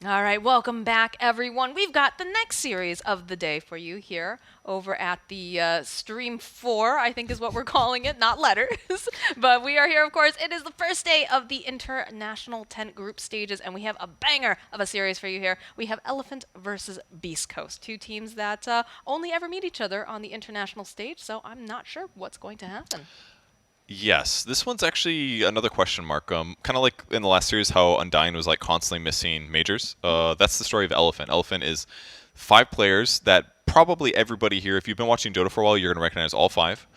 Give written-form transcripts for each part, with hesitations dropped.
All right, welcome back, everyone. We've got the next series of the day for you here over at the Stream 4, I think is what we're calling it, not letters. But we are here, of course. It is the first day of the International 10 group stages, and we have a banger of a series for you here. We have Elephant versus Beastcoast, two teams that only ever meet each other on the international stage, so I'm not sure what's going to happen. Yes, this one's actually another question mark. Kind of like in the last series, how Undyne was like constantly missing majors. That's the story of Elephant. Elephant is 5 players that probably everybody here, if you've been watching Dota for a while, you're gonna recognize all 5.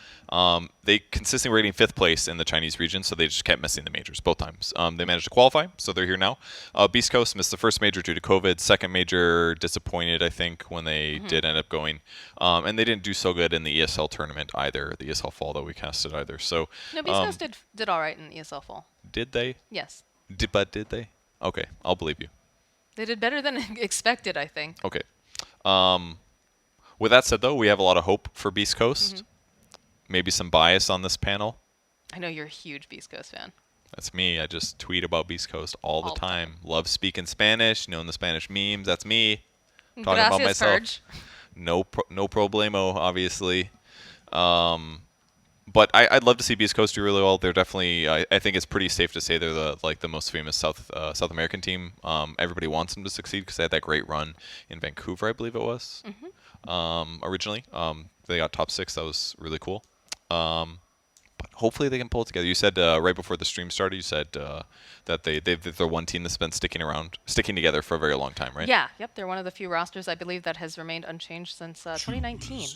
They consistently rating 5th place in the Chinese region, so they just kept missing the majors both times. They managed to qualify, so they're here now. Beast Coast missed the first major due to COVID. Second major disappointed, I think, when they did end up going, and they didn't do so good in the ESL tournament either, the ESL fall that we casted either. So No, Beastcoast did all right in ESL Fall. did they? Yes. But did they? Okay, I'll believe you. They did better than expected, I think. Okay. Um, with that said, though, we have a lot of hope for Beast Coast. Maybe some bias on this panel. I know you're a huge Beast Coast fan. That's me. I just tweet about Beast Coast all the All the time. Love speaking Spanish, knowing the Spanish memes. That's me. Talking about Gracias, myself. Purge. No problemo, obviously. But I'd love to see Beast Coast do really well. They're definitely. I think it's pretty safe to say they're the most famous South American team. Everybody wants them to succeed because they had that great run in Vancouver, I believe it was. Originally, they got top 6. That was really cool. But hopefully they can pull it together. You said right before the stream started, you said that they're one team that's been sticking together for a very long time, right? Yeah, yep. They're one of the few rosters I believe that has remained unchanged since 2019.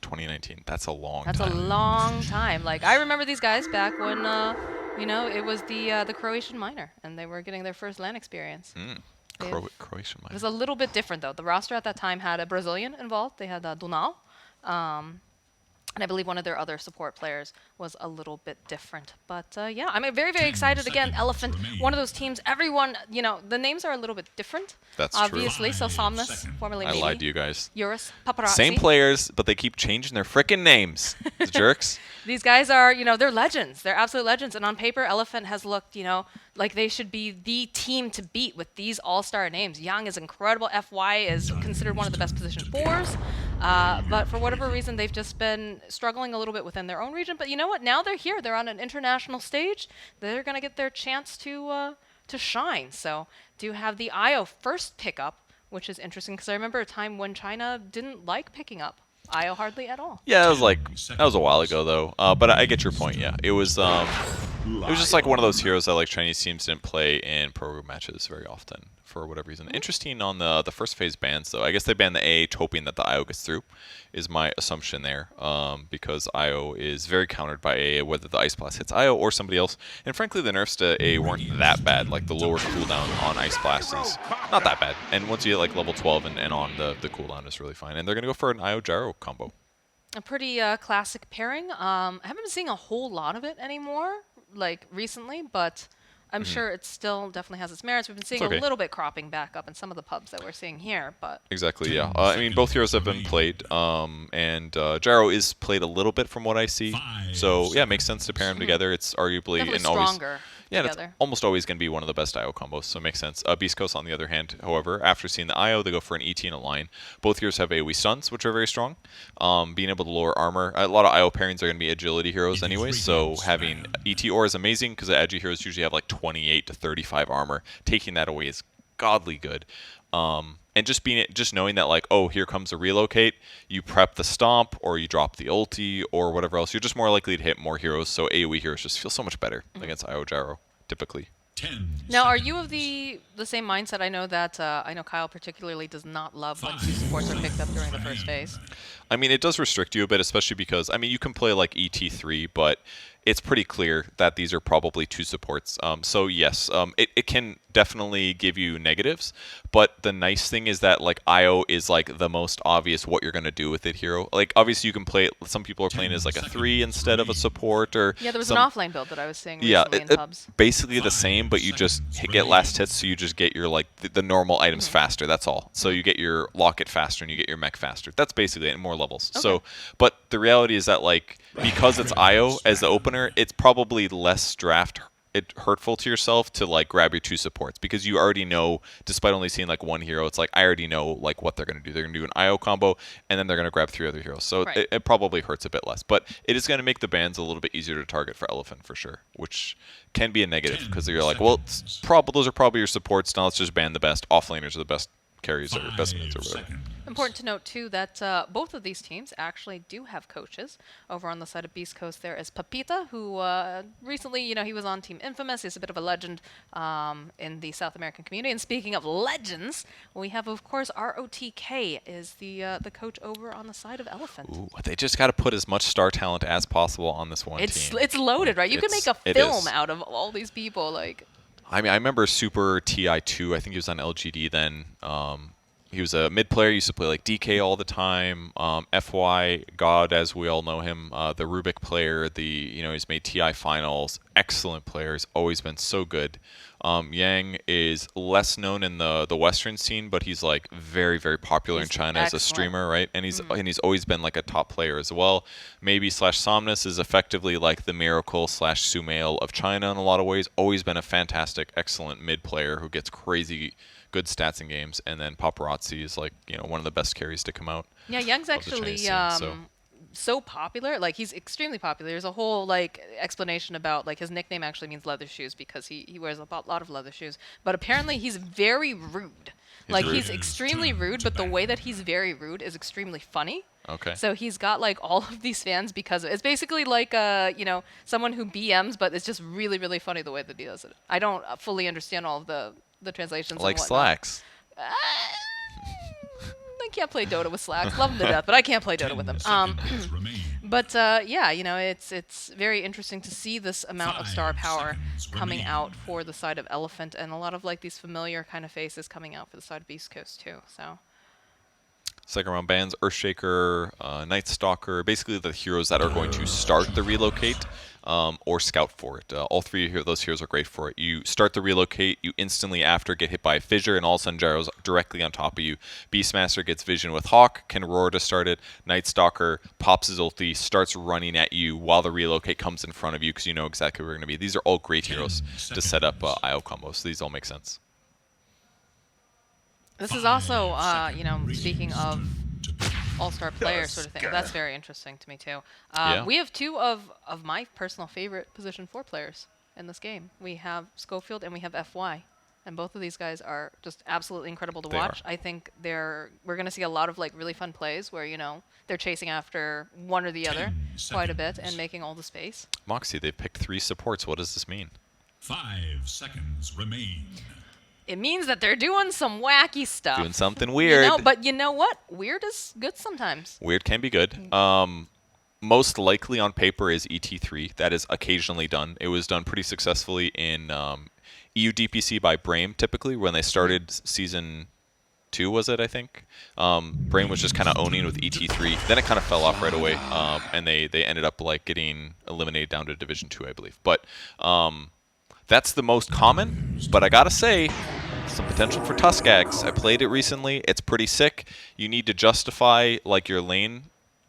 2019. That's a long That's a time. long time. Like I remember these guys back when it was the Croatian minor and they were getting their first LAN experience. Croatian It was minor. a little bit different though. The roster at that time had a Brazilian involved. They had Dunal. And I believe one of their other support players was a little bit different. But yeah, I'm very, very excited. Again, Elephant, one of those teams, everyone, the names are a little bit different. That's true. Obviously. So Somnus, formerly I Mimi. lied to you guys. Eurus, Paparazzi. Same players, but they keep changing their frickin' names. The jerks. These guys are, they're legends. They're absolute legends. And on paper, Elephant has looked, like they should be the team to beat with these all-star names. Yang is incredible. FY is considered one of the best position 4s. But for whatever reason, they've just been struggling a little bit within their own region. But you know what? Now they're here. They're on an international stage. They're going to get their chance to shine. So do have the IO first pickup, which is interesting because I remember a time when China didn't like picking up IO hardly at all. Yeah, that was a while ago though. But I get your point. Yeah, it was just like one of those heroes that like Chinese teams didn't play in pro matches very often for whatever reason. Interesting on the first phase bans though. I guess they banned the AH hoping that the IO gets through, is my assumption there. Because IO is very countered by AA, whether the Ice Blast hits IO or somebody else. And frankly, the nerfs to AA weren't that bad. Like the lower cooldown on Ice Blast is not that bad. And once you get like level 12 and on, the cooldown is really fine. And they're gonna go for an IO Gyro combo. A pretty classic pairing. I haven't been seeing a whole lot of it anymore, like recently, but I'm sure it still definitely has its merits. We've been seeing It's okay. a little bit cropping back up in some of the pubs that we're seeing here, but Exactly, yeah. I mean, both heroes have been played, and Gyro is played a little bit from what I see. So, yeah, it makes sense to pair them together. It's arguably definitely and always stronger yeah, it's together. almost always going to be one of the best IO combos, so it makes sense. Beast Coast, on the other hand, however, after seeing the IO, they go for an ET and a line. Both heroes have AoE stuns, which are very strong. Being able to lower armor. A lot of IO pairings are going to be agility heroes anyway, so having ET or is amazing because the edgy heroes usually have like 28 to 35 armor. Taking that away is godly good. And just knowing that like, oh, here comes a relocate, you prep the stomp or you drop the ulti or whatever else, you're just more likely to hit more heroes. So AoE heroes just feel so much better against IO Gyro typically. Now, are you of the same mindset? I know Kyle particularly does not love when two supports are picked up during the first phase. I mean, it does restrict you a bit, especially because, I mean, you can play like ET3, but it's pretty clear that these are probably 2 supports. So yes, it can definitely give you negatives, but the nice thing is that like IO is like the most obvious what you're going to do with it hero. Like obviously you can play it, some people are playing as like a 3 instead of a support or Yeah, there was some, an offlane build that I was seeing yeah, recently in pubs. basically the same, but you just get last hits, so you just get your like the normal items faster. That's all. So you get your locket faster and you get your mech faster. That's basically it, and more levels. Okay. So, but the reality is that like because it's IO as the opener, it's probably less draft. it hurtful to yourself to like grab your 2 supports because you already know, despite only seeing like 1 hero, it's like I already know like what they're gonna do. They're gonna do an IO combo and then they're gonna grab 3 other heroes. So Right. it probably hurts a bit less, but it is gonna make the bans a little bit easier to target for Elephant for sure, which can be a negative because you're like, well, those are probably your supports. Now let's just ban the best offlaners or the best carries or best mids or whatever. Important to note too that both of these teams actually do have coaches. Over on the side of Beastcoast, there is Papita, who recently, he was on Team Infamous. He's a bit of a legend in the South American community. And speaking of legends, we have, of course, ROTK is the coach over on the side of Elephant. Ooh, they just got to put as much star talent as possible on this one team. It's loaded, right? You can make a It film is. out of all these people, like. I mean, I remember Super TI2. I think he was on LGD then. He was a mid player. Used to play like DK all the time. FY God, as we all know him, the Rubik player. He's made TI finals. Excellent player. He's always been so good. Yang is less known in the Western scene, but he's like very, very popular in China as a streamer, right? And he's always been like a top player as well. Maybe slash Somnus is effectively like the Miracle slash Sumail of China in a lot of ways. Always been a fantastic, excellent mid player who gets crazy good stats in games. And then Paparazzi is like one of the best carries to come out. Yeah, Young's of the actually Chinese scene, so popular. Like, he's extremely popular. There's a whole like explanation about like his nickname actually means leather shoes because he wears a lot of leather shoes. But apparently he's very rude. He's extremely rude, but the way that he's very rude is extremely funny. Okay. So he's got like all of these fans because it's basically like someone who BMs, but it's just really, really funny the way that he does it. I don't fully understand all of the translations. Like and whatnot. slacks. I can't play Dota with Slacks. Love them to death, but I can't play Dota with them. But it's very interesting to see this amount of star power coming out for the side of Elephant, and a lot of like these familiar kind of faces coming out for the side of Beastcoast too. So. Second round bans, Earthshaker, Night Stalker, basically the heroes that are going to start the relocate or scout for it. All 3 of those heroes are great for it. You start the relocate, you instantly after get hit by a fissure, and all of a sudden Gyro's directly on top of you. Beastmaster gets vision with Hawk, can roar to start it. Night Stalker pops his ulti, starts running at you while the relocate comes in front of you because you know exactly where you're going to be. These are all great heroes to set up IO combos, so these all make sense. This is also, speaking of all-star player sort of thing. That's very interesting to me too. We have 2 of my personal favorite position 4 players in this game. We have Schofield and we have FY, and both of these guys are just absolutely incredible to watch. I think we're going to see a lot of like really fun plays where they're chasing after one or the other quite a bit and making all the space. Moxie, they've picked 3 supports. What does this mean? 5 seconds remain. It means that they're doing some wacky stuff. Doing something weird. But you know what? Weird is good sometimes. Weird can be good. Most likely on paper is ET3. That is occasionally done. It was done pretty successfully in EU DPC by Brame, typically, when they started Season 2, was it, I think? Brame was just kind of owning with ET3. Then it kind of fell off right away, and they ended up like getting eliminated down to Division 2, I believe. But that's the most common, but I gotta say, some potential for Tuskags. I played it recently. It's pretty sick. You need to justify like your lane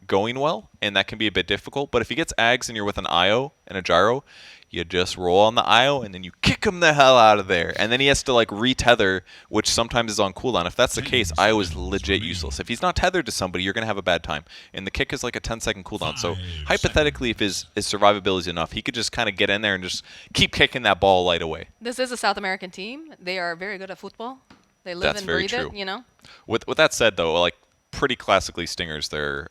going well, and that can be a bit difficult. But if he gets Ags and you're with an IO and a Gyro, you just roll on the IO and then you kick him the hell out of there. And then he has to like retether, which sometimes is on cooldown. If that's the case, IO is legit useless. If he's not tethered to somebody, you're going to have a bad time. And the kick is like a 10-second cooldown. So hypothetically, if his survivability is enough, he could just kind of get in there and just keep kicking that ball light away. This is a South American team. They are very good at football. They live and breathe it, With that said, though, like pretty classically Stingers, they're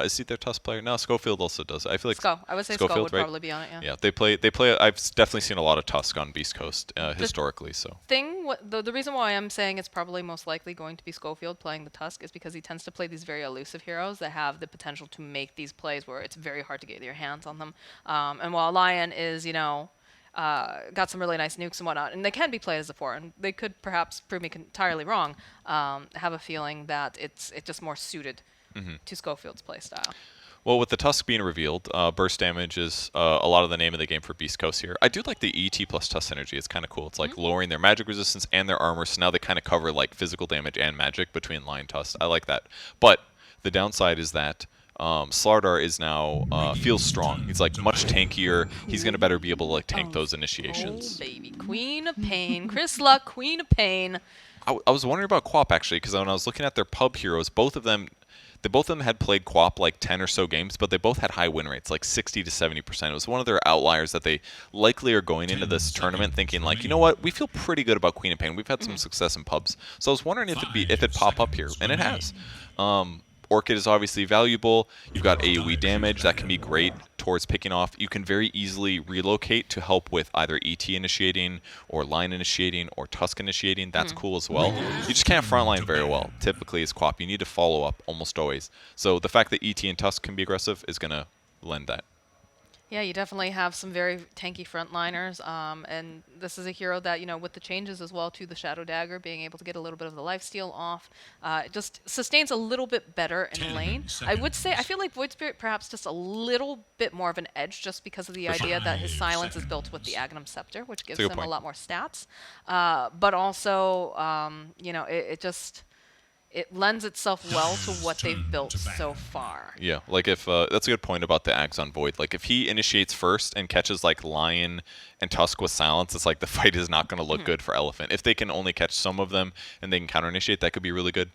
is he their Tusk player? No, Schofield also does. I feel like I would say Schofield would probably be on it. Yeah. Yeah, they play. I've definitely seen a lot of Tusk on Beastcoast historically. So the reason why I'm saying it's probably most likely going to be Schofield playing the Tusk is because he tends to play these very elusive heroes that have the potential to make these plays where it's very hard to get your hands on them. And while Lion is, got some really nice nukes and whatnot, and they can be played as a 4, and they could perhaps prove me entirely wrong. Have a feeling that it's just more suited to Schofield's playstyle. Well, with the Tusk being revealed, burst damage is a lot of the name of the game for Beastcoast here. I do like the ET plus Tusk synergy. It's kind of cool. It's like lowering their magic resistance and their armor, so now they kind of cover like physical damage and magic between Lion Tusk. I like that. But the downside is that Slardar is now feels strong. He's like much tankier. He's gonna better be able to like tank those Oh, initiations. baby. Queen of Pain. Chris Luck, Queen of Pain. I was wondering about Quap actually, because when I was looking at their pub heroes, they both of them had played Quap like 10 or so games, but they both had high win rates, like 60 to 70%. It was one of their outliers that they likely are going into this tournament thinking like, you know what, we feel pretty good about Queen of Pain. We've had some success in pubs, so I was wondering if it'd pop up here, and it has. Orchid is obviously valuable. You've got AoE damage that can be great towards picking off. You can very easily relocate to help with either ET initiating or line initiating or Tusk initiating. That's cool as well. You just can't frontline very well. Typically as Quap, you need to follow up almost always. So the fact that ET and Tusk can be aggressive is going to lend that. Yeah, you definitely have some very tanky frontliners, and this is a hero that, with the changes as well to the Shadow Dagger, being able to get a little bit of the lifesteal off, it just sustains a little bit better in lane. I would say, I feel like Void Spirit perhaps just a little bit more of an edge just because of the idea that his silence is built with the Agnum Scepter, which gives him a lot more stats. But also, it lends itself well to what they've built so far. Yeah, like if that's a good point about the Ags on Void. Like if he initiates first and catches like Lion and Tusk with silence, it's like the fight is not going to look good for Elephant. If they can only catch some of them and they can counter initiate, that could be really good.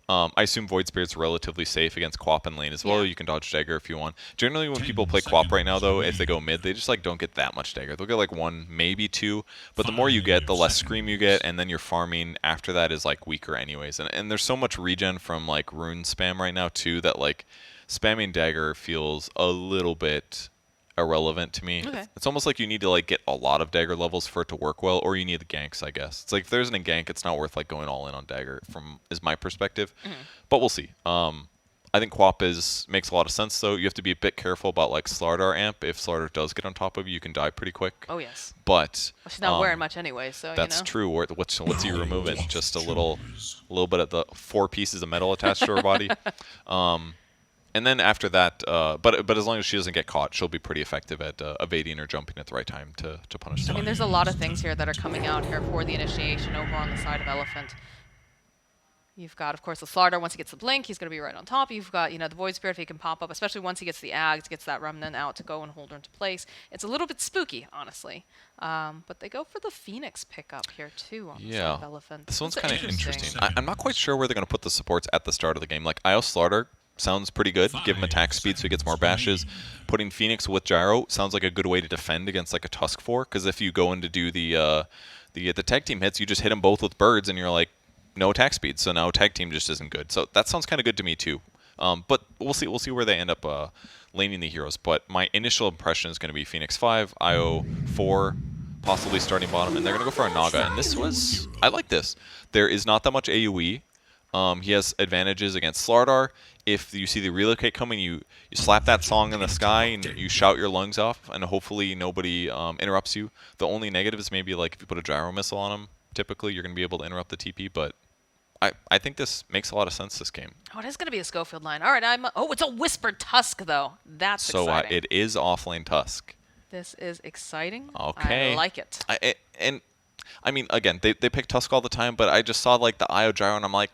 I assume Void Spirit's relatively safe against Quap and lane as well. Yeah. You can dodge Dagger if you want. Generally, when people play Quap right now, though, if they go mid, they just like don't get that much Dagger. They'll get like 1, maybe 2. But the more you get, the less Scream you get, and then your farming after that is like weaker anyways. And there's so much regen from like rune spam right now too that like spamming Dagger feels a little bit irrelevant to me. Okay. It's almost like you need to like get a lot of Dagger levels for it to work well, or you need the ganks, I guess. It's like if there isn't a gank, it's not worth like going all in on Dagger is my perspective. But we'll see. I think Quap makes a lot of sense though. You have to be a bit careful about like Slardar amp. If Slardar does get on top of you, you can die pretty quick. Oh yes. But Well, she's not wearing much anyway, so that's true. What's he removing? Just a little bit of the 4 pieces of metal attached to her body. And then after that, but as long as she doesn't get caught, she'll be pretty effective at evading or jumping at the right time to punish I someone. mean, there's a lot of things here that are coming out here for the initiation over on the side of Elephant. You've got, of course, the Slardar. Once he gets the Blink, he's going to be right on top. You've got, the Void Spirit, if he can pop up, especially once he gets the Ags, gets that Remnant out to go and hold her into place. It's a little bit spooky, honestly. But they go for the Phoenix pickup here, too, on the side of Elephant. This one's kind of interesting. I'm not quite sure where they're going to put the supports at the start of the game. Like, IO Slardar sounds pretty good. Give him attack speed so he gets more bashes. Putting Phoenix with Gyro sounds like a good way to defend against like a Tusk 4, because if you go in to do the tag team hits, you just hit them both with birds and you're like, no attack speed. So now tag team just isn't good. So that sounds kind of good to me too. But we'll see where they end up laning the heroes. But my initial impression is going to be Phoenix 5, IO 4, possibly starting bottom, and they're going to go for a Naga. And I like this. There is not that much AoE. He has advantages against Slardar. If you see the relocate coming, you slap that song in the sky and you shout your lungs off, and hopefully nobody interrupts you. The only negative is maybe like if you put a gyro missile on him, typically you're going to be able to interrupt the TP, but I think this makes a lot of sense this game. Oh, it is going to be a Schofield line. All right, it's a Whispered Tusk, though. That's so exciting. It is offlane Tusk. This is exciting. Okay. I like it. I mean, again, they pick Tusk all the time, but I just saw like the IO gyro and I'm like,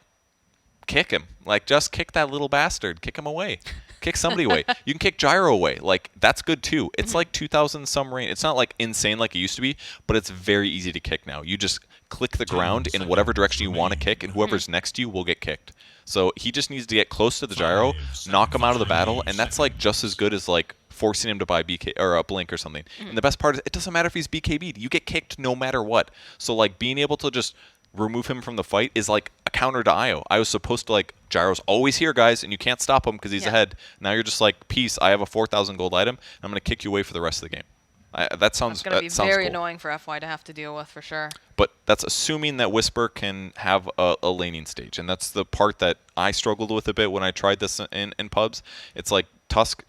kick him. Like, just kick that little bastard. Kick him away. Kick somebody away. You can kick Gyro away. Like, that's good too. It's like 2,000 some range. It's not like insane like it used to be, but it's very easy to kick now. You just click the ground in whatever direction you want to kick, and whoever's next to you will get kicked. So he just needs to get close to the Gyro, knock him out of the battle, and that's like just as good as like forcing him to buy BK or a blink or something. And the best part is it doesn't matter if he's BKB'd. You get kicked no matter what. So like being able to just remove him from the fight is like a counter to IO. IO's supposed to like, Gyro's always here, guys, and you can't stop him because he's ahead. Now you're just like, peace, I have a 4,000 gold item, and I'm going to kick you away for the rest of the game. That's going to be very annoying for FY to have to deal with, for sure. But that's assuming that Whisper can have a laning stage, and that's the part that I struggled with a bit when I tried this in pubs. It's like Tusk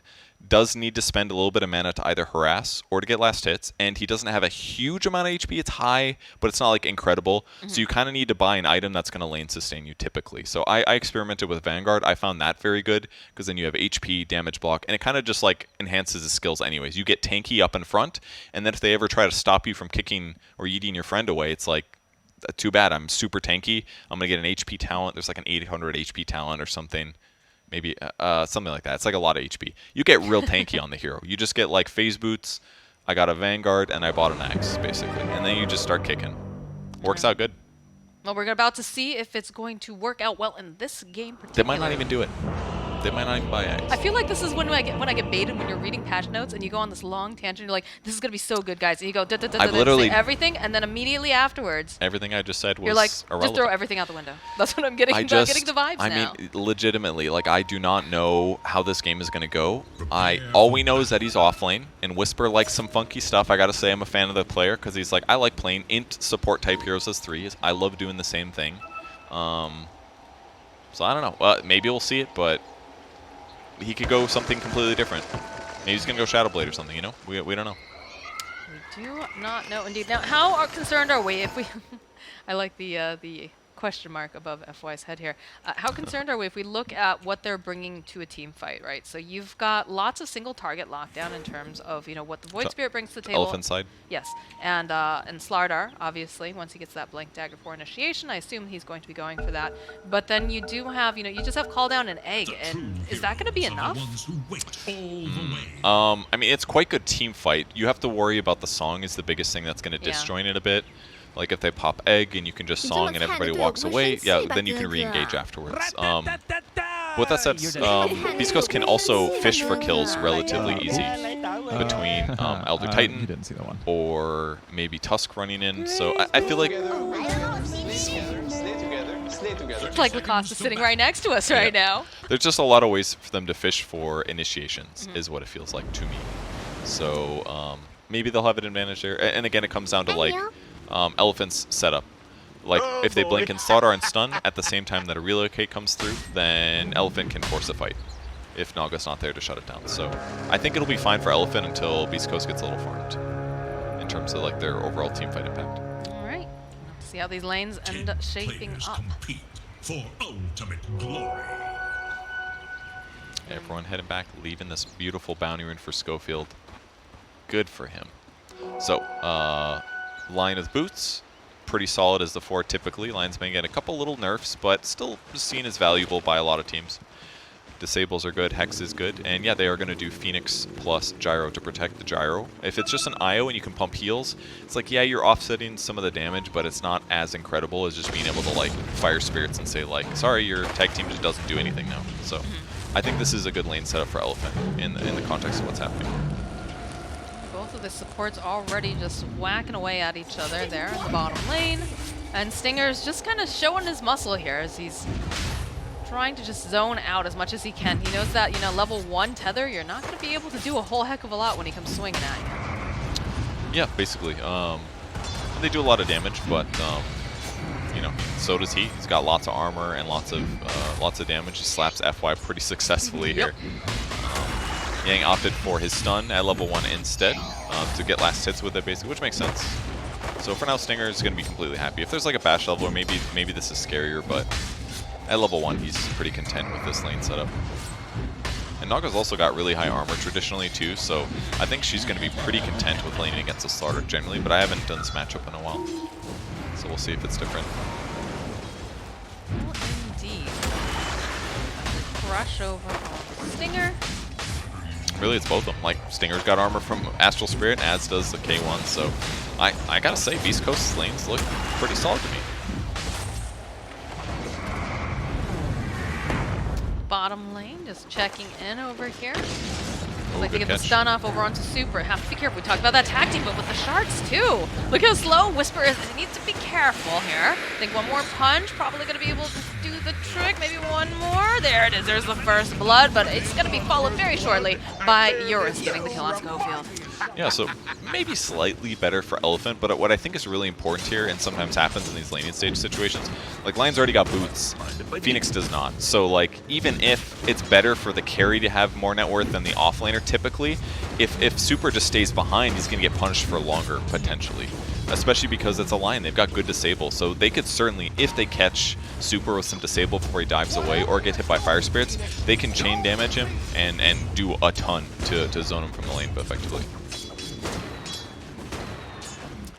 does need to spend a little bit of mana to either harass or to get last hits, and he doesn't have a huge amount of HP. It's high, but it's not like incredible. So you kind of need to buy an item that's going to lane sustain you typically. So I experimented with Vanguard. I found that very good because then you have HP, damage block, and it kind of just like enhances his skills anyways. You get tanky up in front, and then if they ever try to stop you from kicking or eating your friend away, it's like, too bad. I'm super tanky. I'm going to get an HP talent. There's like an 800 HP talent or something. Maybe something like that. It's like a lot of HP. You get real tanky on the hero. You just get like phase boots. I got a Vanguard and I bought an Axe basically, and then you just start kicking. Works out good. Well, we're about to see if it's going to work out well in this game particularly. They might not even do it. They might not even buy Axe. I feel like this is when I get baited when you're reading patch notes and you go on this long tangent. You're like, "This is gonna be so good, guys," and you go, I've literally say everything, and then immediately afterwards, everything I just said was you're like, irrelevant. "Just throw everything out the window." That's what I'm getting. I'm getting the vibes now. I mean, legitimately, like I do not know how this game is gonna go. All we know is that he's off lane, and Whisper likes some funky stuff. I gotta say, I'm a fan of the player because he's like, I like playing int support type heroes as 3s. I love doing the same thing. So I don't know. Maybe we'll see it, but he could go something completely different. Maybe he's gonna go Shadowblade or something. You know, we don't know. We do not know indeed. Now, how concerned are we if we? I like the question mark above FY's head here. How concerned are we if we look at what they're bringing to a team fight, right? So you've got lots of single target lockdown in terms of what the Void Spirit brings to the table. Elephant side. Yes, and Slardar, obviously, once he gets that Blank Dagger for initiation, I assume he's going to be going for that. But then you do have, you just have Call Down and Egg, and is that going to be enough? I mean, it's quite good team fight. You have to worry about the song is the biggest thing that's going to disjoint it a bit. Like if they pop Egg and you can just song and everybody walks away, yeah, then you can re-engage afterwards. With that said, Beastcoast can also fish for kills relatively easy between Elder Titan didn't see that one. or maybe Tusk running in. So I feel like It's like Lacoste is sitting right next to us right now. there's just a lot of ways for them to fish for initiations, is what it feels like to me. So maybe they'll have an advantage there. And again, it comes down to like Elephant's setup. Like if they blink and Slardar and stun at the same time that a relocate comes through, then Elephant can force a fight if Naga's not there to shut it down. So I think it'll be fine for Elephant until Beastcoast gets a little farmed in terms of like their overall team fight impact. All right, let's see how these lanes end up shaping up. Compete for ultimate glory. Everyone heading back, leaving this beautiful bounty rune for Schofield. Good for him. So, line of boots, pretty solid as the 4 typically. Lines may get a couple little nerfs, but still seen as valuable by a lot of teams. Disables are good, Hex is good, and yeah, they are going to do Phoenix plus Gyro to protect the Gyro. If it's just an IO and you can pump heals, it's like, yeah, you're offsetting some of the damage, but it's not as incredible as just being able to like fire spirits and say like, sorry, your tag team just doesn't do anything now. So I think this is a good lane setup for Elephant in the context of what's happening. Both of the supports already just whacking away at each other there in the bottom lane. And Stinger's just kind of showing his muscle here as he's trying to just zone out as much as he can. He knows that, level 1 tether, you're not going to be able to do a whole heck of a lot when he comes swinging at you. Yeah, basically. They do a lot of damage, but so does he. He's got lots of armor and lots of damage. He slaps FY pretty successfully here. Yang opted for his stun at level 1 instead to get last hits with it, basically, which makes sense. So for now, Stinger is going to be completely happy. If there's like a bash level, or maybe this is scarier, but at level 1, he's pretty content with this lane setup. And Naga's also got really high armor traditionally too, so I think she's going to be pretty content with laning against the Slardar generally, but I haven't done this matchup in a while. So we'll see if it's different. Well, indeed. Crush over on Stinger. Really, it's both of them. Like, Stinger's got armor from Astral Spirit, as does the K1, so I gotta say, Beastcoast's lanes look pretty solid to me. Bottom lane, just checking in over here. Oh, Like to good get the catch. stun off over onto Super. Have to be careful. We talked about that tag team, but with the shards too. Look how slow Whisper is. He needs to be careful here. I think one more punch, probably going to be able to do the trick. Maybe one more. There it is. There's the first blood, but it's going to be followed very shortly by Eurus getting the kill on Schofield. Yeah, so maybe slightly better for Elephant, but what I think is really important here, and sometimes happens in these laning stage situations, like Lion's already got boots, Phoenix does not. So like, even if it's better for the carry to have more net worth than the offlaner typically, if Super just stays behind, he's going to get punished for longer, potentially. Especially because it's a Lion, they've got good disable, so they could certainly, if they catch Super with some disable before he dives away or get hit by Fire Spirits, they can chain damage him and do a ton to zone him from the lane effectively.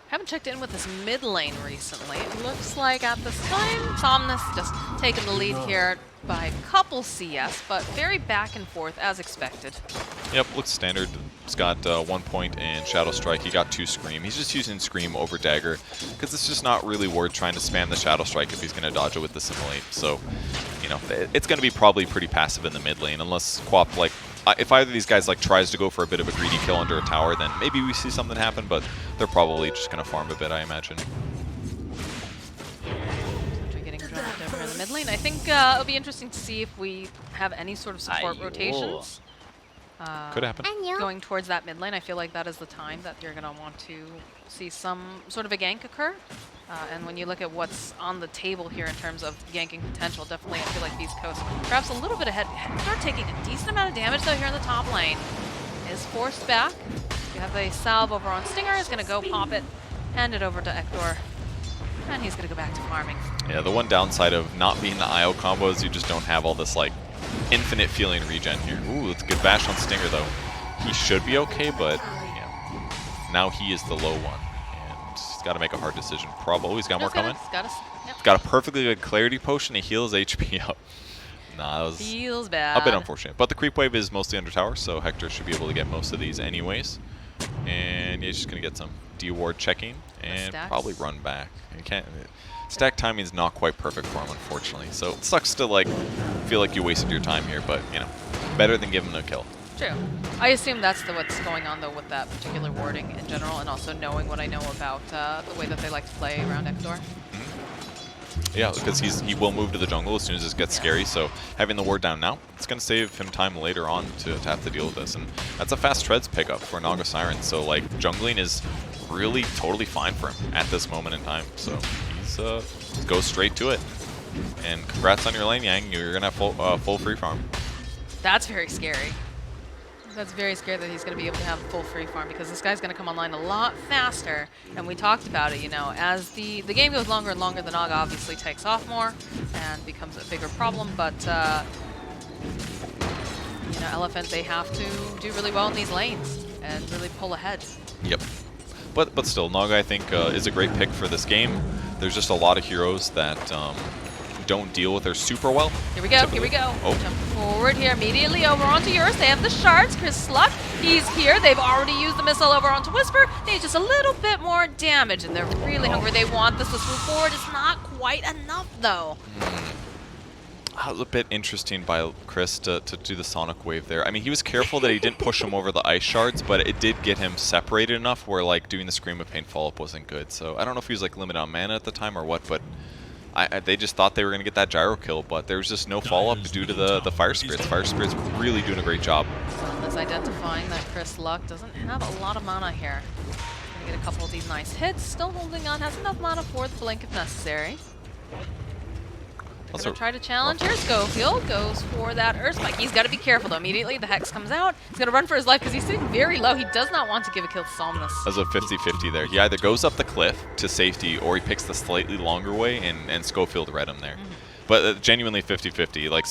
Haven't checked in with this mid lane recently. It looks like at this time, Somnus just taking the lead here by a couple CS, but very back and forth as expected. Yep, looks standard. He's got 1 point in Shadow Strike. He got 2 Scream. He's just using Scream over Dagger because it's just not really worth trying to spam the Shadow Strike if he's going to dodge it with the Assimilate. So, you know, it's going to be probably pretty passive in the mid lane unless Quap, like, if either of these guys like tries to go for a bit of a greedy kill under a tower, then maybe we see something happen, but they're probably just going to farm a bit, I imagine. Getting dropped over in the mid lane. I think it'll be interesting to see if we have any sort of support rotations. Could happen. Going towards that mid lane, I feel like that is the time that you're going to want to see some sort of a gank occur. And when you look at what's on the table here in terms of ganking potential, definitely I feel like Beastcoast perhaps a little bit ahead. Start taking a decent amount of damage though here in the top lane. Is forced back. You have a salve over on Stinger, is going to go pop it, hand it over to Ektor, and he's going to go back to farming. Yeah, the one downside of not being the IO combo is you just don't have all this like infinite feeling regen here. Ooh, it's a good bash on Stinger though. He should be okay, but yeah, now he is the low one. He's got to make a hard decision. Probably. He's got more coming. Got a perfectly good clarity potion. He heals HP up. Nah, that was feels bad. A bit unfortunate. But the creep wave is mostly under tower, so Hector should be able to get most of these anyways. And yeah, he's just going to get some D-ward checking and probably run back. You can't. Stack timing is not quite perfect for him, unfortunately. So it sucks to like feel like you wasted your time here, but you know, better than giving him a kill. True. I assume that's what's going on though with that particular warding in general, and also knowing what I know about the way that they like to play around Ektor. Yeah, because he will move to the jungle as soon as it gets scary, so having the ward down now, it's going to save him time later on to have to deal with this. And that's a fast treads pickup for Naga Siren, so like jungling is really totally fine for him at this moment in time. So he's goes straight to it. And congrats on your lane, Yang. You're going to have full free farm. That's very scary. That's very scary that he's going to be able to have full free farm because this guy's going to come online a lot faster. And we talked about it, you know, as the game goes longer and longer, the Naga obviously takes off more and becomes a bigger problem. But, you know, Elephant, they have to do really well in these lanes and really pull ahead. Yep. But still, Naga, I think, is a great pick for this game. There's just a lot of heroes that don't deal with her super well. Here we go, typically. Here we go. Oh. Jump forward here immediately over onto yours. They have the shards. Chris Sluck, he's here. They've already used the missile over onto Whisper. They need just a little bit more damage, and they're really hungry. They want this to move forward. It's not quite enough, though. That was a bit interesting by Chris to do the Sonic Wave there. I mean, he was careful that he didn't push him over the ice shards, but it did get him separated enough where, like, doing the Scream of Pain follow-up wasn't good. So I don't know if he was, like, limited on mana at the time or what, but they just thought they were going to get that gyro kill, but there was just no follow-up due to the Fire Spirits. Fire Spirits really doing a great job. Somnus identifying that Chris Luck doesn't have a lot of mana here. Gonna get a couple of these nice hits. Still holding on, has enough mana for the blink if necessary. Gonna try to challenge here. Schofield goes for that Earth Spike. He's got to be careful though. Immediately the Hex comes out. He's gonna run for his life because he's sitting very low. He does not want to give a kill to Somnus. That's a 50-50 there. He either goes up the cliff to safety or he picks the slightly longer way and Schofield read him there. But genuinely 50-50. Like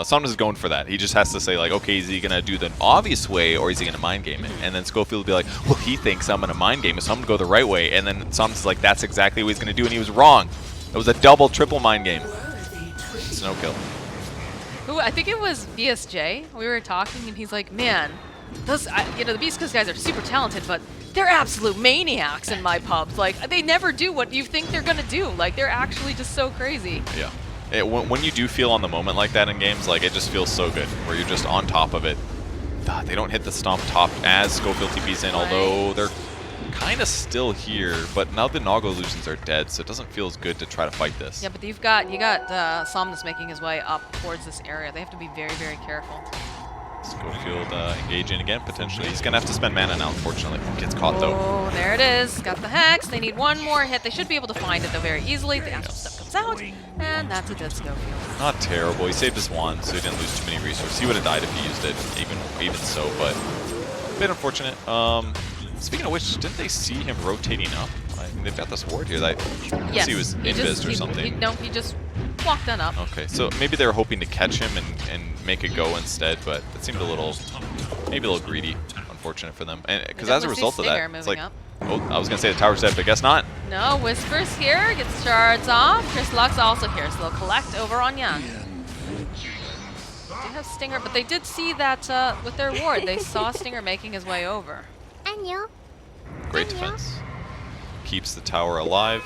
Somnus is going for that. He just has to say like, okay, is he gonna do the obvious way or is he gonna mind game it? And then Schofield will be like, well, he thinks I'm gonna mind game it, so I'm gonna go the right way. And then Somnus is like, that's exactly what he's gonna do, and he was wrong. It was a double, triple mind game. It's no kill. Ooh, I think it was BSJ. We were talking, and he's like, "Man, those you know the Beastcoast guys are super talented, but they're absolute maniacs in my pubs. Like they never do what you think they're gonna do. Like they're actually just so crazy." Yeah. When you do feel on the moment like that in games, like it just feels so good, where you're just on top of it. They don't hit the stomp top as Schofield TP's in, although they're kind of still here, but now the Naga illusions are dead, so it doesn't feel as good to try to fight this. Yeah, but you got Somnus making his way up towards this area. They have to be very, very careful. Schofield engaging again, potentially. He's going to have to spend mana now, unfortunately. Gets caught, though. Oh, there it is. Got the Hex. They need one more hit. They should be able to find it, though, very easily. The Astral Step comes out, and that's a dead Schofield. Not terrible. He saved his wand, so he didn't lose too many resources. He would have died if he used it, even so, but a bit unfortunate. Speaking of which, didn't they see him rotating up? I mean, they've got this ward here. Yes, he was invised or something. No, he just walked on up. Okay, so maybe they were hoping to catch him and make it go instead, but it seemed maybe a little greedy, unfortunate for them. And because as a result of that, it's like Oh, I was going to say the tower's dead, but guess not. No, Whispers here, gets shards off. Chris Luck's also here, so they'll collect over on Young. They have Stinger, but they did see that with their ward. They saw Stinger making his way over. Great defense. Keeps the tower alive.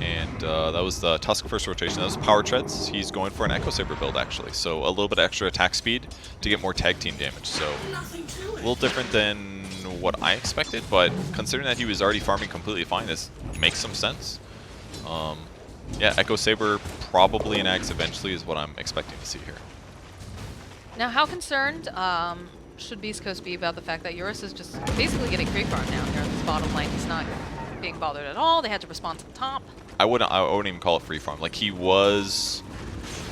And that was the Tusk first rotation. That was Power Treads. He's going for an Echo Saber build, actually. So a little bit extra attack speed to get more tag team damage. So a little different than what I expected, but considering that he was already farming completely fine, this makes some sense. Yeah, Echo Saber probably in Axe eventually is what I'm expecting to see here. Now, how concerned should Beastcoast be about the fact that Eurus is just basically getting free farm now here in this bottom lane? He's not being bothered at all. They had to respond to the top. I wouldn't even call it free farm. Like, he was...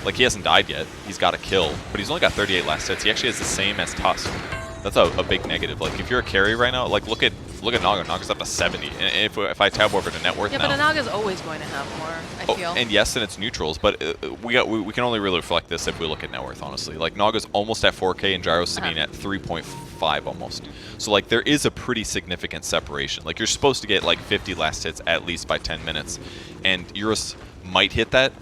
Like, he hasn't died yet. He's got a kill, but he's only got 38 last hits. He actually has the same as Tusk. That's a big negative. Like, if you're a carry right now, like, look at Naga. Naga's up to 70. And if I tab over to net worth yeah, now... but a Naga's always going to have more, I feel. And yes, and it's neutrals, but we can only really reflect this if we look at net worth, honestly. Like, Naga's almost at 4K and Gyro's sitting at 3.5 almost. So, like, there is a pretty significant separation. Like, you're supposed to get, like, 50 last hits at least by 10 minutes. And Eurus might hit that,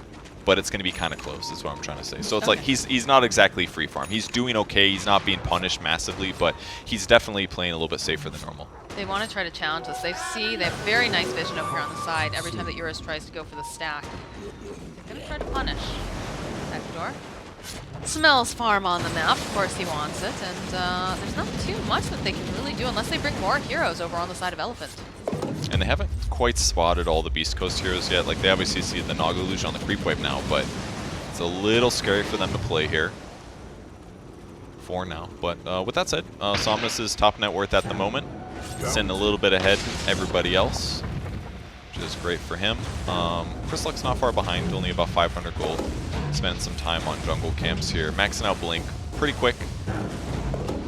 but it's going to be kind of close, is what I'm trying to say. So it's like he's not exactly free farm. He's doing okay. He's not being punished massively, but he's definitely playing a little bit safer than normal. They want to try to challenge us. They have very nice vision over here on the side every time that Eurus tries to go for the stack. They're going to try to punish. Hector smells farm on the map. Of course he wants it, and there's not too much that they can really do unless they bring more heroes over on the side of Elephant. And they haven't quite spotted all the Beast Coast heroes yet. Like, they obviously see the Naga illusion on the creep wave now, but it's a little scary for them to play here for now. But with that said, Somnus is top net worth at the moment, sitting a little bit ahead everybody else, which is great for him. Chris Luck's not far behind, only about 500 gold. Spending some time on jungle camps here, maxing out Blink pretty quick.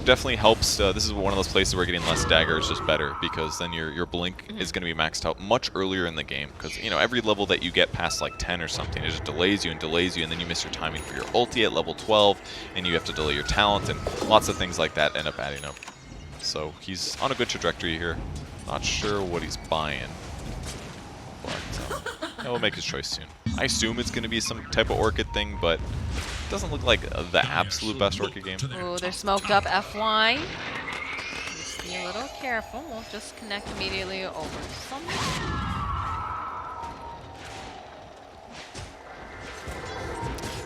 Definitely helps. This is one of those places where getting less dagger is just better, because then your blink is going to be maxed out much earlier in the game, because you know every level that you get past like 10 or something, it just delays you, and then you miss your timing for your ulti at level 12, and you have to delay your talent, and lots of things like that end up adding up. So he's on a good trajectory here. Not sure what he's buying, but he'll make his choice soon. I assume it's going to be some type of Orchid thing, but it doesn't look like the absolute best Orchid game. Ooh, they're smoked up FY. Just be a little careful. We'll just connect immediately over something.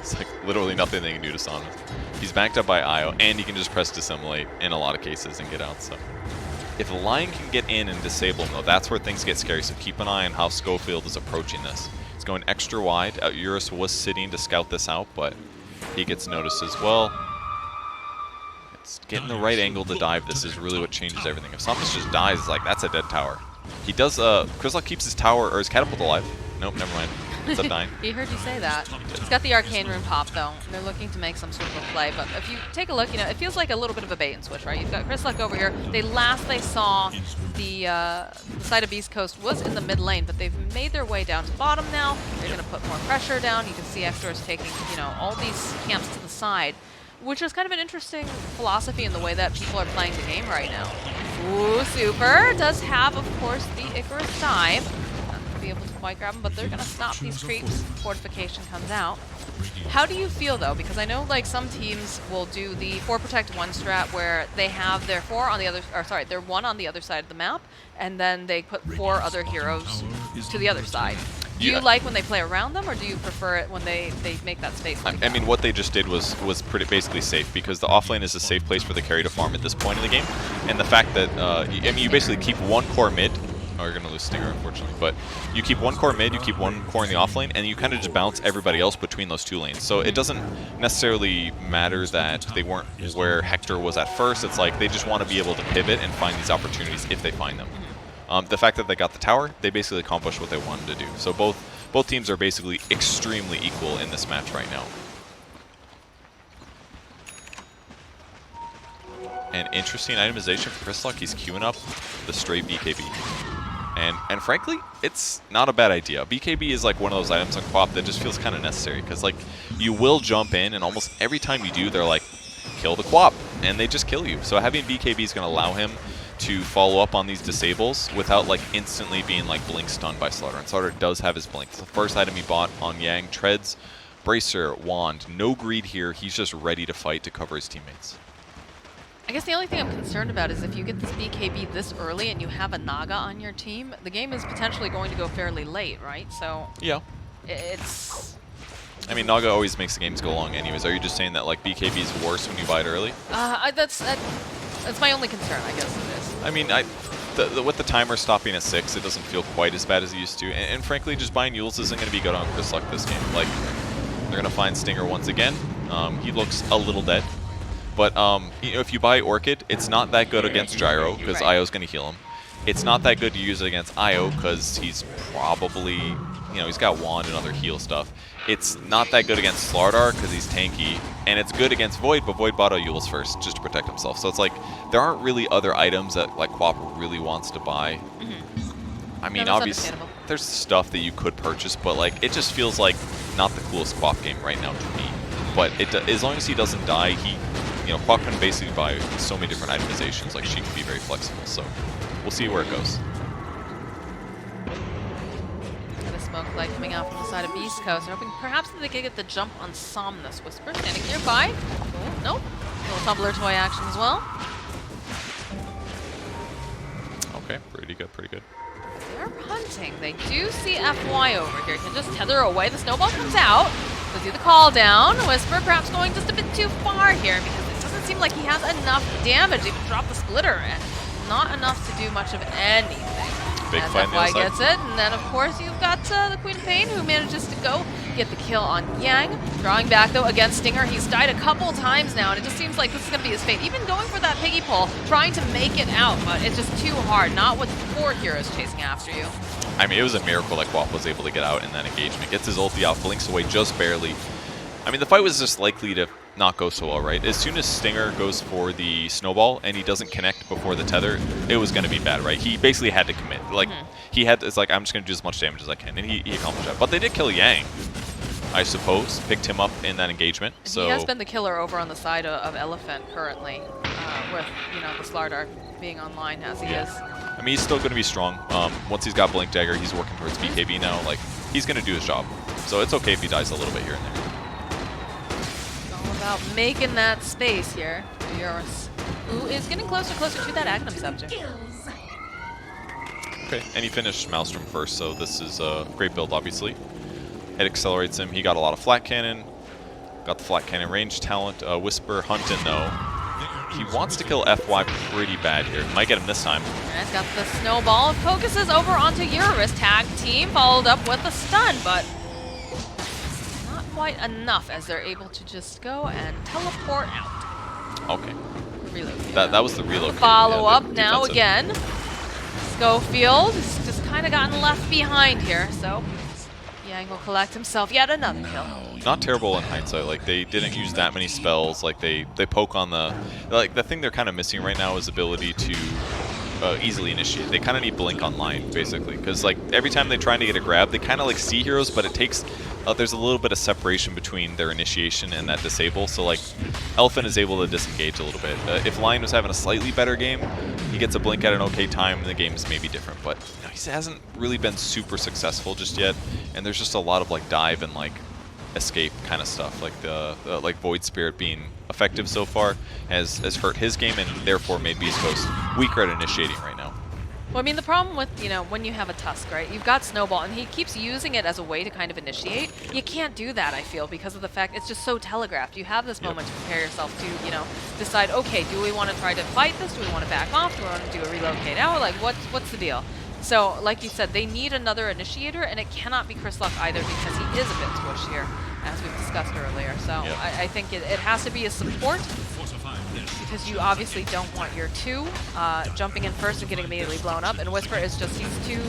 It's like literally nothing they can do to Son. He's backed up by Io, and he can just press Dissimulate in a lot of cases and get out. So if Lion can get in and disable him, though, that's where things get scary. So keep an eye on how Schofield is approaching this. He's going extra wide. Eurus was sitting to scout this out, but he gets noticed as well. It's getting the right angle to dive. This is really what changes everything. If Somnus just dies, it's like, that's a dead tower. He does, Chris Luck keeps his tower, or his catapult alive. Nope, never mind. It's up 9. He heard you say that. He's got the Arcane Rune pop, though. They're looking to make some sort of a play, but if you take a look, you know, it feels like a little bit of a bait and switch, right? You've got Chris Luck over here. They saw the side of Beastcoast was in the mid lane, but they've made their way down to bottom now. They're going to put more pressure down. You can see Extra is taking, you know, all these camps to the side, which is kind of an interesting philosophy in the way that people are playing the game right now. Ooh, Super does have, of course, the Icarus dive. Be able to quite grab them, but they're going to stop these creeps. Fortification comes out. How do you feel, though? Because I know, like, some teams will do the 4 protect 1 strat where they have their 4 on the other, or sorry, their 1 on the other side of the map, and then they put 4 other heroes to the other side. Do you like when they play around them, or do you prefer it when they make that space like I mean, what they just did was pretty basically safe, because the offlane is a safe place for the carry to farm at this point in the game, and the fact that, I mean, you basically keep 1 core mid. Oh, you're going to lose Stinger, unfortunately. But you keep 1 core mid, you keep 1 core in the off lane, and you kind of just bounce everybody else between those 2 lanes. So it doesn't necessarily matter that they weren't where Hector was at first. It's like they just want to be able to pivot and find these opportunities if they find them. The fact that they got the tower, they basically accomplished what they wanted to do. So both teams are basically extremely equal in this match right now. And interesting itemization for Chris Luck. He's queuing up the straight BKB. And frankly, it's not a bad idea. BKB is like one of those items on co-op that just feels kind of necessary, because like you will jump in, and almost every time you do, they're like, kill the co-op, and they just kill you. So having BKB is going to allow him to follow up on these disables without like instantly being like blink stunned by Slaughter. And Slaughter does have his blink. It's the first item he bought on Yang. Treads, Bracer, Wand, no greed here. He's just ready to fight to cover his teammates. I guess the only thing I'm concerned about is if you get this BKB this early and you have a Naga on your team, the game is potentially going to go fairly late, right? So yeah, it's... I mean, Naga always makes the games go long anyways. Are you just saying that like BKB is worse when you buy it early? That's my only concern, I guess it is. I mean, with the timer stopping at 6, it doesn't feel quite as bad as it used to. And frankly, just buying Yules isn't going to be good on Chris Luck this game. Like, they're going to find Stinger once again. He looks a little dead. But you know, if you buy Orchid, it's not that good against Gyro because Right. Io's going to heal him. It's not that good to use it against Io because he's probably, you know, he's got Wand and other heal stuff. It's not that good against Slardar because he's tanky. And it's good against Void, but Void bought Yules first just to protect himself. So it's like, there aren't really other items that like Quap really wants to buy. I mean, No, that's obviously, understandable. there's stuff that you could purchase, but like, it just feels like not the coolest Quap game right now to me. But as long as he doesn't die, you know, Quap can basically buy so many different itemizations. Like, she can be very flexible. So we'll see where it goes. Got a smoke light coming out from the side of Beastcoast. They're hoping perhaps that they could get the jump on Somnus. Whisper standing nearby. Oh, nope. Little tumbler toy action as well. Okay, pretty good, pretty good. They're hunting. They do see FY over here. Can just tether away. The snowball comes out. They do the call down. Whisper perhaps going just a bit too far here because it doesn't seem like he has enough damage to even drop the splitter and not enough to do much of anything. Big As fight on the FY other side. gets it, and then of course you've got the Queen of Pain who manages to go get the kill on Yang. Drawing back though against Stinger. He's died a couple times now, and it just seems like this is going to be his fate. Even going for that piggy pull, trying to make it out, but it's just too hard. Not with 4 heroes chasing after you. I mean, it was a miracle that Quap was able to get out in that engagement. Gets his ulti out, blinks away just barely. I mean, the fight was just likely to not go so well, right? As soon as Stinger goes for the snowball and he doesn't connect before the tether, it was going to be bad, right? He basically had to commit. Like, he had, it's like, I'm just going to do as much damage as I can, and he accomplished that. But they did kill Yang, I suppose. Picked him up in that engagement. So He has been the killer over on the side of Elephant currently, with, you know, the Slardar being online as he is. I mean, he's still going to be strong. Once he's got Blink Dagger, he's working towards BKB now. Like, he's going to do his job. So it's okay if he dies a little bit here and there. It's all about making that space here. Eurus, who is getting closer and closer to that Agnum Scepter. Okay, and he finished Maelstrom first, so this is a great build, obviously. It accelerates him. He got a lot of flat cannon. Got the flat cannon range talent. Whisper, Huntin, though. He wants to kill FY pretty bad here. Might get him this time. Alright, got the snowball. Focuses over onto Eurus. Tag team followed up with a stun, but not quite enough as they're able to just go and teleport out. Okay. Reload. That was the reload. Follow Yeah, up the now defensive. again. Schofield has just kind of gotten left behind here, so Yang will collect himself yet another kill. Not terrible in hindsight. Like, they didn't use that many spells. Like, they poke on the... Like, the thing they're kind of missing right now is ability to easily initiate. They kind of need Blink online, basically. Because, like, every time they're trying to get a grab, they kind of, like, see heroes, but it takes... there's a little bit of separation between their initiation and that disable. So, like, Elephant is able to disengage a little bit. If Lion was having a slightly better game, he gets a Blink at an okay time, and the game is maybe different. But you know, he hasn't really been super successful just yet. And there's just a lot of, like, dive and, like, escape kind of stuff. Like like Void Spirit being effective so far has hurt his game and therefore made Beastcoast weaker at initiating right now. Well, I mean, the problem with, you know, when you have a Tusk, right, you've got Snowball, and he keeps using it as a way to kind of initiate. You can't do that, I feel, because of the fact it's just so telegraphed. You have this moment to prepare yourself to, you know, decide, okay, do we want to try to fight this? Do we want to back off? Do we want to do a relocate out? Like, what's the deal? So, like you said, they need another initiator, and it cannot be Chris Luck either because he is a bit squishier, as we've discussed earlier. So I think it has to be a support because you obviously don't want your 2 jumping in first and getting immediately blown up, and Whisper is just, he's too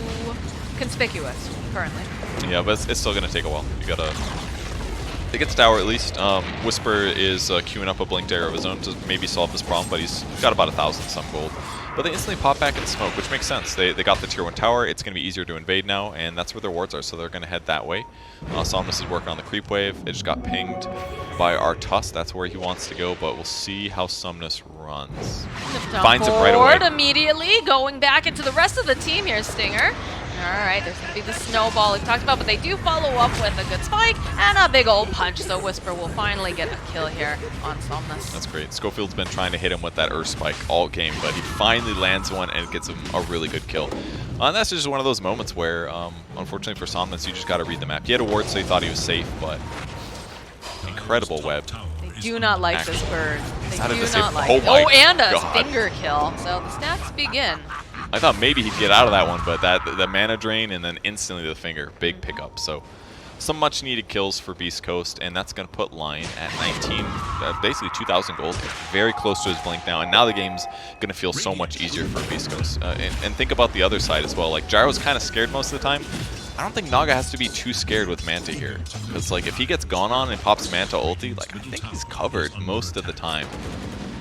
conspicuous currently. Yeah, but it's still going to take a while. You gotta... It gets tower at least. Whisper is queuing up a Blink Dagger of his own to maybe solve this problem, but he's got about 1,000 some gold. But they instantly pop back in smoke, which makes sense. They got the tier 1 tower. It's going to be easier to invade now, and that's where their wards are, so they're going to head that way. Somnus is working on the creep wave. It just got pinged by our Tusk. That's where he wants to go, but we'll see how Somnus runs. Finds him right away. Immediately going back into the rest of the team here, Stinger. All right, there's going to be the snowball we talked about, but they do follow up with a good spike and a big old punch, so Whisper will finally get a kill here on Somnus. That's great. Schofield's been trying to hit him with that Earth Spike all game, but he finally lands one and gets him a really good kill. And that's just one of those moments where, unfortunately for Somnus, you just got to read the map. He had a ward, so he thought he was safe, but incredible web. They do not like this bird. They How did do this not hit? like Oh it. my Oh, and a God. finger kill. So the stats begin. I thought maybe he'd get out of that one, but the mana drain and then instantly the finger, big pickup. So some much needed kills for Beastcoast, and that's going to put Lion at 19, basically 2,000 gold, very close to his blink now. And now the game's going to feel so much easier for Beastcoast. And think about the other side as well. Like Gyro's kind of scared most of the time. I don't think Naga has to be too scared with Manta here, because like if he gets gone on and pops Manta ulti, like I think he's covered most of the time.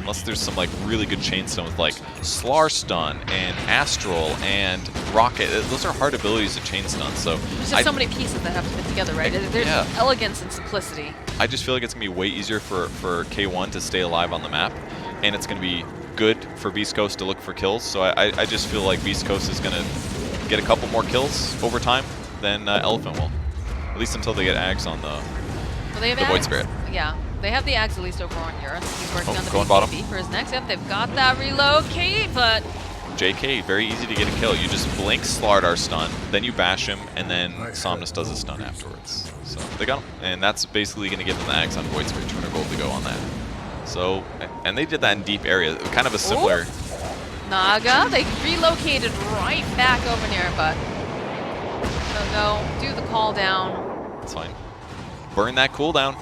Unless there's some like really good chain stun with like Slar Stun and Astral and Rocket. Those are hard abilities to chain stun. So There's just so many pieces that have to fit together, right? There's elegance and simplicity. I just feel like it's going to be way easier for K1 to stay alive on the map. And it's going to be good for Beastcoast to look for kills. So I just feel like Beastcoast is going to get a couple more kills over time than Elephant will. At least until they get Ags on the Void Spirit. Yeah. They have the Ags at least over on Eurus. He's working on the going bottom. BKB for his next. Yep, they've got that relocate, but JK, very easy to get a kill. You just blink Slardar stun, then you bash him, and then Somnus does a stun afterwards. So they got him. And that's basically going to give them the Ags on Void Spirit, 200 gold to go on that. So, and they did that in deep area. Kind of a similar... Ooh. Naga, they relocated right back over near, but they'll go do the call down. It's fine. Burn that cooldown.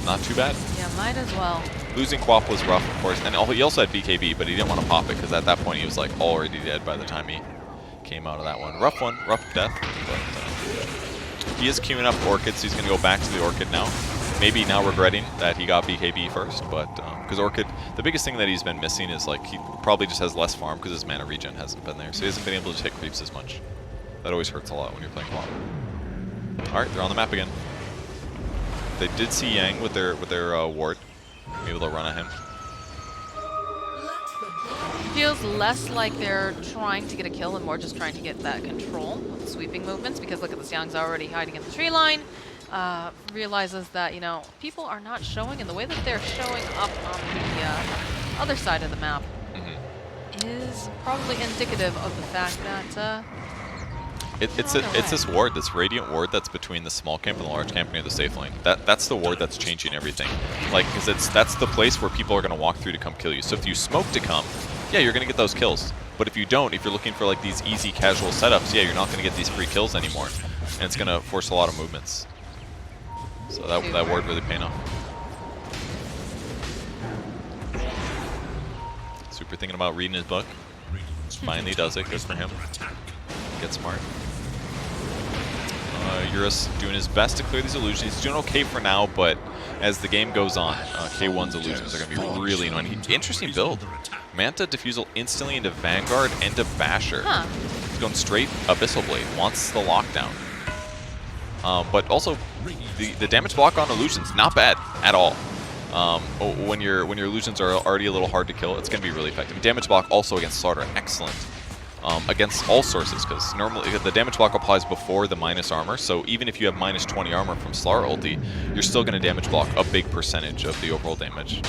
Not too bad. Yeah, might as well. Losing Quap was rough, of course. And he also had BKB, but he didn't want to pop it because at that point he was like already dead by the time he came out of that one. Rough death. But he is queuing up Orchid, so he's going to go back to the Orchid now. Maybe now regretting that he got BKB first, but because Orchid, the biggest thing that he's been missing is like he probably just has less farm because his mana regen hasn't been there, so he hasn't been able to hit creeps as much. That always hurts a lot when you're playing Quap. All right, they're on the map again. They did see Yang with their ward. Maybe they'll run at him. Feels less like they're trying to get a kill and more just trying to get that control of the sweeping movements, because look at this, Yang's already hiding in the tree line. Realizes that, you know, people are not showing, and the way that they're showing up on the other side of the map is probably indicative of the fact that It's this ward, this Radiant ward that's between the small camp and the large camp near the safe lane. That's the ward that's changing everything. Like, because that's the place where people are going to walk through to come kill you. So if you smoke to come, yeah, you're going to get those kills. But if you don't, if you're looking for like these easy casual setups, yeah, you're not going to get these free kills anymore. And it's going to force a lot of movements. So that ward really paying off. Super thinking about reading his book. Finally does it. Good for him. Get smart. Eurus doing his best to clear these illusions. He's doing okay for now, but as the game goes on, K1's illusions are going to be really annoying. Interesting build. Manta Diffusal instantly into Vanguard and to Basher. He's going straight Abyssal Blade. Wants the lockdown. But also, the damage block on illusions, not bad at all. When your illusions are already a little hard to kill, it's going to be really effective. Damage block also against Slaughter, excellent. Against all sources, because normally the damage block applies before the minus armor, so even if you have minus 20 armor from Slar ulti, you're still going to damage block a big percentage of the overall damage.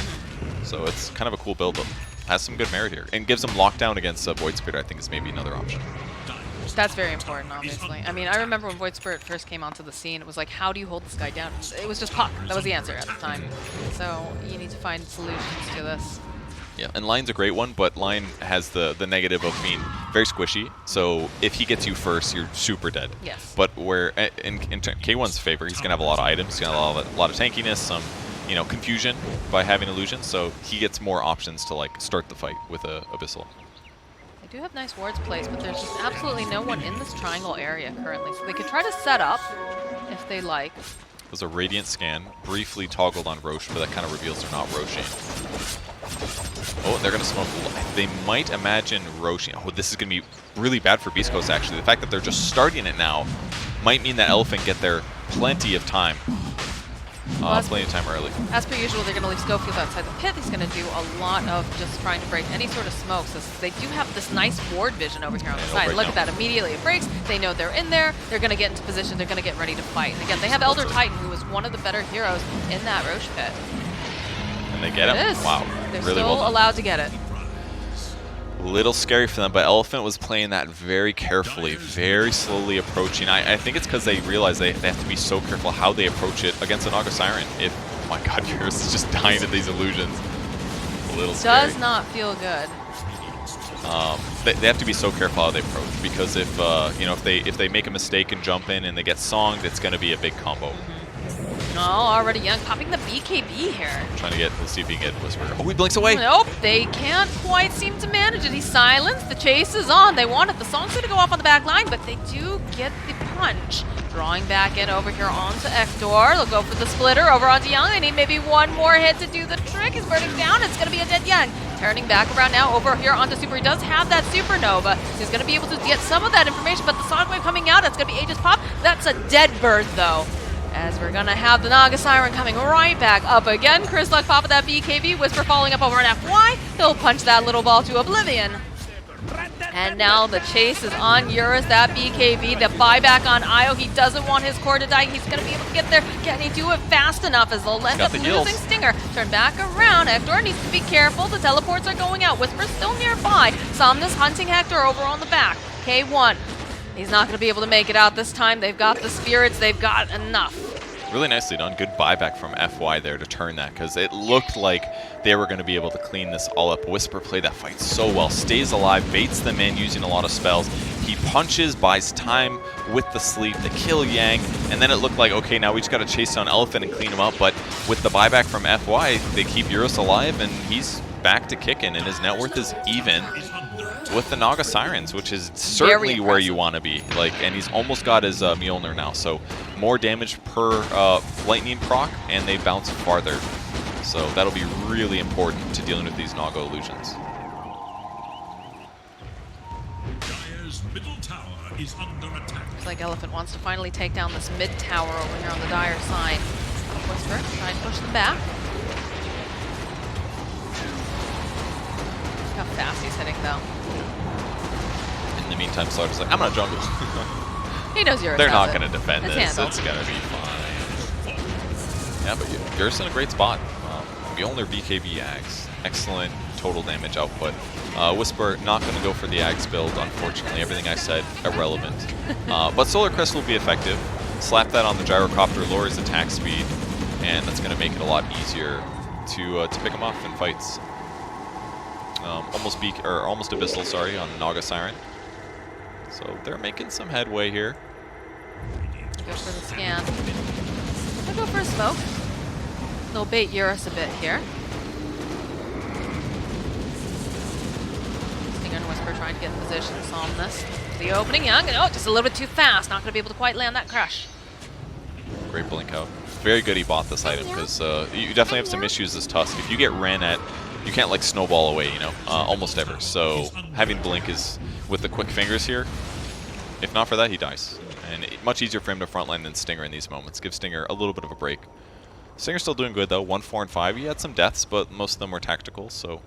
So it's kind of a cool build, but has some good merit here. And gives them lockdown against Void Spirit, I think is maybe another option. That's very important, obviously. I mean, I remember when Void Spirit first came onto the scene, it was like, how do you hold this guy down? It was just pop. That was the answer at the time. So you need to find solutions to this. Yeah, and Lion's a great one, but Lion has the negative of being very squishy. So if he gets you first, you're super dead. Yes. But where in K1's favor, he's gonna have a lot of items. He's gonna have a lot of tankiness, some confusion by having illusions. So he gets more options to like start the fight with a Abyssal. They do have nice wards placed, but there's just absolutely no one in this triangle area currently. So they could try to set up if they like. There's a Radiant scan, briefly toggled on Roche, but that kind of reveals they're not Roshing. Oh, they're going to smoke. They might imagine Roshi. Oh, this is going to be really bad for Beastcoast, actually. The fact that they're just starting it now might mean that Elephant get there plenty of time. Plenty of time early. As per usual, they're going to leave Schofield outside the pit. He's going to do a lot of just trying to break any sort of smoke. So they do have this nice ward vision over here on the side. Look at that. Immediately it breaks. They know they're in there. They're going to get into position. They're going to get ready to fight. And again, they have Elder Titan, who is one of the better heroes in that Roche pit. And they get him? Wow. They're really still well allowed to get it. A little scary for them, but Elephant was playing that very carefully, very slowly approaching. I think it's because they realize they have to be so careful how they approach it against a Naga Siren. If, oh my god, Eurus is just dying to these illusions. A little scary. Does not feel good. They have to be so careful how they approach, because if you know, if they make a mistake and jump in and they get songed, it's going to be a big combo. Oh, already Young popping the BKB here. Trying to get, let's see if he can get Whisper. Oh, he blinks away. Nope, they can't quite seem to manage it. He's silenced. The chase is on. They wanted the song's going to go off on the back line, but they do get the punch. Drawing back in over here onto Ektor. They'll go for the splitter over onto Young. They need maybe one more hit to do the trick. He's burning down. It's going to be a dead Young. Turning back around now over here onto Super. He does have that Supernova. He's going to be able to get some of that information, but the Sonic Wave coming out, it's going to be Aegis Pop. That's a dead bird, though. As we're going to have the Naga Siren coming right back up again. Chris Luck popping that BKB. Whisper following up over an FY. He'll punch that little ball to oblivion. And now the chase is on Eurus, that BKB, the buyback on Io. He doesn't want his core to die. He's going to be able to get there. Can he do it fast enough as they'll end up losing Stinger? Turn back around. Hector needs to be careful. The teleports are going out. Whisper's still nearby. Somnus hunting Hector over on the back. K1. He's not going to be able to make it out this time. They've got the spirits. They've got enough. Really nicely done. Good buyback from FY there to turn that, because it looked like they were going to be able to clean this all up. Whisper played that fight so well. Stays alive, baits them in using a lot of spells. He punches, buys time with the sleep to kill Yang, and then it looked like, okay, now we just got to chase down Elephant and clean him up. But with the buyback from FY, they keep Eurus alive, and he's back to kicking, and his net worth is even with the Naga Sirens, which is certainly where you want to be. And he's almost got his Mjolnir now, so more damage per lightning proc, and they bounce farther. So that'll be really important to dealing with these Naga illusions. Dire's middle tower is under attack. Looks like Elephant wants to finally take down this mid tower over here on the Dire side. Whisper, try and push them back. Look how fast he's hitting, though. In the meantime, Slark's like, I'm gonna jungle. He knows Eurus. They're not gonna defend It's this. handled. It's gonna be fine. Yeah, but Eurus in a great spot. Mjolnir BKB Ags. Excellent total damage output. Whisper not going to go for the Ags build, unfortunately. Everything I said, irrelevant. But Solar Crest will be effective. Slap that on the Gyrocopter, lower his attack speed, and that's going to make it a lot easier to pick him off in fights. Almost Abyssal, sorry, on Naga Siren. So they're making some headway here. Go for the scan. They'll go for a smoke. They'll bait Eurus a bit here. Stinger and Whisper trying to get in position. Somnus. The opening, Young. Oh, just a little bit too fast. Not going to be able to quite land that crush. Great blink out. Very good he bought this item, because you definitely have some issues as Tusk. If you get ran at, you can't like snowball away, you know, almost ever. So having blink is, with the quick fingers here, if not for that, he dies. And much easier for him to frontline than Stinger in these moments. Give Stinger a little bit of a break. Stinger's still doing good though, 1, 4, and 5. He had some deaths, but most of them were tactical, so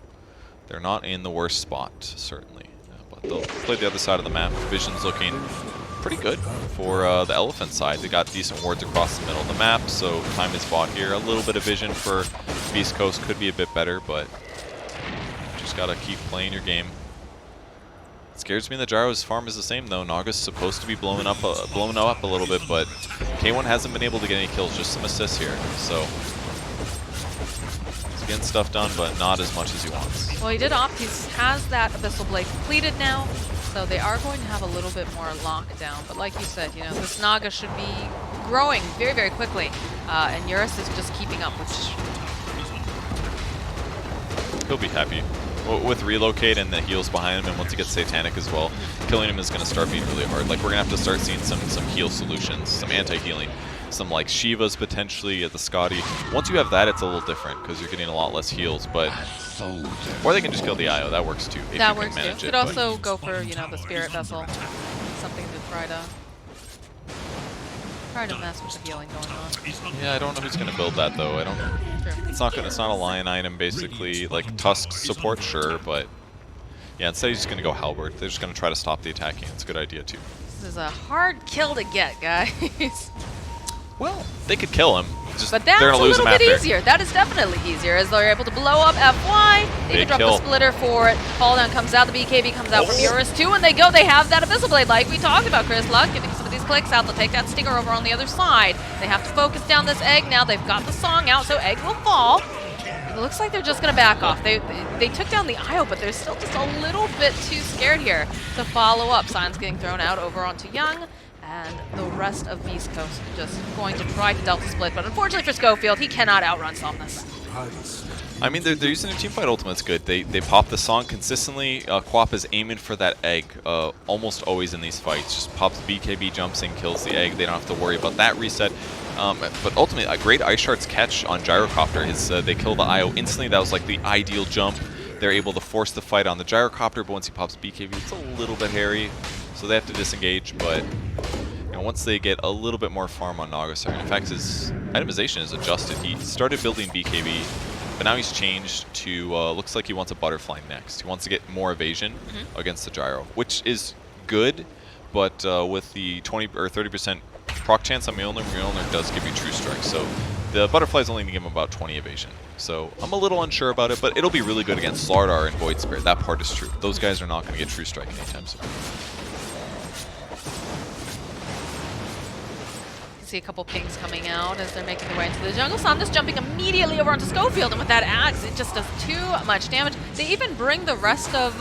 they're not in the worst spot, certainly. But they'll play the other side of the map. Vision's looking pretty good for the Elephant side. They got decent wards across the middle of the map, so time is bought here. A little bit of vision for Beastcoast could be a bit better, but just gotta keep playing your game. Scares me the Gyro's farm is the same though. Naga's supposed to be blowing up a little bit, but K1 hasn't been able to get any kills, just some assists here. So he's getting stuff done, but not as much as he wants. Well, he did opt. He has that Abyssal Blade completed now, so they are going to have a little bit more lockdown. But like you said, you know, this Naga should be growing very, very quickly, and Eurus is just keeping up, which he'll be happy. With Relocate and the heals behind him, and once he gets Satanic as well, killing him is going to start being really hard. Like, we're going to have to start seeing some heal solutions, some anti-healing, some like Shivas potentially at the Scotty. Once you have that, it's a little different because you're getting a lot less heals, but Or they can just kill the IO. That works too. If That you works can too. manage Could it. also go for, you know, the Spirit Vessel. Something to try to mess with the healing going on. Yeah, I don't know who's gonna build that though. I don't. True. It's not a lion item basically. Like Tusk support, sure, but yeah. Instead, he's just gonna go Halberd. They're just gonna try to stop the attacking. It's a good idea too. This is a hard kill to get, guys. Well, they could kill him. Just But that's they're a gonna lose little him bit after. easier. That is definitely easier as they're able to blow up FY. They Big can drop kill. the splitter for it. Fall down comes out. The BKB comes out from Eurus too, and they go. They have that Abyssal Blade like we talked about. Chris Luck getting some of these clicks out. They'll take that Stinger over on the other side. They have to focus down this Egg now. They've got the song out, so Egg will fall. It looks like they're just going to back off. They took down the IO, but they're still just a little bit too scared here to follow up. Signs getting thrown out over onto Young. And the rest of Beastcoast just going to try to Delta Split, but unfortunately for Schofield, he cannot outrun Somnus. I mean, they're using their teamfight ultimates good. They pop the song consistently. Quap is aiming for that egg almost always in these fights. Just pops BKB, jumps in, kills the egg. They don't have to worry about that reset. But ultimately, a great Ice Shards catch on Gyrocopter. They kill the IO instantly. That was like the ideal jump. They're able to force the fight on the Gyrocopter, but once he pops BKB, it's a little bit hairy. So they have to disengage, but you know, once they get a little bit more farm on Nagasar, in fact, his itemization is adjusted. He started building BKB, but now he's changed to, looks like he wants a Butterfly next. He wants to get more evasion against the Gyro, which is good, but with the 20 or 30% proc chance on Mjolnir does give you True Strike. So the Butterfly's only going to give him about 20 evasion. So I'm a little unsure about it, but it'll be really good against Slardar and Void Spirit. That part is true. Those guys are not going to get True Strike anytime soon. See a couple pings coming out as they're making their way into the jungle. Somnus jumping immediately over onto Schofield, and with that axe, it just does too much damage. They even bring the rest of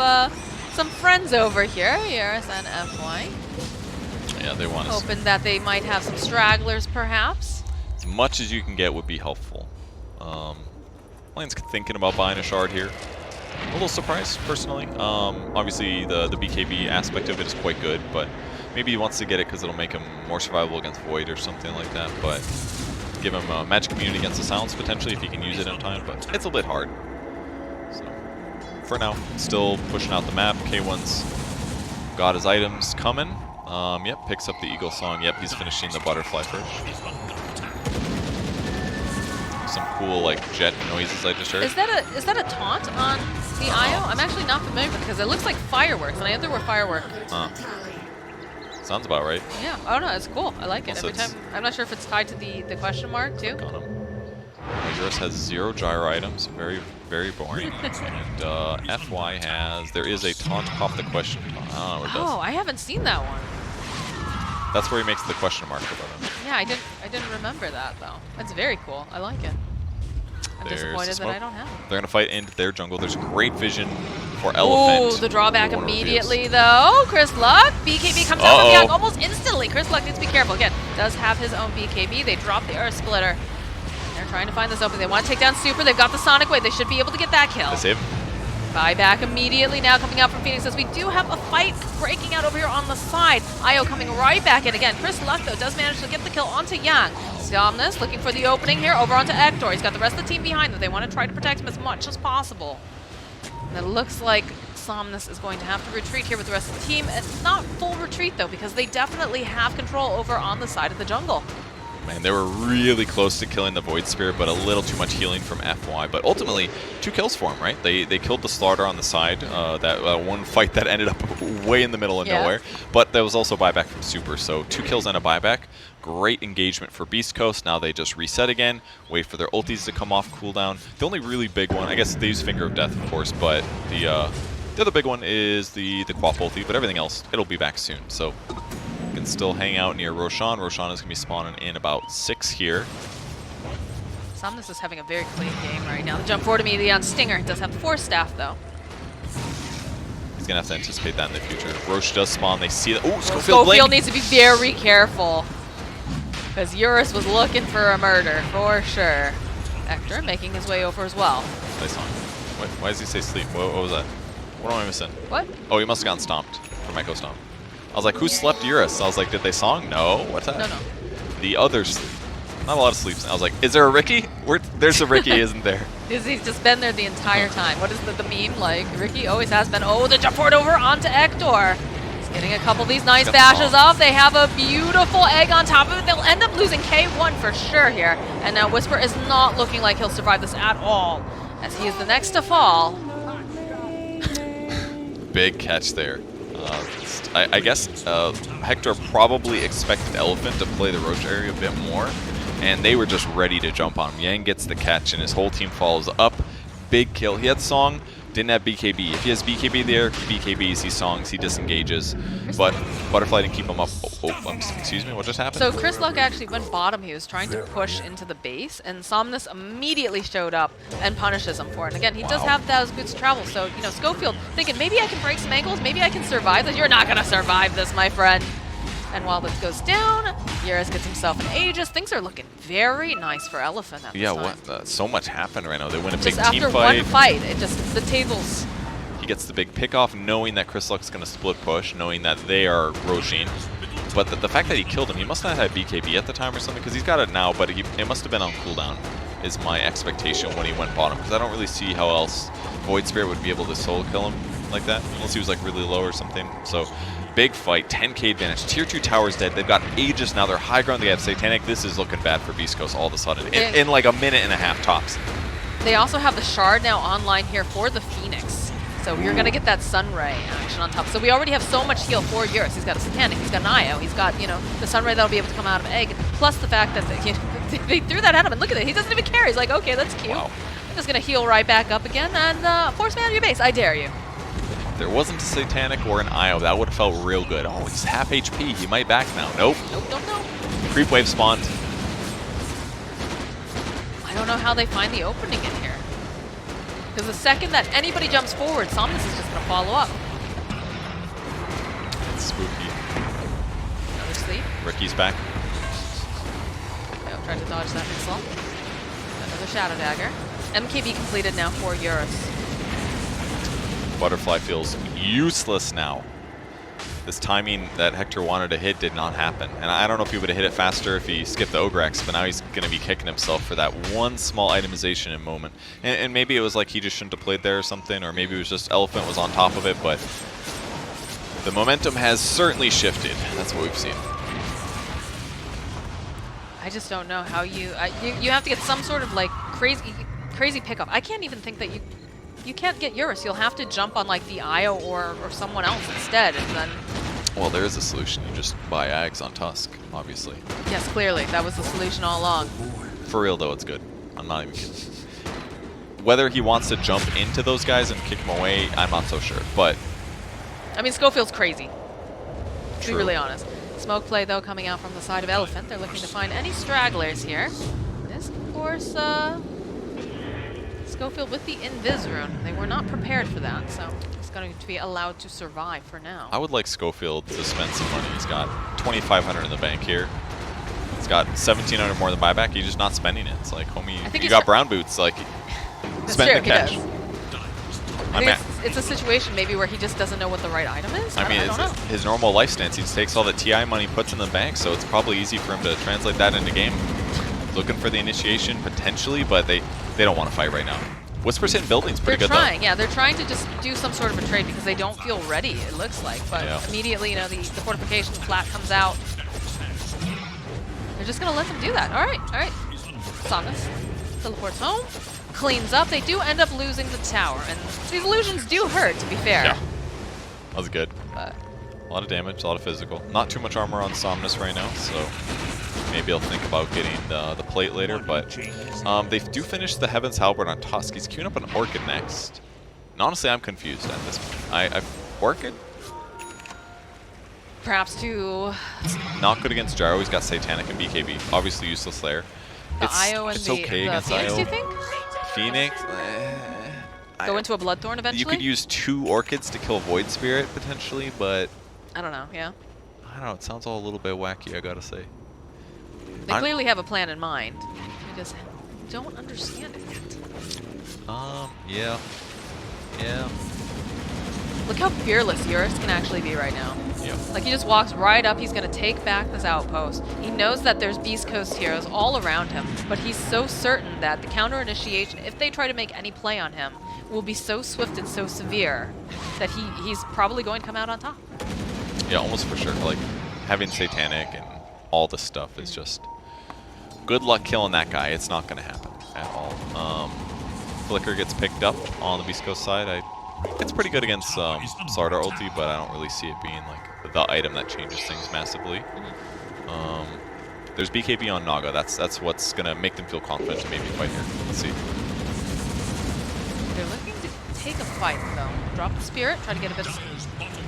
some friends over here, Eurus and FY. Yeah, they want to. Hoping that they might have some stragglers, perhaps. As much as you can get would be helpful. Lane's thinking about buying a shard here. A little surprised, personally. Obviously, the BKB aspect of it is quite good, but maybe he wants to get it because it'll make him more survivable against Void or something like that. But give him a magic immunity against the Silence potentially if he can use it in time. But it's a bit hard. So for now, still pushing out the map. K1's got his items coming. Yep, picks up the Eagle Song. Yep, he's finishing the Butterfly first. Some cool like jet noises I just heard. Is that a taunt on the IO? I'm actually not familiar with it because it looks like fireworks, and I know there were fireworks. Sounds about right. Yeah. Oh no, it's cool. I like it. Also, Every time. I'm not sure if it's tied to the question mark too. Got him. Eurus has 0 gyro items. Very, very boring. And FY has. There is a taunt pop the question. I don't know what it does. Oh, I haven't seen that one. That's where he makes the question mark about him. Yeah, I didn't remember that though. That's very cool. I like it. I'm There's disappointed the that smoke. I don't have it. They're gonna fight into their jungle. There's great vision for Elephant. Oh, the drawback One reveals. immediately though. Chris Luck, BKB comes out from the Yak almost instantly. Chris Luck needs to be careful. Again, does have his own BKB. They drop the Earth Splitter. They're trying to find this opening. They want to take down Super. They've got the Sonic Wave. They should be able to get that kill. They save him. Buyback immediately now coming out from Phoenix as we do have a fight breaking out over here on the side. IO coming right back in again. Chris Luck, though, does manage to get the kill onto Yang. Somnus looking for the opening here over onto Ector. He's got the rest of the team behind them. They want to try to protect him as much as possible. And it looks like Somnus is going to have to retreat here with the rest of the team. It's not full retreat, though, because they definitely have control over on the side of the jungle. Man, they were really close to killing the Void Spirit, but a little too much healing from FY. But ultimately, 2 kills for him, right? They killed the Slaughter on the side, that one fight that ended up way in the middle of nowhere. But there was also buyback from Super, so 2 kills and a buyback. Great engagement for Beastcoast. Now they just reset again, wait for their ultis to come off cooldown. The only really big one, I guess they use Finger of Death, of course, but the other big one is the Quap ulti, but everything else, it'll be back soon. So can still hang out near Roshan. Roshan is going to be spawning in about 6 here. Somnus is having a very clean game right now. The jump forward immediately on Stinger. It does have the Force Staff, though. He's going to have to anticipate that in the future. Roche does spawn. They see that. Ooh, Schofield needs to be very careful. Because Eurus was looking for a murder, for sure. Ector making his way over as well. Nice song. Why does he say sleep? What was that? What am I missing? What? Oh, he must have gotten stomped from Echo Stomp. I was like, who slept Eurus? I was like, did they song? No. What's that? No. The other sleep. Not a lot of sleeps. I was like, is there a Ricky? There's a Ricky, isn't there? He's just been there the entire time. What is the meme? Like, Ricky always has been. Oh, the jump forward over onto Ektor. He's getting a couple of these nice bashes off. They have a beautiful egg on top of it. They'll end up losing K1 for sure here. And now Whisper is not looking like he'll survive this at all, as he is the next to fall. Big catch there. I guess Hector probably expected Elephant to play the Roach area a bit more, and they were just ready to jump on him. Yang gets the catch, and his whole team follows up. Big kill. He had Song, didn't have BKB. If he has BKB there, he BKBs, he Songs, he disengages. But Butterfly didn't keep him up. Excuse me, what just happened? So Chris Luck actually went bottom. He was trying to push into the base, and Somnus immediately showed up and punishes him for it. And again, he does have those boots travel, so, you know, Schofield thinking, maybe I can break some ankles, maybe I can survive this. You're not going to survive this, my friend. And while this goes down, Yaris gets himself an Aegis. Things are looking very nice for Elephant at this time. What? So much happened right now. They win a Just big team after fight. one fight, it just, the tables. He gets the big pick off, knowing that Chris Luck's going to split push, knowing that they are Roshing. But the fact that he killed him, he must not have had BKB at the time or something, because he's got it now, but it must have been on cooldown, is my expectation when he went bottom, because I don't really see how else Void Spirit would be able to solo kill him like that, unless he was like really low or something. So, big fight, 10k advantage. Tier 2 tower's dead. They've got Aegis now. They're high ground. They have Satanic. This is looking bad for Beastcoast all of a sudden, in like a minute and a half tops. They also have the Shard now online here for the Phoenix. So you're going to get that Sunray action on top. So we already have so much heal for Eurus. He's got a Satanic, he's got an IO, he's got, you know, the Sunray that'll be able to come out of Egg, plus the fact that they threw that at him, and look at it, he doesn't even care. He's like, okay, that's cute. Wow. I'm just going to heal right back up again, and force me out of your base. I dare you. If there wasn't a Satanic or an IO, that would have felt real good. Oh, he's half HP. He might back now. Nope. Nope. Creep wave spawned. I don't know how they find the opening in here. Because the second that anybody jumps forward, Somnus is just going to follow up. It's spooky. Another sleep. Ricky's back. Okay, I'm trying to dodge that missile. Another Shadow Dagger. MKB completed now for Eurus. Butterfly feels useless now. This timing that Hector wanted to hit did not happen. And I don't know if he would have hit it faster if he skipped the Ogrex, but now he's going to be kicking himself for that one small itemization in moment. And maybe it was like he just shouldn't have played there or something, or maybe it was just Elephant was on top of it, but the momentum has certainly shifted. That's what we've seen. I just don't know how you have to get some sort of like crazy pickup. I can't even think that you can't get Eurus. You'll have to jump on like the IO or someone else instead, and then. Well, there is a solution. You just buy Ags on Tusk, obviously. Yes, clearly that was the solution all along. For real though, it's good. I'm not even kidding. Whether he wants to jump into those guys and kick them away, I'm not so sure. But I mean, Schofield's crazy. To be True. really honest. Smoke play though coming out from the side of Elephant. They're looking to find any stragglers here. This, of course, Schofield with the Invis rune. They were not prepared for that, so he's going to be allowed to survive for now. I would like Schofield to spend some money. He's got 2,500 in the bank here. He's got 1,700 more than buyback. He's just not spending it. It's like, homie, you got brown boots. Like, That's spend true, the cash. he does. I think it's a situation maybe where he just doesn't know what the right item is. I mean, I it's don't know. his normal life stance. He just takes all the TI money, puts in the bank, so it's probably easy for him to translate that into game. Looking for the initiation potentially, but they don't want to fight right now. Whisper's hitting buildings pretty good, They're trying, yeah. They're trying to just do some sort of a trade because they don't feel ready, it looks like. But immediately, you know, the fortification flat comes out. They're just going to let them do that. All right. Somnus teleports home, cleans up. They do end up losing the tower. And these illusions do hurt, to be fair. Yeah, that was good. But A lot of damage, a lot of physical. Not too much armor on Somnus right now, so maybe I'll think about getting the plate later, but they do finish the Heaven's Halberd on Tusk. He's queuing up an Orchid next. And honestly, I'm confused at this point. Orchid? perhaps to Not good against Gyro. He's got Satanic and BKB. Obviously useless there. the IO and it's the, okay the against Phoenix, IO. do you think? Phoenix? Go into a Bloodthorn eventually? You could use 2 Orchids to kill Void Spirit, potentially, but I don't know, yeah. I don't know. It sounds all a little bit wacky, I gotta say. They clearly have a plan in mind. I just don't understand it yet. Yeah. Look how fearless Eurus can actually be right now. Yeah. Like, he just walks right up. He's going to take back this outpost. He knows that there's Beastcoast heroes all around him, but he's so certain that the counter initiation, if they try to make any play on him, will be so swift and so severe that he's probably going to come out on top. Yeah, almost for sure. Like, having Satanic and all this stuff is just good luck killing that guy. It's not going to happen at all. Flicker gets picked up on the Beast Coast side. It's pretty good against Slardar ulti, but I don't really see it being like the item that changes things massively. There's BKB on Naga. That's what's going to make them feel confident to maybe fight here. Let's see. They're looking to take a fight, though. Drop the Spirit, try to get a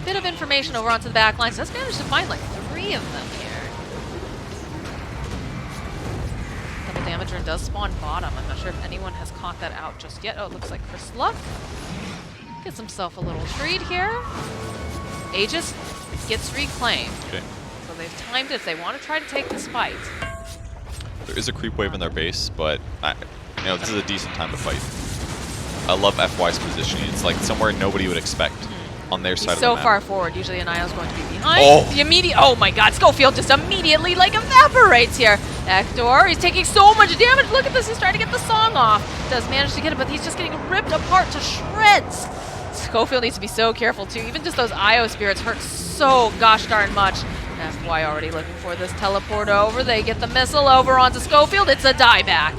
bit of information over onto the back lines. Does manage to find like 3 of them here. Double Damager does spawn bottom. I'm not sure if anyone has caught that out just yet. Oh, it looks like Chris Luck gets himself a little treat here. Aegis gets reclaimed. Okay. So they've timed it if they want to try to take this fight. There is a creep wave in their base, but this is a decent time to fight. I love FY's positioning. It's like somewhere nobody would expect on their side of the So map. far forward. Usually Ania's going to be behind. Oh. The immediate. Oh my God! Schofield just immediately like evaporates here. Hector, he's taking so much damage. Look at this. He's trying to get the song off. Does manage to get it, but he's just getting ripped apart to shreds. Schofield needs to be so careful too. Even just those IO spirits hurt so gosh darn much. FY already looking for this teleport over. They get the missile over onto Schofield. It's a dieback.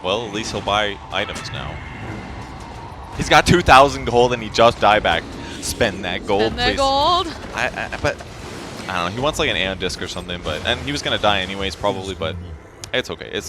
Well, at least he'll buy items now. He's got 2,000 gold and he just dieback. Spend that gold, Spend that please. gold. But I don't know. He wants like an Aeon disc or something, and he was gonna die anyways probably, but it's okay.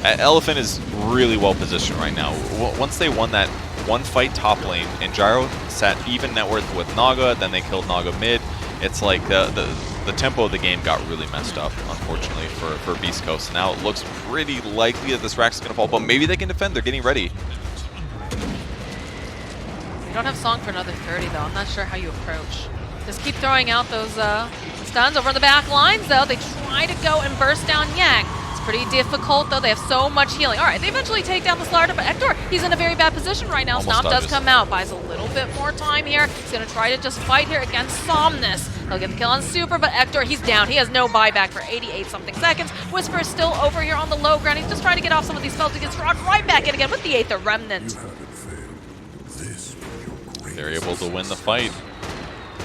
Elephant is really well positioned right now. Once they won that one fight top lane and Gyro sat even net worth with Naga, then they killed Naga mid. It's like the tempo of the game got really messed up, unfortunately, for Beast Coast. Now it looks pretty likely that this Rax is gonna fall, but maybe they can defend. They're getting ready. We don't have song for another 30 though. I'm not sure how you approach. Just keep throwing out those stuns over the back lines though. They try to go and burst down Yang. It's pretty difficult though. They have so much healing. All right, they eventually take down the Slardar, but Hector, he's in a very bad position right now. Almost Stomp does dodges. come out, buys a little bit more time here. He's gonna try to just fight here against Somnus. He'll get the kill on Super, but Hector, he's down. He has no buyback for 88 something seconds. Whisper is still over here on the low ground. He's just trying to get off some of these spells. He gets drawn right back in again with the Aether Remnant. They're able to win the fight.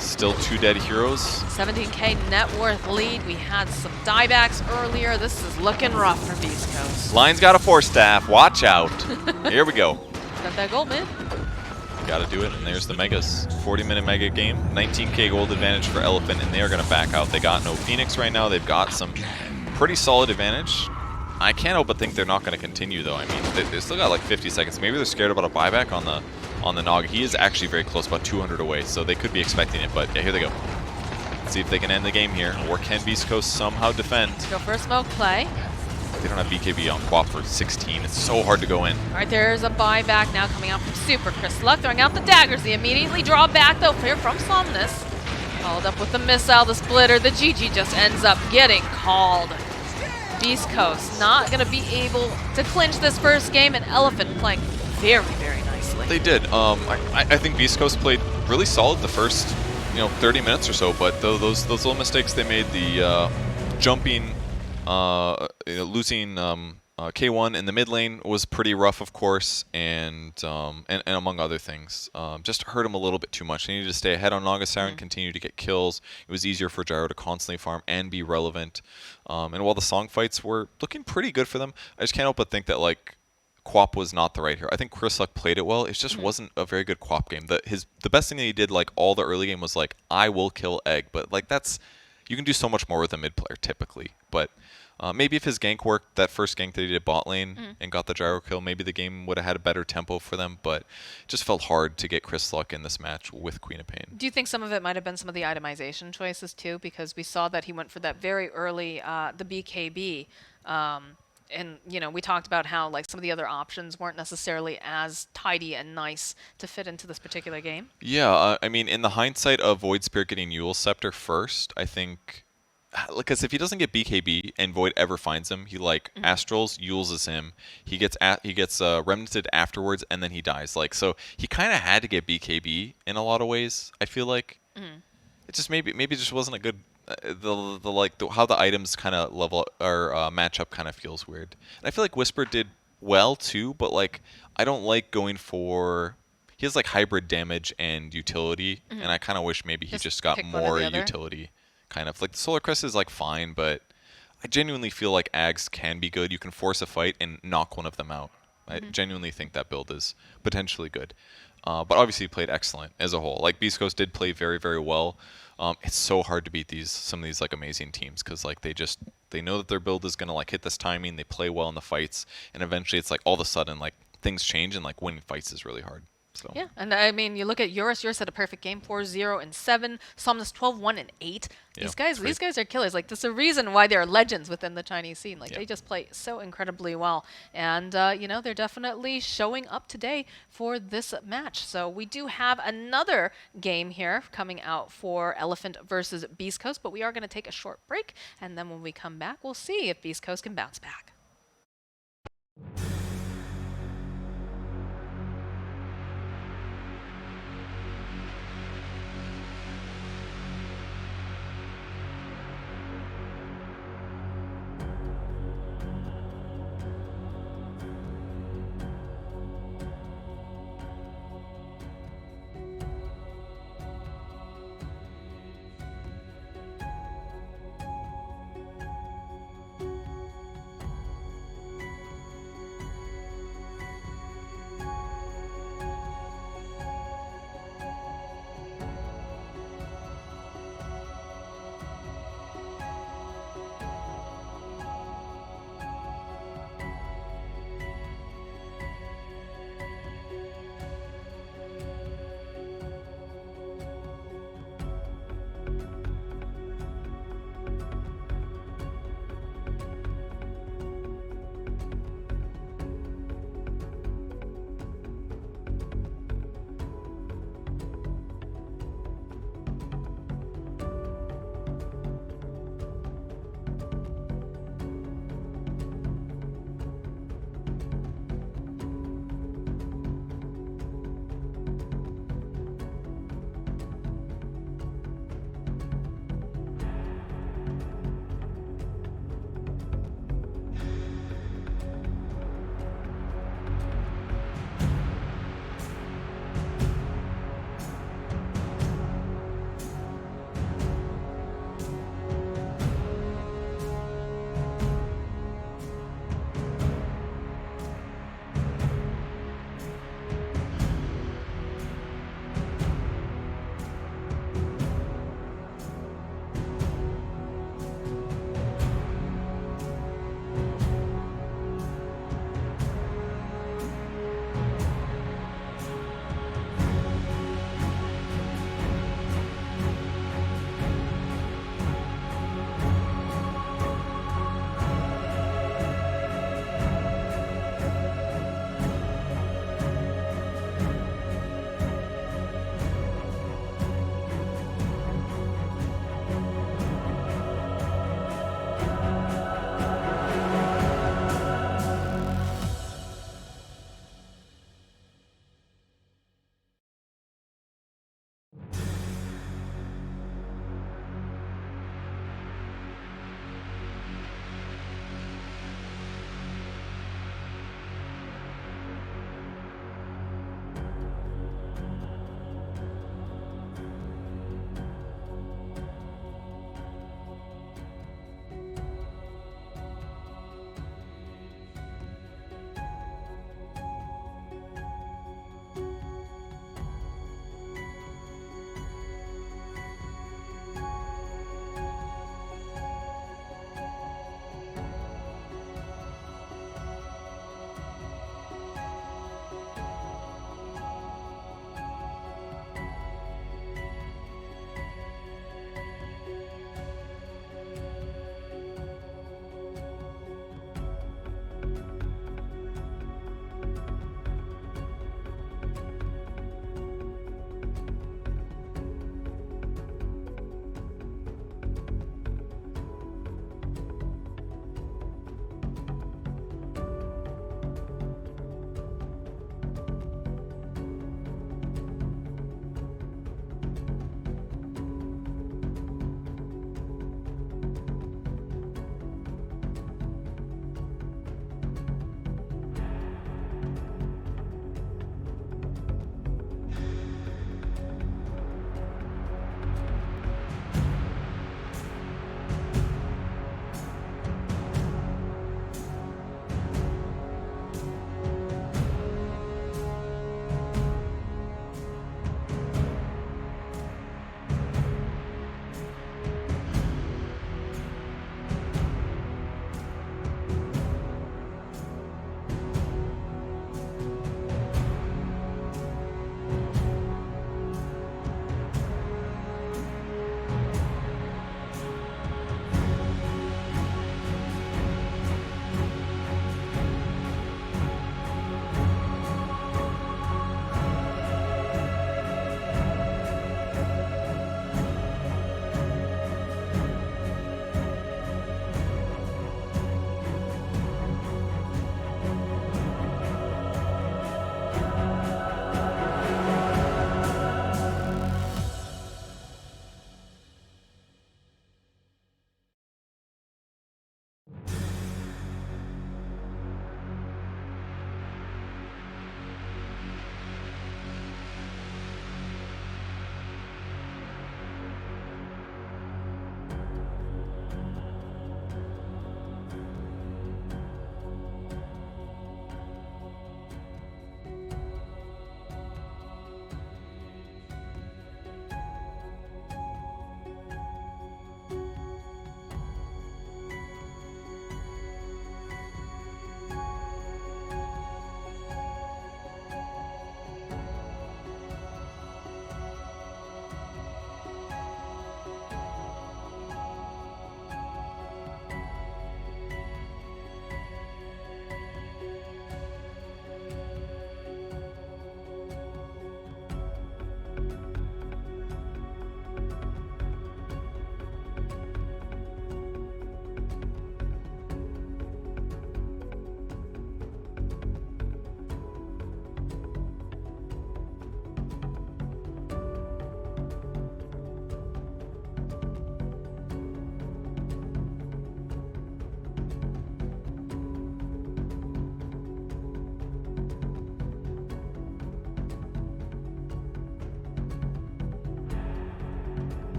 Still 2 dead heroes. 17k net worth lead. We had some diebacks earlier. This is looking rough for Beast Coast. Line's got a 4-staff. Watch out. Here we go. Got that gold mid. Gotta do it, and there's the Megas. 40-minute Mega game. 19k gold advantage for Elephant, and they are gonna back out. They got no Phoenix right now. They've got some pretty solid advantage. I can't help but think they're not gonna continue, though. I mean, they still got like 50 seconds. Maybe they're scared about a buyback on the Naga. He is actually very close, about 200 away, so they could be expecting it, but yeah, here they go. Let's see if they can end the game here, or can Beast Coast somehow defend? Let's go for a smoke play. They don't have BKB on Quap for 16. It's so hard to go in. All right, there's a buyback now coming out from Super. Chris Luck throwing out the daggers. They immediately draw back, though, here from Somnus. Followed up with the missile, the splitter. The GG just ends up getting called. Beast Coast not going to be able to clinch this first game, and Elephant playing very, very nicely. They did. I think Beast Coast played really solid the first 30 minutes or so, but those little mistakes they made, the jumping, losing K1 in the mid lane was pretty rough, of course, and among other things, just hurt him a little bit too much. They needed to stay ahead on Naga Siren, continue to get kills. It was easier for Gyro to constantly farm and be relevant. And while the song fights were looking pretty good for them, I just can't help but think that like Quap was not the right hero. I think Chris Luck played it well. It just wasn't a very good Quap game. The best thing that he did like all the early game was like, I will kill Egg, but like you can do so much more with a mid player typically. But maybe if his gank worked, that first gank that he did bot lane and got the Gyro kill, maybe the game would have had a better tempo for them, but it just felt hard to get Chris Luck in this match with Queen of Pain. Do you think some of it might have been some of the itemization choices too? Because we saw that he went for that very early, the BKB. And, we talked about how like some of the other options weren't necessarily as tidy and nice to fit into this particular game. Yeah, I mean, in the hindsight of Void Spirit getting Eul's Scepter first, I think because if he doesn't get BKB and Void ever finds him, he like Astrals Yules him. He gets remnanted afterwards, and then he dies. Like so, he kind of had to get BKB in a lot of ways. I feel like it just maybe it just wasn't a good. How the items kind of level or matchup kind of feels weird. And I feel like Whisper did well too, but like I don't like going for. He has like hybrid damage and utility, and I kind of wish maybe he just got pick one or more the other. utility. Kind of like the Solar Crest is like fine, but I genuinely feel like Ags can be good. You can force a fight and knock one of them out. I genuinely think that build is potentially good. But obviously he played excellent as a whole. Like Beastcoast did play very, very well. It's so hard to beat some of these like amazing teams because like they know that their build is gonna like hit this timing. They play well in the fights, and eventually it's like all of a sudden like things change and like winning fights is really hard. So Yeah, and I mean, you look at Eurus. Eurus had a perfect game: 4-0 and 7. Somnus 12-1 and 8. Yeah, These guys, great. these guys are killers. Like, there's a reason why they're legends within the Chinese scene. Like, Yeah. they just play so incredibly well, and you know, they're definitely showing up today for this match. So we do have another game here coming out for Elephant versus Beast Coast, but we are going to take a short break, and then when we come back, we'll see if Beast Coast can bounce back.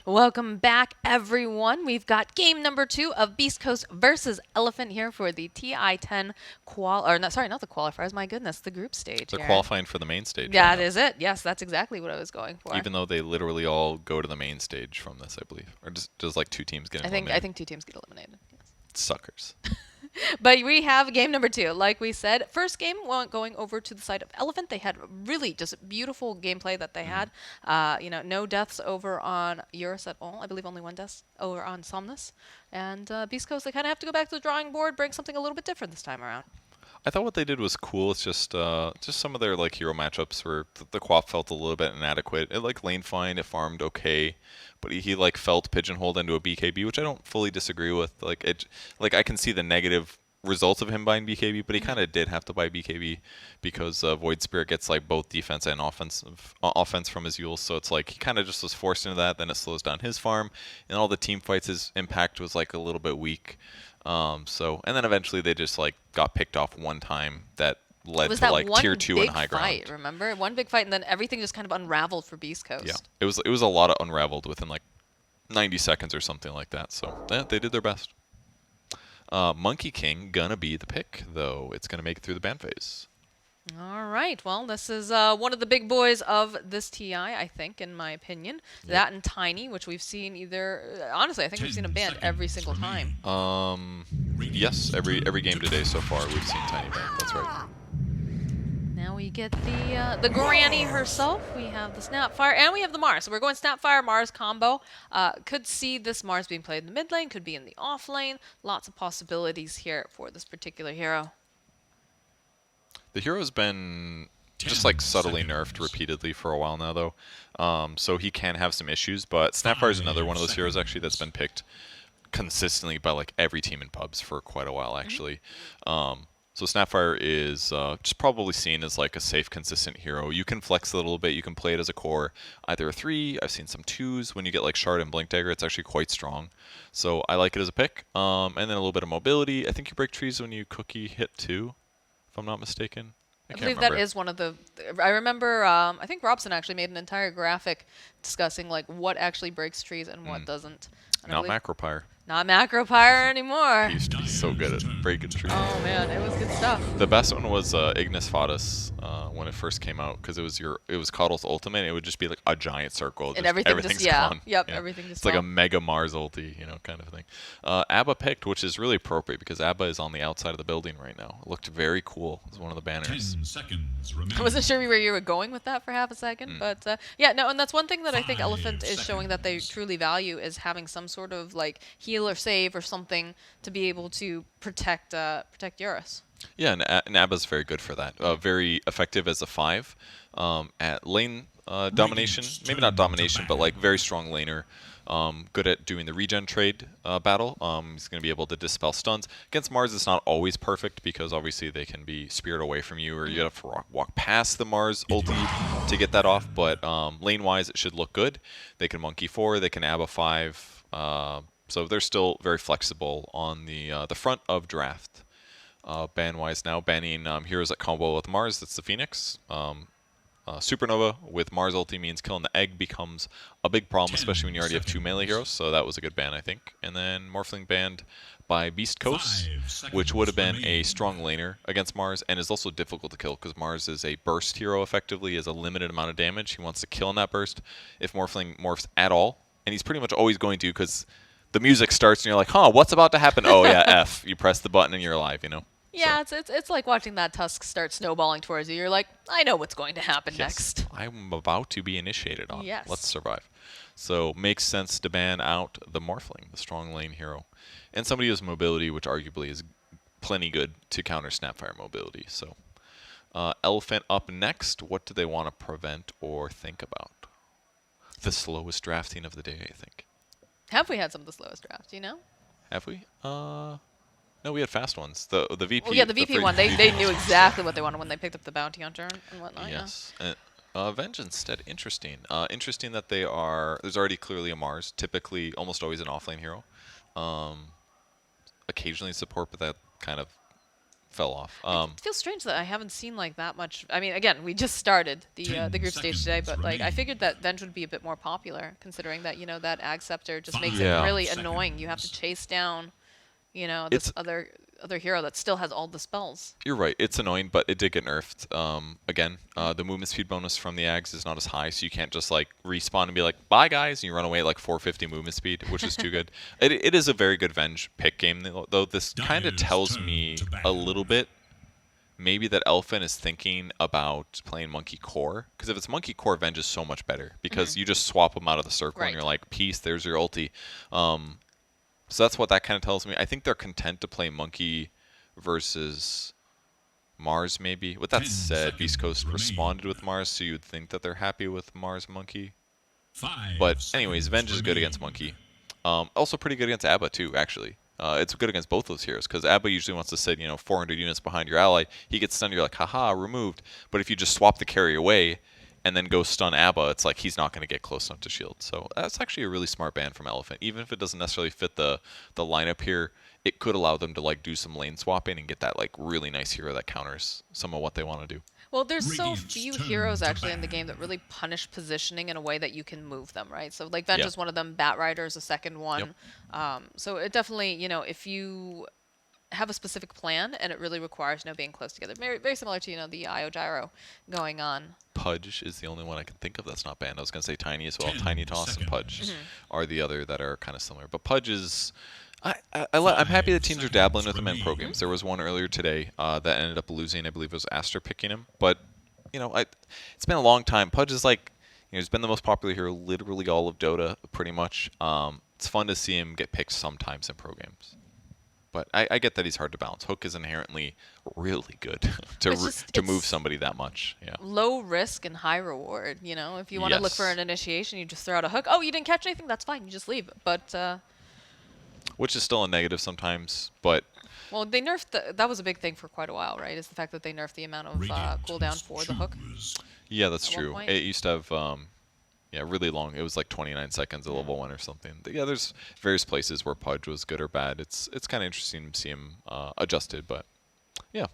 Welcome back, everyone. We've got game number 2 of Beastcoast versus Elephant here for the TI-10 not the qualifiers. My goodness, the group stage. They're here. qualifying for the main stage. That right now. is it. Yes, that's exactly what I was going for. Even though they literally all go to the main stage from this, I believe, or does like 2 teams get eliminated? I think 2 teams get eliminated. Yes. Suckers. But we have game number 2. Like we said, first game going over to the side of Elephant. They had really just beautiful gameplay that they had. No deaths over on Eurus at all. I believe only 1 death over on Somnus. And Beast Coast, they kind of have to go back to the drawing board, bring something a little bit different this time around. I thought what they did was cool. It's just some of their like hero matchups where the Quap felt a little bit inadequate. It like lane fine, it farmed okay, but he like felt pigeonholed into a BKB, which I don't fully disagree with. Like I can see the negative results of him buying BKB, but he kind of did have to buy BKB because Void Spirit gets like both defense and offense from his Euls. So it's like he kind of just was forced into that. Then it slows down his farm, and all the team fights, his impact was like a little bit weak. And then eventually they just like got picked off one time that led to like tier 2 and high ground. Remember? One big fight, and then everything just kind of unraveled for Beast Coast. Yeah, it was a lot of unraveled within like 90 seconds or something like that. So they did their best. Monkey King gonna be the pick though. It's gonna make it through the ban phase. All right. Well, this is one of the big boys of this TI, I think, in my opinion. Yep. That and Tiny, which we've seen honestly, I think we've seen him banned every single time. Yes, every game today so far we've seen Tiny banned. That's right. Now we get the Granny herself. We have the Snapfire, and we have the Mars. So we're going Snapfire Mars combo. Could see this Mars being played in the mid lane, could be in the off lane. Lots of possibilities here for this particular hero. The hero's been just like subtly nerfed repeatedly for a while now, though. So he can have some issues, but Snapfire is another one of those heroes actually that's been picked consistently by like every team in pubs for quite a while, actually. So Snapfire is just probably seen as like a safe, consistent hero. You can flex it a little bit. You can play it as a core, either a 3. I've seen some 2s. When you get like Shard and Blink Dagger, it's actually quite strong. So I like it as a pick. And then a little bit of mobility. I think you break trees when you cookie hit 2, if I'm not mistaken. I believe that is one of the. I remember. I think Robson actually made an entire graphic discussing like what actually breaks trees and what doesn't. And Not Macropyre. Not Macropyre anymore. He used to be so good at breaking trees. Oh man, it was good stuff. The best one was Ignis Fatuus when it first came out, because it was Coddle's ultimate. And it would just be like a giant circle, and everything's gone. Yep, yeah. everything just. It's like a Mega Mars ulti, kind of thing. Abba picked, which is really appropriate because Abba is on the outside of the building right now. It looked very cool. It was one of the banners. 10 seconds remaining. I wasn't sure where you were going with that for half a second, but and that's one thing that I think Elephant is showing that they truly value is having some sort of like heal or save or something to be able to protect Eurus. Yeah, and Abba's very good for that. Very effective as a 5 at lane domination. Maybe not domination, but like very strong laner. Good at doing the regen trade battle. He's going to be able to dispel stuns. Against Mars, it's not always perfect because obviously they can be speared away from you, or you have to walk past the Mars ulti to get that off. But lane-wise, it should look good. They can Monkey 4, they can Abba 5. So they're still very flexible on the front of draft. Ban-wise now, banning heroes that combo with Mars. That's the Phoenix. Supernova with Mars ulti means killing the egg becomes a big problem, especially when you already have 2 melee heroes, so that was a good ban, I think. And then Morphling banned by Beastcoast, which would have been a strong laner against Mars, and is also difficult to kill because Mars is a burst hero effectively, is a limited amount of damage. He wants to kill in that burst if Morphling morphs at all, and he's pretty much always going to because the music starts and you're like, huh, what's about to happen? Oh yeah, F. You press the button and you're alive, Yeah, so. it's like watching that tusk start snowballing towards you. You're like, I know what's going to happen next. I'm about to be initiated on. Yes. Let's survive. So makes sense to ban out the Morphling, the strong lane hero. And somebody who has mobility, which arguably is plenty good to counter Snapfire mobility. So Elephant up next. What do they want to prevent or think about? The slowest drafting of the day, I think. Have we had some of the slowest drafts, do you know? Have we? No, we had fast ones. The VP. Well, yeah, the VP one. They knew exactly what they wanted when they picked up the bounty hunter and whatnot. Yes. Vengeance Stead, interesting. Interesting that there's already clearly a Mars, typically almost always an offlane hero. Occasionally support, but that kind of fell off. It feels strange that I haven't seen like that much. I mean, again, we just started the 10 group stage today, but like I seconds figured that Venge would be a bit more popular, considering that that Ag Scepter just makes Yeah. it really 5 annoying. You have to seconds. chase down, this It's other hero that still has all the spells. You're right. It's annoying, but it did get nerfed. Again, the movement speed bonus from the Ags is not as high, so you can't just like respawn and be like, "Bye, guys," and you run away at like 450 movement speed, which is too good. It is a very good Venge pick game, though. This kind of Dyer's tells turn me to a battle. little bit, maybe that Elephant is thinking about playing Monkey Core, because if it's Monkey Core, Venge is so much better because you just swap them out of the circle and Right. you're like, "Peace, there's your ulti." So that's what that kind of tells me. I think they're content to play Monkey versus Mars, maybe. With that 10 said, seconds Beastcoast remain. responded with Mars, so you'd think that they're happy with Mars Monkey. 5 But anyways, seconds Venge is good remain. against Monkey. Also pretty good against Abba too, actually. It's good against both those heroes because Abba usually wants to sit, 400 units behind your ally. He gets stunned, you're like, haha, removed. But if you just swap the carry away and then go stun Abba, it's like he's not going to get close enough to shield. So that's actually a really smart ban from Elephant. Even if it doesn't necessarily fit the lineup here, it could allow them to like do some lane swapping and get that like really nice hero that counters some of what they want to do. Well, there's so Radiant's few turn heroes to actually in the bat. game that really punish positioning in a way that you can move them, right? So like Venge Yeah. is one of them, Bat Rider is a second one. Yep. So it definitely, if you have a specific plan and it really requires being close together, very very similar to the IO gyro going on. Pudge is the only one I can think of that's not banned. I was going to say Tiny as well. 10 Tiny Toss and Pudge seconds. are the other that are kind of similar. But Pudge is... I'm happy that teams are dabbling with him in pro games. There was one earlier today that ended up losing. I believe it was Aster picking him. But, it's been a long time. Pudge is like... he's been the most popular hero literally all of Dota, pretty much. It's fun to see him get picked sometimes in pro games. But I get that he's hard to balance. Hook is inherently really good to move it's somebody that much. Yeah. low risk and high reward. If you want to look for Yes. an initiation, you just throw out a hook. Oh, you didn't catch anything? That's fine. You just leave. But Which is still a negative sometimes, but well, they nerfed that was a big thing for quite a while, right? Is the fact that they nerfed the amount of Radiant cooldown must for the hook. choose. yeah, that's At one true. point? It used to have really long. It was like 29 seconds at level 1 or something. Yeah, there's various places where Pudge was good or bad. It's kind of interesting to see him adjusted, but yeah.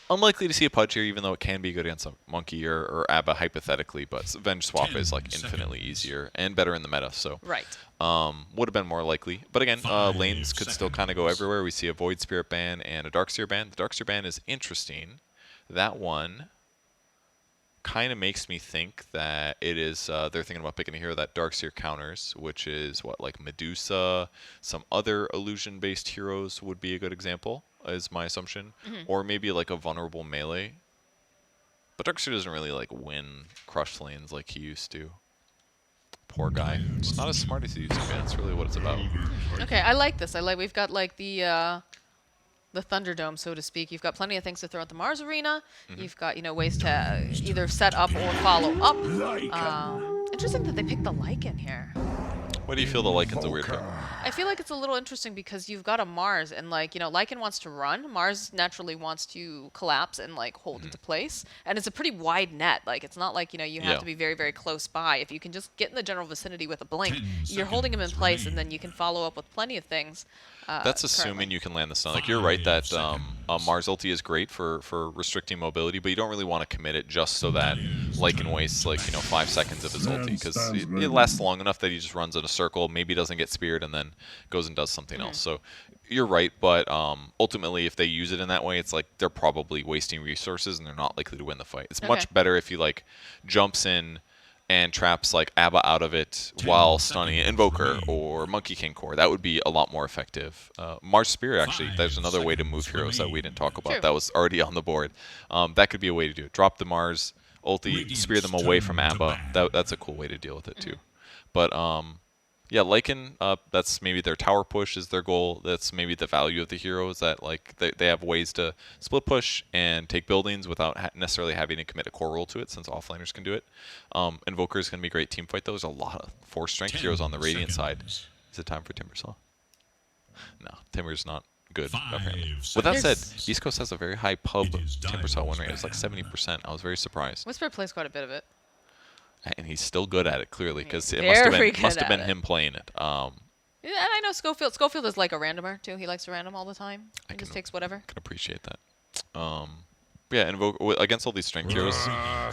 Unlikely to see a Pudge here, even though it can be good against a Monkey or Abba hypothetically, but Venge Swap 10 is like infinitely seconds. easier and better in the meta, so Right. would have been more likely. But again, 5 lanes could still kind of go seconds. everywhere. We see a Void Spirit ban and a Darkseer ban. The Darkseer ban is interesting. That one kind of makes me think that it is they're thinking about picking a hero that Darkseer counters, which is what, like Medusa, some other illusion-based heroes would be a good example, is my assumption, or maybe like a vulnerable melee. But Darkseer doesn't really like win crush lanes like he used to. Poor guy. Just not as smart as he used to be. That's really what it's about. Okay, I like this. We've got like the Thunderdome, so to speak. You've got plenty of things to throw at the Mars Arena. You've got ways to either set up or follow up. Interesting that they picked the Lycan here. What do you feel the Lycan's a weird pick? I feel like it's a little interesting because you've got a Mars and Lycan wants to run. Mars naturally wants to collapse and hold into place. And it's a pretty wide net. It's not like, you have Yeah. to be very, very close by. If you can just get in the general vicinity with a blink, 10 you're holding him in seconds place and remain. then you can follow up with plenty of things. That's assuming currently. you can land the stun. Like, you're right that 5 Mars ulti is great for restricting mobility, but you don't really want to commit it just so that Lycan wastes 5 seconds of his ulti, because it lasts long enough that he just runs in a circle, maybe doesn't get speared, and then goes and does something else. So you're right, but ultimately if they use it in that way, it's like they're probably wasting resources and they're not likely to win the fight. It's much Okay. better if he jumps in and traps Abba out of it while stunning Invoker or Monkey King Core. That would be a lot more effective. Mars Spear, actually, there's another way to move heroes that we didn't talk about. True. That was already on the board. That could be a way to do it. Drop the Mars, ulti, spear them away from Abba. That's a cool way to deal with it too. But yeah, Lycan, that's maybe their tower push is their goal. That's maybe the value of the hero is that they have ways to split push and take buildings without necessarily having to commit a core role to it, since offlaners can do it. Invoker is going to be a great team fight, though. There's a lot of 4-strength 10 heroes on the Radiant side. seconds. Is it time for Timbersaw? No, Timber's not good, 5 apparently. With that said, seconds. East Coast has a very high pub It is Timbersaw win rate. Diamond's It's like 70%. I was very surprised. Whisper plays quite a bit of it. And he's still good at it, clearly, because it Very must good have been at him playing it. Yeah, and I know Schofield. Schofield is like a randomer too. He likes to random all the time. He just takes whatever. Can appreciate that. Yeah, invoke against all these strength heroes,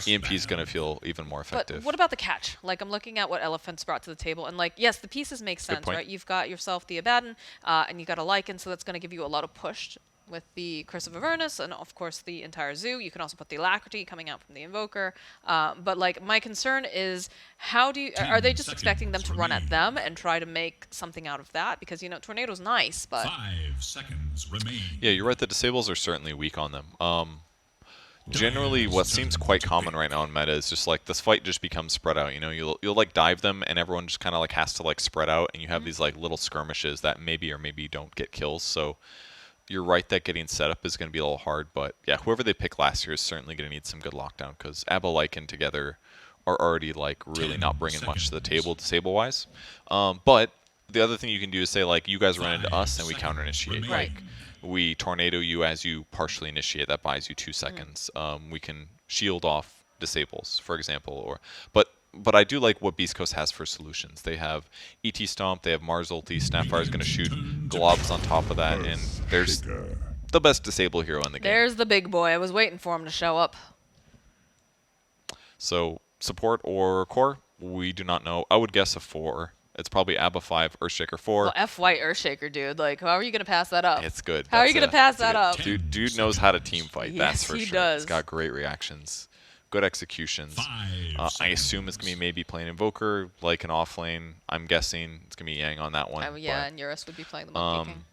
EMP is gonna feel even more But effective. what about the catch? Like, I'm looking at what Elephant's brought to the table, and like, yes, the pieces make Good sense, point. right? You've got yourself the Abaddon, and you got a Lycan, so that's going to give you a lot of push with the Curse of Avernus, and of course the entire zoo. You can also put the Alacrity coming out from the Invoker. But like, my concern is, how do you? Are they 10 just expecting them to run at seconds them and try to make something out of that? Because Tornado's nice, but 5 seconds remain. Yeah, you're right. The disables are certainly weak on them. Generally, what seems quite common right now in meta is just like this fight just becomes spread out. You'll like dive them, and everyone just kind of like has to like spread out, and you have these like little skirmishes that maybe or maybe don't get kills. So you're right that getting set up is going to be a little hard. But yeah, whoever they pick last year is certainly going to need some good lockdown because Abba Lycan together are already like really 10 not bringing much to the seconds. table disable wise. But the other thing you can do is say like you guys run into 5 us and we counter initiate. seconds Right. Like we tornado you as you partially initiate. That buys you 2 seconds. We can shield off disables, for example, but I do like what Beastcoast has for solutions. They have ET Stomp, they have Mars ulti, Snapfire is going to shoot globs on top of that, and there's the best disable hero in the game. there's the big boy. I was waiting for him to show up. So support or core, we do not know. I would guess a 4. It's probably Abba 5, Earthshaker 4. Well, F White Earthshaker, dude. Like, how are you gonna pass that up? It's good. How are you That's gonna pass that's that good. up? Dude knows how to team fight. That's Yes, for he sure. He's does. got great reactions, good executions. 5 I assume it's gonna be maybe playing Invoker like an off lane. I'm guessing it's gonna be Yang on that one. Yeah, but, and Eurus would be playing the Monkey King.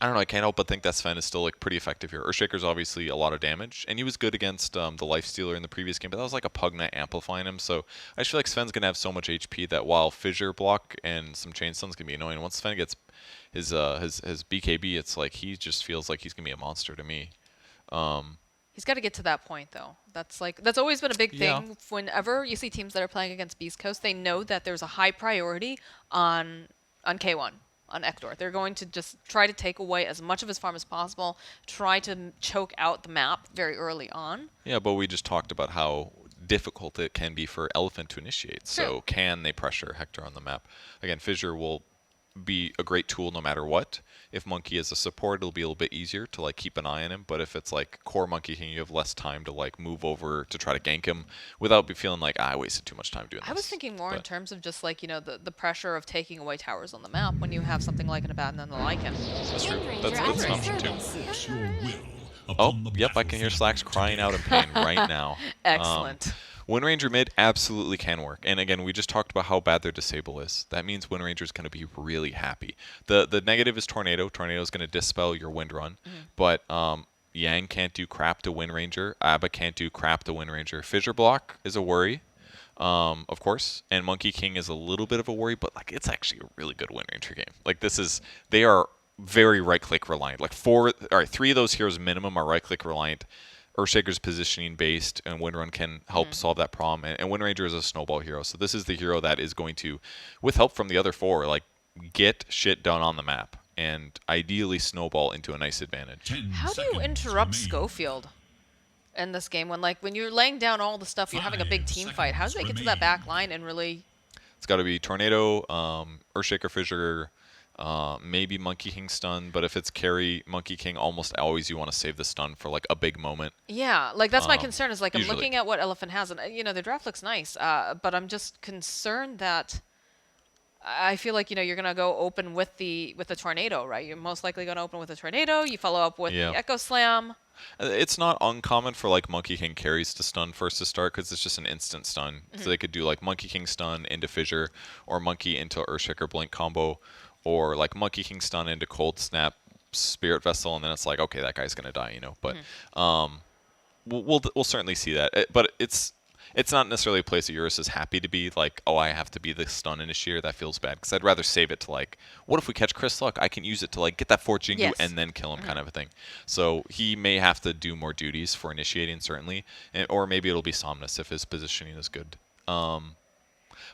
I don't know. I can't help but think that Sven is still like pretty effective here. Earthshaker's obviously a lot of damage, and he was good against the Lifestealer in the previous game, but that was like a Pug Knight amplifying him. So I just feel like Sven's gonna have so much HP that while Fissure block and some Chain Stun's gonna be annoying, once Sven gets his BKB, it's like he just feels like he's gonna be a monster to me. He's got to get to that point, though. That's always been a big Yeah. thing. Whenever you see teams that are playing against Beast Coast, they know that there's a high priority on K1, on Ektor. They're going to just try to take away as much of his farm as possible, try to choke out the map very early on. Yeah, but we just talked about how difficult it can be for Elephant to initiate. So True. can they pressure Hector on the map? Again, Fissure will be a great tool no matter what. If Monkey is a support, it'll be a little bit easier to like keep an eye on him. But if it's like core Monkey King, you have less time to like move over to try to gank him without be feeling like I wasted too much time doing this. I was thinking more in But terms of just like, the pressure of taking away towers on the map when you have something like an Abaddon and the Lycan. that's true. That's an option too. Force your will Oh, upon the yep, I can hear battlefield Slacks crying today. out in pain right now. Excellent. Wind Ranger mid absolutely can work. And again, we just talked about how bad their disable is. That means Wind Ranger is going to be really happy. The negative is Tornado. Tornado is going to dispel your Wind Run. But Yang can't do crap to Wind Ranger. Abba can't do crap to Wind Ranger. Fissure block is a worry, of course. And Monkey King is a little bit of a worry, but like it's actually a really good Wind Ranger game. Like they are very right-click reliant. Like 3 of those heroes minimum are right-click reliant. Earthshaker's positioning based, and Windrun can help solve that problem. And Wind Ranger is a snowball hero, so this is the hero that is going to, with help from the other 4, like get shit done on the map and ideally snowball into a nice advantage. 10 How do you seconds interrupt remain. Schofield in this game when you're laying down all the stuff, you're having a big 5 team fight? How do they get to that seconds back line and really? It's got to be Tornado, Earthshaker, Fissure, maybe Monkey King stun, but if it's carry Monkey King, almost always you want to save the stun for like a big moment. Yeah, like that's my concern is like I'm usually. looking at what Elephant has, and their draft looks nice, but I'm just concerned that I feel like you're gonna go open with the Tornado, right? You're most likely gonna open with a Tornado. You follow up with Yeah. the Echo Slam. It's not uncommon for like Monkey King carries to stun first to start because it's just an instant stun. So they could do like Monkey King stun into Fissure or Monkey into Earthshaker Blink combo, or like Monkey King stun into Cold Snap Spirit Vessel, and then it's like okay, that guy's gonna die, But we'll certainly see that. But it's not necessarily a place that Eurus is happy to be like, oh, I have to be the stun initiator. That feels bad because I'd rather save it to like, what if we catch Chris Luck? I can use it to like get that Fortune Yes. and then kill him kind of a thing. So he may have to do more duties for initiating certainly, or maybe it'll be Somnus if his positioning is good.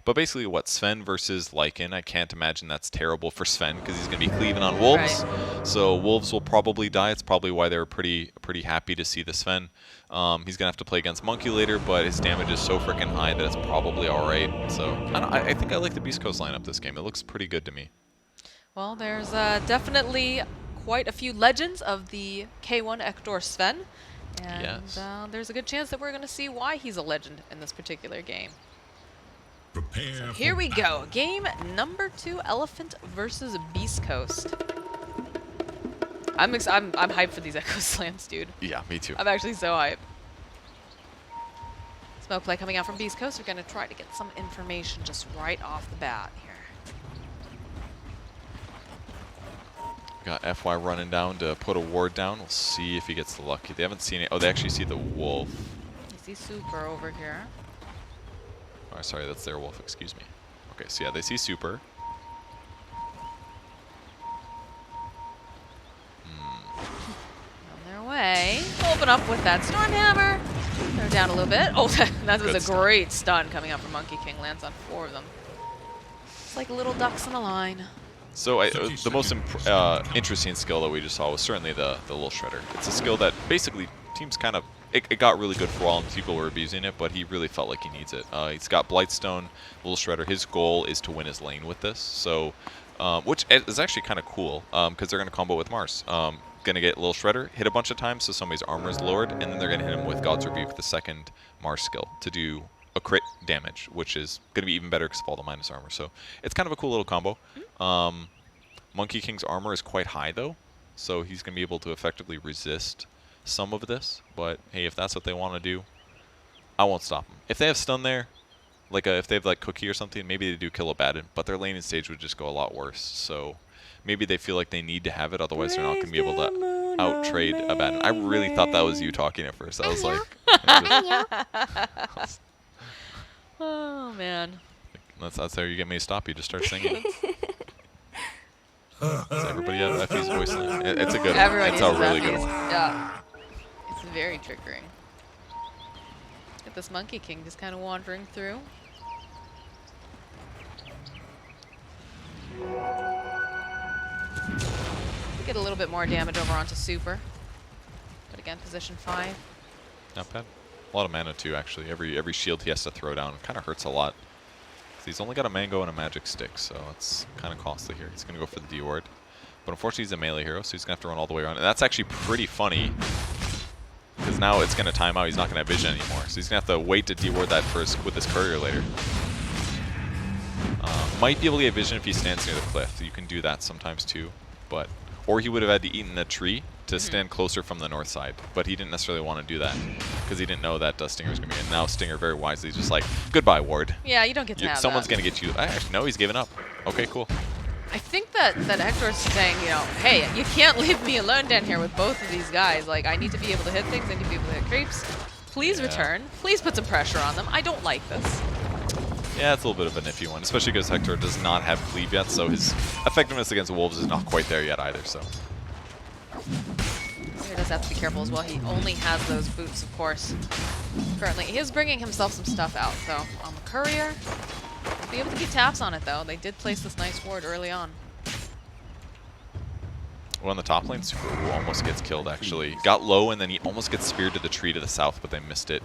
But basically, Sven versus Lycan, I can't imagine that's terrible for Sven because he's going to be cleaving on Wolves. Right. So Wolves will probably die. It's probably why they were pretty happy to see the Sven. He's going to have to play against Monkey later, but his damage is so freaking high that it's probably all right. So I think I like the Beast Coast lineup this game. It looks pretty good to me. Well, there's definitely quite a few legends of the K1 Ektor Sven. And Yes. there's a good chance that we're going to see why he's a legend in this particular game. Prepare Here for we battle. go. Game number 2, Elephant versus Beastcoast. I'm hyped for these Echo Slams, dude. Yeah, me too. I'm actually so hyped. Smoke play coming out from Beastcoast. We're going to try to get some information just right off the bat here. Got FY running down to put a ward down. We'll see if he gets the lucky. They haven't seen it. Oh, they actually see the wolf. You see Super over here. Oh, sorry, that's their wolf. Excuse me. Okay, so yeah, they see Super. On their way. Open up with that Stormhammer. They're down a little bit. Oh, that was Good a stun. great stun coming out from Monkey King. Lands on 4 of them. It's like little ducks in a line. So the most interesting skill that we just saw was certainly the little shredder. It's a skill that basically teams kind of it got really good for a while and people were abusing it, but he really felt like he needs it. He's got Blightstone, little shredder. His goal is to win his lane with this, so which is actually kind of cool because they're going to combo with Mars. Going to get little shredder, hit a bunch of times so somebody's armor is lowered, and then they're going to hit him with God's Rebuke, the second Mars skill, to do a crit damage, which is going to be even better because of all the minus armor. So it's kind of a cool little combo. Monkey King's armor is quite high though, so he's going to be able to effectively resist some of this. But hey, if that's what they want to do, I won't stop them. If they have stun there, like if they have like Cookie or something, maybe they do kill Abaddon, but their laning stage would just go a lot worse. So maybe they feel like they need to have it, otherwise they're not going to be able to out-trade Abaddon. I really thought that was you talking at first. I was like, Oh, man. that's how you get me to stop. You just start singing. Does everybody have Effie's voice line? It's a good one. Everyone It's a uses really Effie's. good one. Yeah. It's very triggering. Get this Monkey King just kind of wandering through. Get a little bit more damage over onto Super. But again, position 5. Not bad. A lot of mana too, actually. Every shield he has to throw down kind of hurts a lot. He's only got a mango and a magic stick, so it's kind of costly here. He's going to go for the D-ward. But unfortunately, he's a melee hero, so he's going to have to run all the way around. And that's actually pretty funny, because now it's going to time out. He's not going to have vision anymore. So he's going to have to wait to D-ward that first with his courier later. Might be able to get vision if he stands near the cliff. You can do that sometimes too. Or he would have had to eat in a tree to stand closer from the north side. But he didn't necessarily want to do that, because he didn't know that Stinger was going to be in. Now Stinger very wisely is just like, goodbye, ward. Yeah, you don't get to have Someone's that. going to get you. Actually, no, he's giving up. Okay, cool. I think that Hector's saying, you know, hey, you can't leave me alone down here with both of these guys. Like, I need to be able to hit things. I need to be able to hit creeps. Please return. Please put some pressure on them. I don't like this. Yeah, it's a little bit of an iffy one, especially because Hector does not have cleave yet, so his effectiveness against wolves is not quite there yet either. So He does have to be careful as well. He only has those boots, of course. Currently, he is bringing himself some stuff out, though. On the courier, he'll be able to keep taps on it, though. They did place this nice ward early on. well, on the top lane, Super almost gets killed, actually. Got low, and then he almost gets speared to the tree to the south, but they missed it.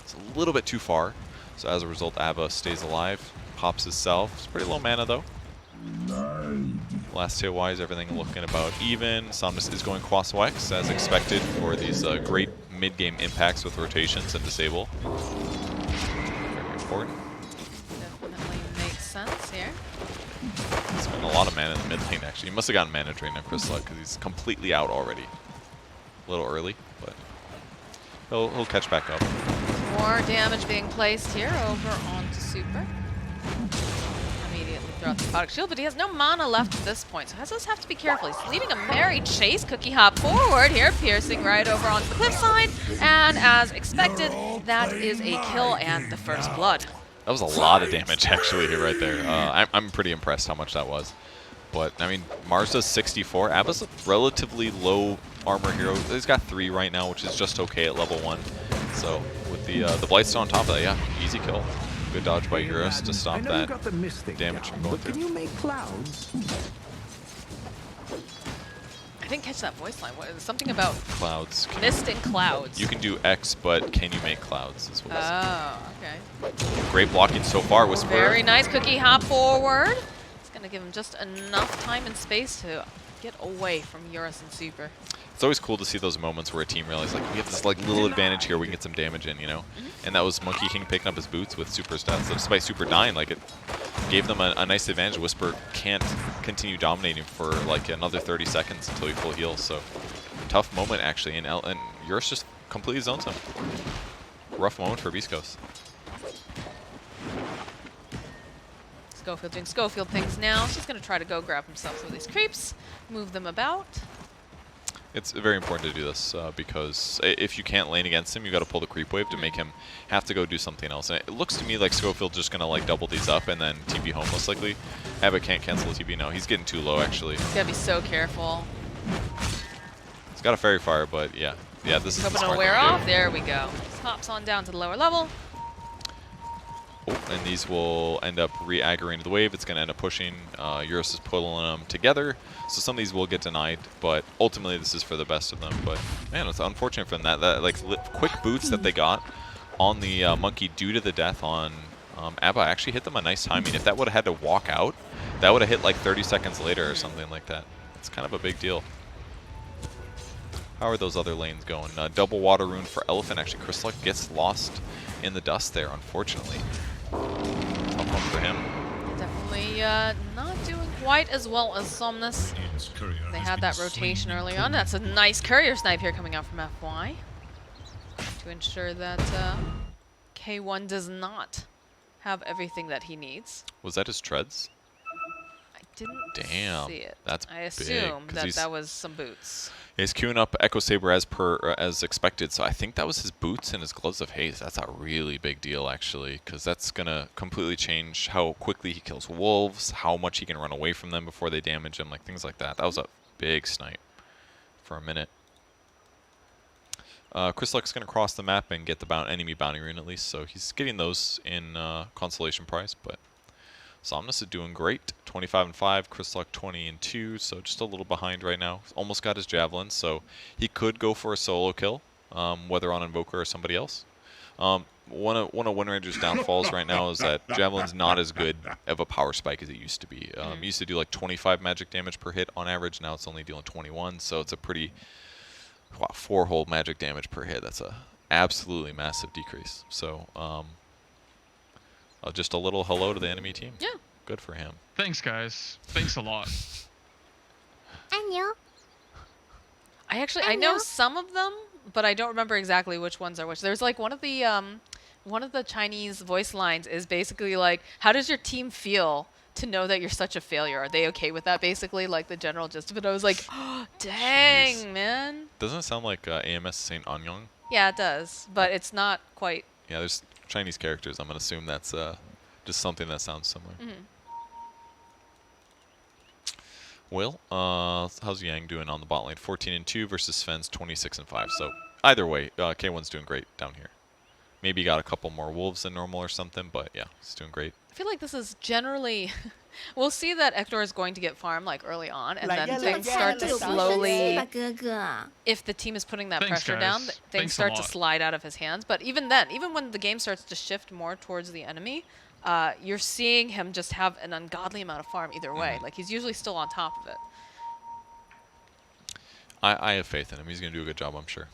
It's a little bit too far. So as a result, Abba stays alive, pops himself. It's pretty low mana, though. Last hit-wise, everything looking about even. Somnus is going Quasso X, as expected, for these great mid-game impacts with rotations and disable. Very important. Definitely makes sense here. Spent a lot of mana in the mid lane, actually. He must have gotten mana drain on Chris Luck, because he's completely out already. A little early, but he'll catch back up. More damage being placed here over onto Super. Immediately throw out the product shield, but he has no mana left at this point, so Hezos have to be careful. He's leading a merry chase. Cookie hop forward here, piercing right over onto the cliffside, and as expected, that is a kill and the first blood. That was a lot of damage, actually, here right there. I'm pretty impressed how much that was. But, I mean, Mars does 64. Abba's a relatively low armor hero. He's got 3 right now, which is just okay at level 1. So, with the Blightstone on top of that, yeah, easy kill. Good dodge by Eurus to stop that damage from going through. Can you make clouds? I didn't catch that voice line. What is something about Clouds. mist and clouds? You can do X, but can you make clouds? Is what Oh, okay. Great blocking so far, Whisperer. Very nice. Cookie hop forward. It's going to give him just enough time and space to Get away from Eurus and Super. It's always cool to see those moments where a team realizes, like, we have this like little advantage here, we can get some damage in, you know? And that was Monkey King picking up his boots with Super stats. So despite Super dying, like, it gave them a nice advantage. Whisper can't continue dominating for, like, another 30 seconds until he full heals. So tough moment, actually. And Eurus just completely zones him. Rough moment for Beastcoast. Schofield doing Schofield things now. She's going to try to go grab himself some of these creeps, move them about. It's very important to do this because if you can't lane against him, you got to pull the creep wave to make him have to go do something else. And it looks to me like Schofield's just going to like double these up and then TP home most likely. Abbott can't cancel the TP. No, he's getting too low actually. He's got to be so careful. He's got a fairy fire, but yeah. Yeah, this is the Hoping smart to wear thing to do. off. There we go. Just hops on down to the lower level. Oh, and these will end up re-aggroing the wave. It's going to end up pushing. Eurus is pulling them together. So some of these will get denied, but ultimately this is for the best of them. But man, it's unfortunate for them that like quick boots that they got on the monkey due to the death on Abba actually hit them a nice timing. If that would have had to walk out, that would have hit like 30 seconds later or something like that. It's kind of a big deal. How are those other lanes going? Double water rune for Elephant. Actually, Crystal gets lost in the dust there, unfortunately. Tough one for him. Definitely not doing quite as well as Somnus. Radiant's courier They has had been that slain rotation in early on. the That's a nice courier snipe here coming out from FY to ensure that K1 does not have everything that he needs. Was that his treads? I didn't Damn, see it. that's I big, assume 'cause that he's- that was some boots. He's queuing up Echo Saber as expected, so I think that was his boots and his gloves of haze. That's a really big deal, actually, because that's gonna completely change how quickly he kills wolves, how much he can run away from them before they damage him, like things like that. That was a big snipe for a minute. Crystal's gonna cross the map and get the enemy bounty rune at least, so he's getting those in consolation prize, but Somnus is doing great, 25-5, Crystal 20-2, so just a little behind right now. Almost got his javelin, so he could go for a solo kill, whether on Invoker or somebody else. One of Windranger's downfalls right now is that javelin's not as good of a power spike as it used to be. It used to do like 25 magic damage per hit on average. Now it's only doing 21, so it's a pretty 4-hole magic damage per hit. That's a absolutely massive decrease. So. Just a little hello to the enemy team. Yeah. Good for him. Thanks, guys. Thanks a lot. I know some of them, but I don't remember exactly which ones are which. There's like one of the Chinese voice lines is basically like, how does your team feel to know that you're such a failure? Are they okay with that, basically? Like the general gist of it. I was like, oh, dang, Jeez. Man. Doesn't it sound like AMS Saint Anyong? Yeah, it does, but it's not quite. Yeah, there's Chinese characters. I'm going to assume that's just something that sounds similar. Well, how's Yang doing on the bot lane? 14-2 versus Sven's 26-5. So either way, K1's doing great down here. Maybe he got a couple more wolves than normal or something, but yeah, he's doing great. I feel like this is generally. We'll see that Ector is going to get farm like early on, and then things start to slowly. If the team is putting that Thanks, pressure guys. down, things Thanks a start to lot. slide out of his hands. But even then, even when the game starts to shift more towards the enemy, you're seeing him just have an ungodly amount of farm either way. Like he's usually still on top of it. I have faith in him. He's going to do a good job, I'm sure.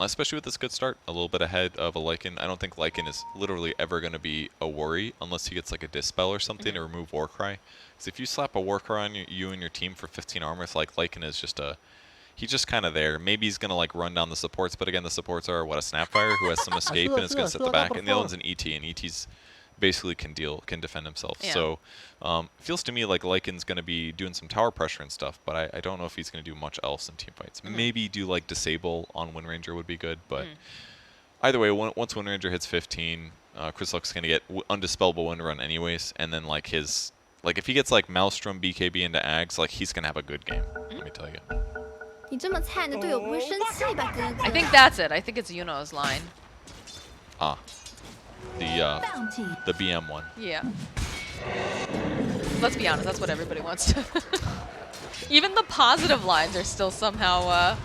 Especially with this good start, a little bit ahead of a Lycan. I don't think Lycan is literally ever going to be a worry unless he gets like a Dispel or something to remove Warcry. Because if you slap a Warcry on you and your team for 15 armor, it's like Lycan is just he's just kind of there. Maybe he's going to like run down the supports, but again, the supports are, what, a Snapfire who has some escape and is going to sit the back, and the other one's an ET, and ET's basically can defend himself. Yeah. So it feels to me like Lycan's going to be doing some tower pressure and stuff, but I don't know if he's going to do much else in team fights. Maybe do like disable on Windranger would be good, but either way, once Windranger hits 15, Crystal's going to get undispellable wind run anyways, and then like if he gets like Maelstrom, BKB into Ags, like he's going to have a good game, let me tell you. I think that's it. I think it's Yuno's line. Ah. The BM one. Yeah. Let's be honest, that's what everybody wants to. Even the positive lines are still somehow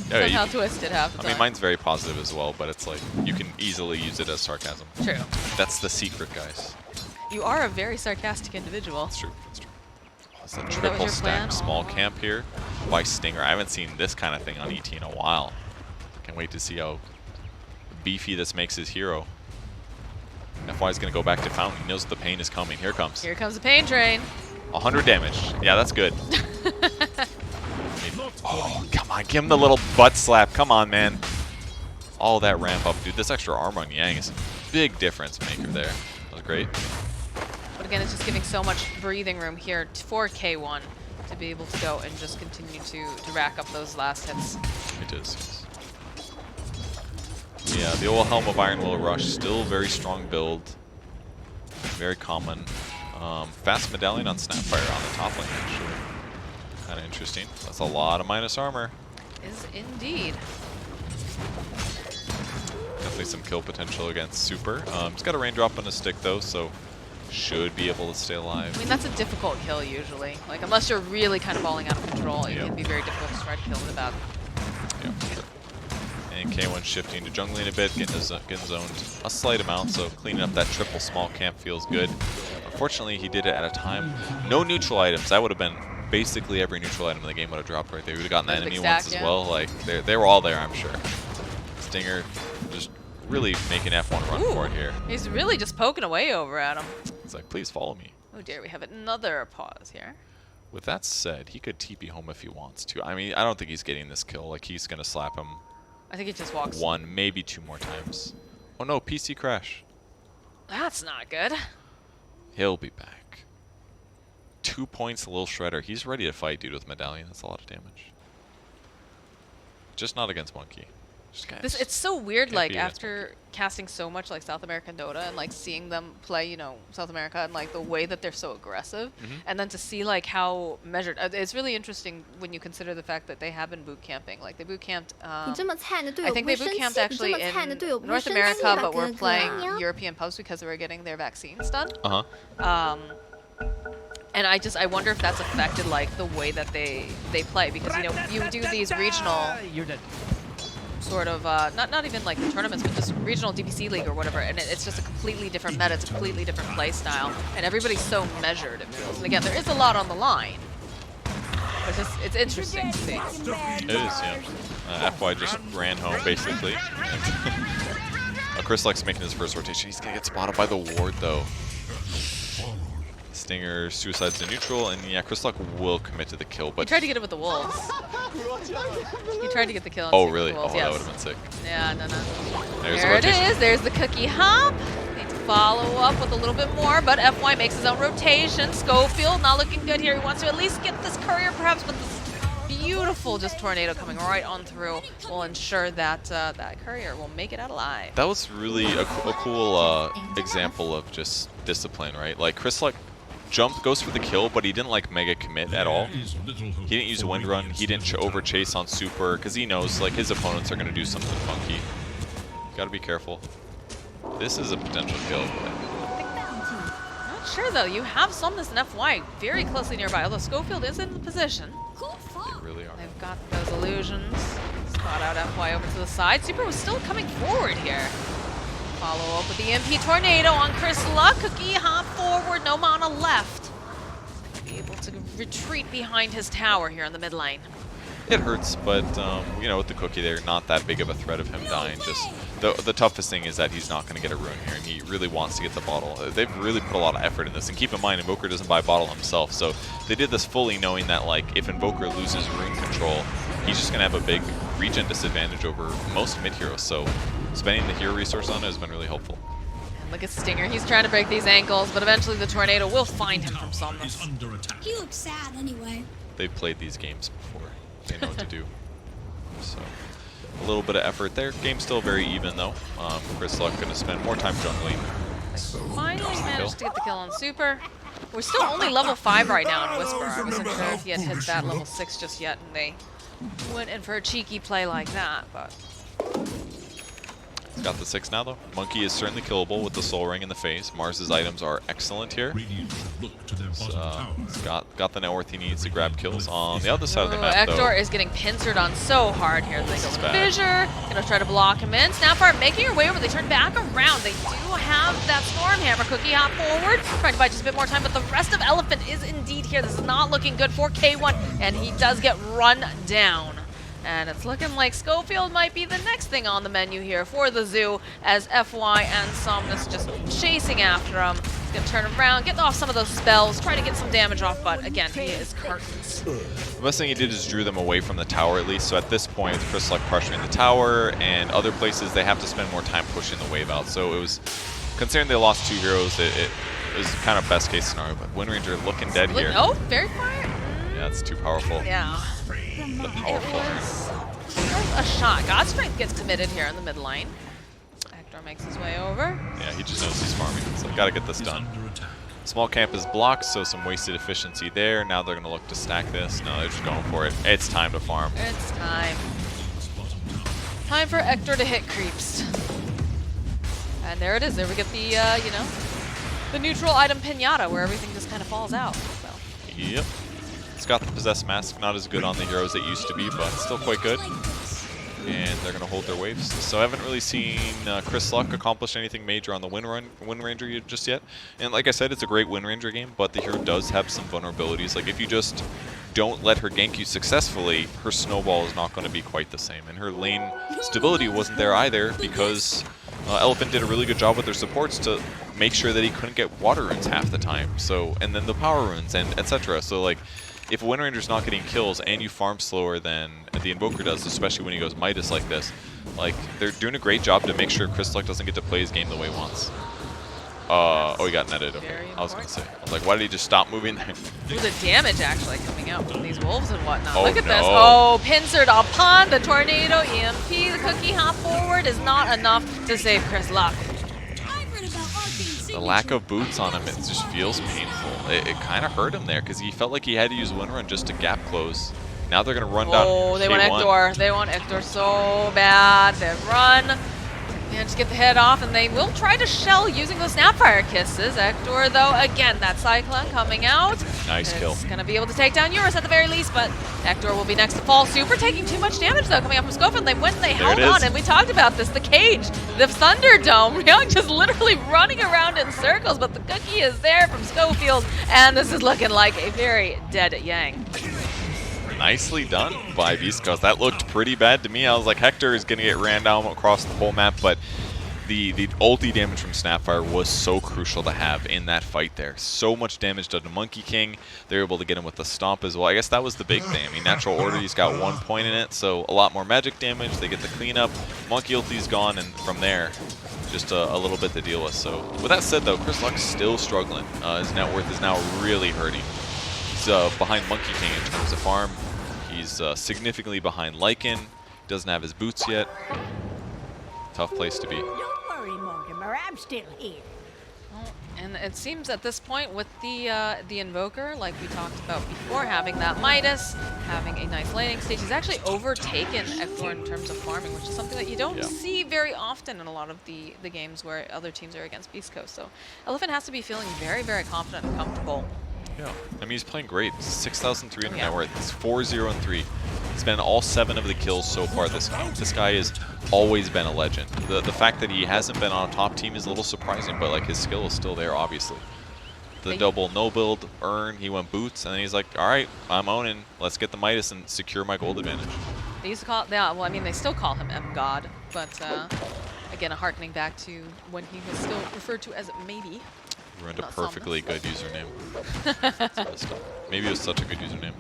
Yeah, twisted half the I time. mean, mine's very positive as well, but it's like you can easily use it as sarcasm. True. That's the secret, guys. You are a very sarcastic individual. That's true. That's true. It's a Maybe that was triple your stack plan? small Aw. camp here by Stinger. I haven't seen this kind of thing on ET in a while. Can't wait to see how beefy this makes his hero. FY is going to go back to Fountain. He knows the pain is coming. Here it comes. Here comes the pain train. 100 damage. Yeah, that's good. Oh, come on. Give him the little butt slap. Come on, man. All that ramp up. Dude, this extra armor on Yang is a big difference maker there. That was great. But again, it's just giving so much breathing room here for K1 to be able to go and just continue to rack up those last hits. It is, yes. Yeah, the old Helm of Iron Will Rush, still very strong build. Very common. Fast Medallion on Snapfire on the top lane, actually. Kind of interesting. That's a lot of minus armor. Is indeed. Definitely some kill potential against Super. He's got a raindrop on his stick, though, so should be able to stay alive. I mean, that's a difficult kill usually. Like, unless you're really kind of balling out of control, it Yep. can be very difficult to try to kill with that. Yeah, for sure. And K1 shifting to jungling a bit, getting zoned a slight amount, so cleaning up that triple small camp feels good. Unfortunately, he did it at a time. No neutral items. That would have been basically every neutral item in the game would have dropped right there. We would have gotten the That's a enemy big ones stack, as yeah. well. Like they were all there, I'm sure. Stinger just really making F1 run for it here. He's really just poking away over at him. It's like, please follow me. Oh dear, we have another pause here. With that said, he could TP home if he wants to. I mean, I don't think he's getting this kill. Like, he's going to slap him I think he just walks. one, maybe two more times. Oh no, PC crash. That's not good. He'll be back. 2 points, Lil Shredder. He's ready to fight, dude, with Medallion. That's a lot of damage. Just not against Monkey. Just It's so weird, Can't like, be against after casting so much, like, South American Dota and, like, seeing them play, you know, South America and, like, the way that they're so aggressive. And then to see, like, how measured. It's really interesting when you consider the fact that they have been boot camping. Like, they boot camped. 你这么菜的队 I 友 think 不会 they 生 boot 气， camped 你这 actually 么菜的队友 in 不会 North 生气 America, 吧， but 哥 we're 哥？ playing European pubs because they were getting their vaccines done. Uh-huh. And I wonder if that's affected like the way that they play, because you know you do these regional sort of not even like tournaments, but just regional DPC league or whatever, and it's just a completely different meta, it's a completely different play style, and everybody's so measured, it feels. And again, there is a lot on the line. But it's interesting to see. It is, yeah. FY just ran home, basically. Chris Luck's making his first rotation. He's going to get spotted by the ward, though. Stinger suicides to neutral, and yeah, Chris Luck will commit to the kill, He but... tried to get it with the wolves. He tried to get the kill. Oh, with really? the Oh, wolves, that yes. would have been sick. Yeah, no. There's There the it rotation. is. There's the cookie hop. Need to follow up with a little bit more, but FY makes his own rotation. Schofield not looking good here. He wants to at least get this courier, perhaps, but this beautiful just tornado coming right on through will ensure that that courier will make it out alive. That was really a cool example of just discipline, right? Like, Chris Luck goes for the kill, but he didn't like mega commit at all. He didn't use a wind run. He didn't over chase on super because he knows like his opponents are going to do something funky. Got to be careful. This is a potential kill. Not sure though. You have Somnus and FY very closely nearby, although Schofield is in the position. They really are. They've got those illusions. Spot out FY over to the side. Super was still coming forward here. Follow up with the MP Tornado on Chris Luck. Cookie hop forward, no mana left. Be able to retreat behind his tower here in the mid lane. It hurts, but you know, with the cookie there, not that big of a threat of him dying. Just the toughest thing is that he's not going to get a rune here, and he really wants to get the bottle. They've really put a lot of effort in this, and keep in mind, Invoker doesn't buy bottle himself, so they did this fully knowing that like if Invoker loses rune control, he's just going to have a big regen disadvantage over most mid heroes. So spending the hero resource on it has been really helpful. And look at Stinger. He's trying to break these ankles, but eventually the tornado will find him from Is Somnus. under attack. He looks sad anyway. They've played these games before. They know what to do. So a little bit of effort there. Game's still very even though. Chris Luck going to spend more time jungling. Finally managed to get the kill on Super. We're still only level 5 right now in Whisper. I wasn't sure if he had hit that level 6 just yet, and they went in for a cheeky play like that, but... He's got the 6 now, though. Monkey is certainly killable with the Soul Ring in the face. Mars's items are excellent here. Radiant look to their bottom tower. He's got the net worth he needs to grab kills. On the other side of the Ooh, map, though, Ektor is getting pincered on so hard here. They go is with bad. Fissure, gonna try to block him in. Snapfire making her way over. They turn back around. They do have that Stormhammer. Cookie hop forward, trying to buy just a bit more time, but the rest of Elephant is indeed here. This is not looking good for K1, and he does get run down. And it's looking like Schofield might be the next thing on the menu here for the Zoo, as FY and Somnus just chasing after him. He's going to turn around, get off some of those spells, try to get some damage off, but again, he is curtains. the best thing he did is drew them away from the tower at least. So at this point, with Chris Luck pressuring the tower and other places, they have to spend more time pushing the wave out. So it was, considering they lost 2 heroes, it was kind of best case scenario. But Wind Ranger looking dead here. Oh, very quiet. Yeah, it's too powerful. Yeah. The It powerful. was a shot. God Strength gets committed here in the mid lane. Ektor makes his way over. Yeah, he just knows he's farming. So gotta get this Is done. under attack. Small camp is blocked, so some wasted efficiency there. Now they're gonna look to stack this. No, they're just going for it. It's time to farm. It's time. Radiant's bottom tower. Time for Ektor to hit creeps. And there it is. There we get the, you know, the neutral item pinata where everything just kind of falls out. So. Yep. It's got the Possessed Mask, not as good on the heroes it used to be, but still quite good. And they're going to hold their waves. So I haven't really seen Chris Luck accomplish anything major on the Wind Ranger just yet. And like I said, it's a great Wind Ranger game, but the hero does have some vulnerabilities. Like if you just don't let her gank you successfully, her snowball is not going to be quite the same. And her lane stability wasn't there either because Elephant did a really good job with their supports to make sure that he couldn't get water runes half the time. So, and then the power runes and etc. So like, if a Wind Ranger's not getting kills and you farm slower than the Invoker does, especially when he goes Midas like this, like they're doing a great job to make sure Chris Luck doesn't get to play his game the way he wants. Oh, he got netted. Okay, Very I was gonna say. important. I was like, why did he just stop moving there? Ooh, the damage actually coming out from these wolves and whatnot. Oh, Look at this. no. Oh, pincered upon the tornado EMP. The cookie hop forward is not enough to save Chris Luck. I've read about Arcane's The lack of boots on him, it just feels painful. It kind of hurt him there because he felt like he had to use Wind Run just to gap close. Now they're gonna run down. Oh, they want K1. Ektor. They want Ektor so bad. They run. And just get the head off, and they will try to shell using those Snapfire Kisses. Ektor, though, again, that Cyclone coming out. Nice kill. It's going to be able to take down Eurus at the very least, but Ektor will be next to fall. Super taking too much damage, though, coming up from Schofield. They went and they held it is. on, and we talked about this. The cage, the Thunderdome, Young just literally running around in circles, but the cookie is there from Schofield, and this is looking like a very dead Yang. Nicely done by Beastcoast. That looked pretty bad to me. I was like, Hector is going to get ran down across the whole map, but the ulti damage from Snapfire was so crucial to have in that fight there. So much damage done to Monkey King. They were able to get him with the stomp as well. I guess that was the big thing. I mean, Natural Order, he's got 1 point in it, so a lot more magic damage. They get the cleanup. Monkey ulti's gone, and from there, just a little bit to deal with. So with that said, though, Chris Luck's still struggling. His net worth is now really hurting. He's behind Monkey King in terms of farm. He's significantly behind Lycan. Doesn't have his boots yet. Tough place to be. Don't worry, Mortimer. I'm still here. And it seems at this point with the Invoker, like we talked about before, having that Midas, having a nice laning stage, he's actually overtaken Ektor in terms of farming, which is something that you don't see very often in a lot of the games where other teams are against Beastcoast. So Elephant has to be feeling very, very confident and comfortable. Yeah, I mean, he's playing great. 6,300 Yeah. net worth. He's 4-0-3. He's been all 7 of the kills so far this game. This guy has always been a legend. The fact that he hasn't been on a top team is a little surprising, but like his skill is still there, obviously. The double no build, earn, he went boots, and then he's like, all right, I'm owning. Let's get the Midas and secure my gold advantage. They used to call, yeah, well, I mean, they still call him M God, but again, harkening back to when he was still referred to as Maybe. Ruined a Not perfectly good username. That's messed up. Maybe it was such a good username.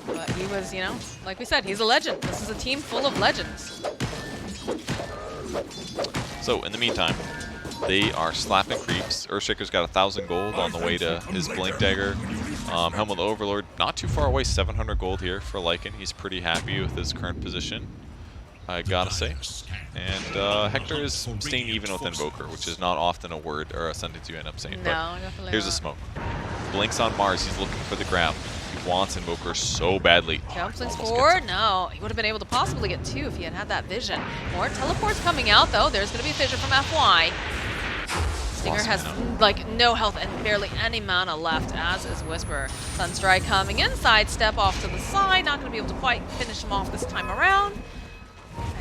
But he was, you know, like we said, he's a legend. This is a team full of legends. So, in the meantime, they are slapping creeps. Earthshaker's got 1,000 gold on the way to his Blink Dagger. Helm of the Overlord, not too far away, 700 gold here for Lycan. He's pretty happy with his current position, I gotta say. And Hector is staying even with Invoker, which is not often a word or a sentence you end up saying. No, but definitely here's a not. smoke. Blinks on Mars. He's looking for the grab. He wants Invoker so badly. Jumps Almost forward. gets it. No, he would have been able to possibly get 2 if he had had that vision. More teleports coming out, though. There's going to be a fissure from FY. Stinger Lost has mana. like no health and barely any mana left, as is Whisper. Sunstrike coming in, sidestep off to the side. Not going to be able to quite finish him off this time around.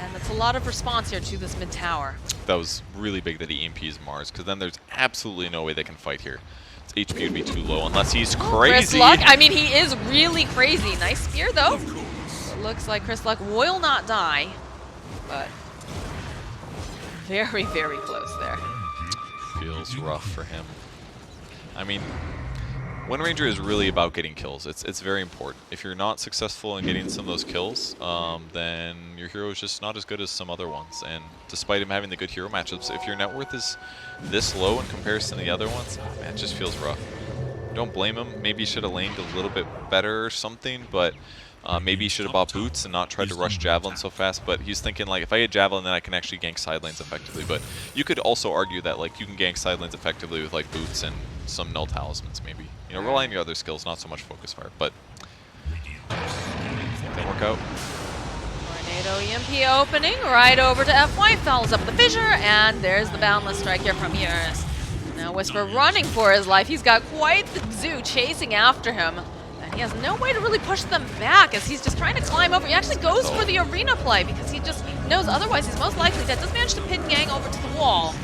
And that's a lot of response here to this mid tower. That was really big that he EMPs Mars, because then there's absolutely no way they can fight here. His HP would be too low unless he's Chris crazy. Luck, I mean, he is really crazy. Nice spear, though. It looks like Chris Luck will not die, but very, very close there. Feels rough for him. I mean, Wind Ranger is really about getting kills. It's very important. If you're not successful in getting some of those kills, then your hero is just not as good as some other ones. And despite him having the good hero matchups, if your net worth is this low in comparison to the other ones, man, it just feels rough. Don't blame him. Maybe he should have laned a little bit better or something, but maybe he should have bought boots and not tried to rush Javelin so fast. But he's thinking, like, if I get Javelin, then I can actually gank side lanes effectively. But you could also argue that, like, you can gank side lanes effectively with, like, boots and some null talismans, maybe. You know, rely on your other skills, not so much focus fire. But didn't work out. Tornado EMP opening right over to FY, follows up the fissure, and there's the boundless strike here from Eurus. Now Whisper running for his life. He's got quite the zoo chasing after him. And he has no way to really push them back as he's just trying to climb over. He actually goes for the arena play because he just knows otherwise he's most likely dead. Does manage to pin Yang over to the wall.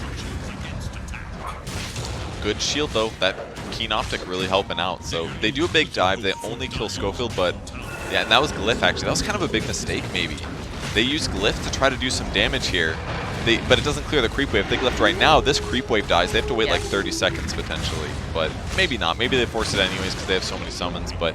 Good shield, though. That Keen Optic really helping out. So they do a big dive. They only kill Schofield, but yeah, and that was Glyph, actually. That was kind of a big mistake, maybe. They used Glyph to try to do some damage here, but it doesn't clear the creep wave. If they Glyph right now, this creep wave dies. They have to wait like 30 seconds, potentially. But maybe not. Maybe they force it anyways because they have so many summons. But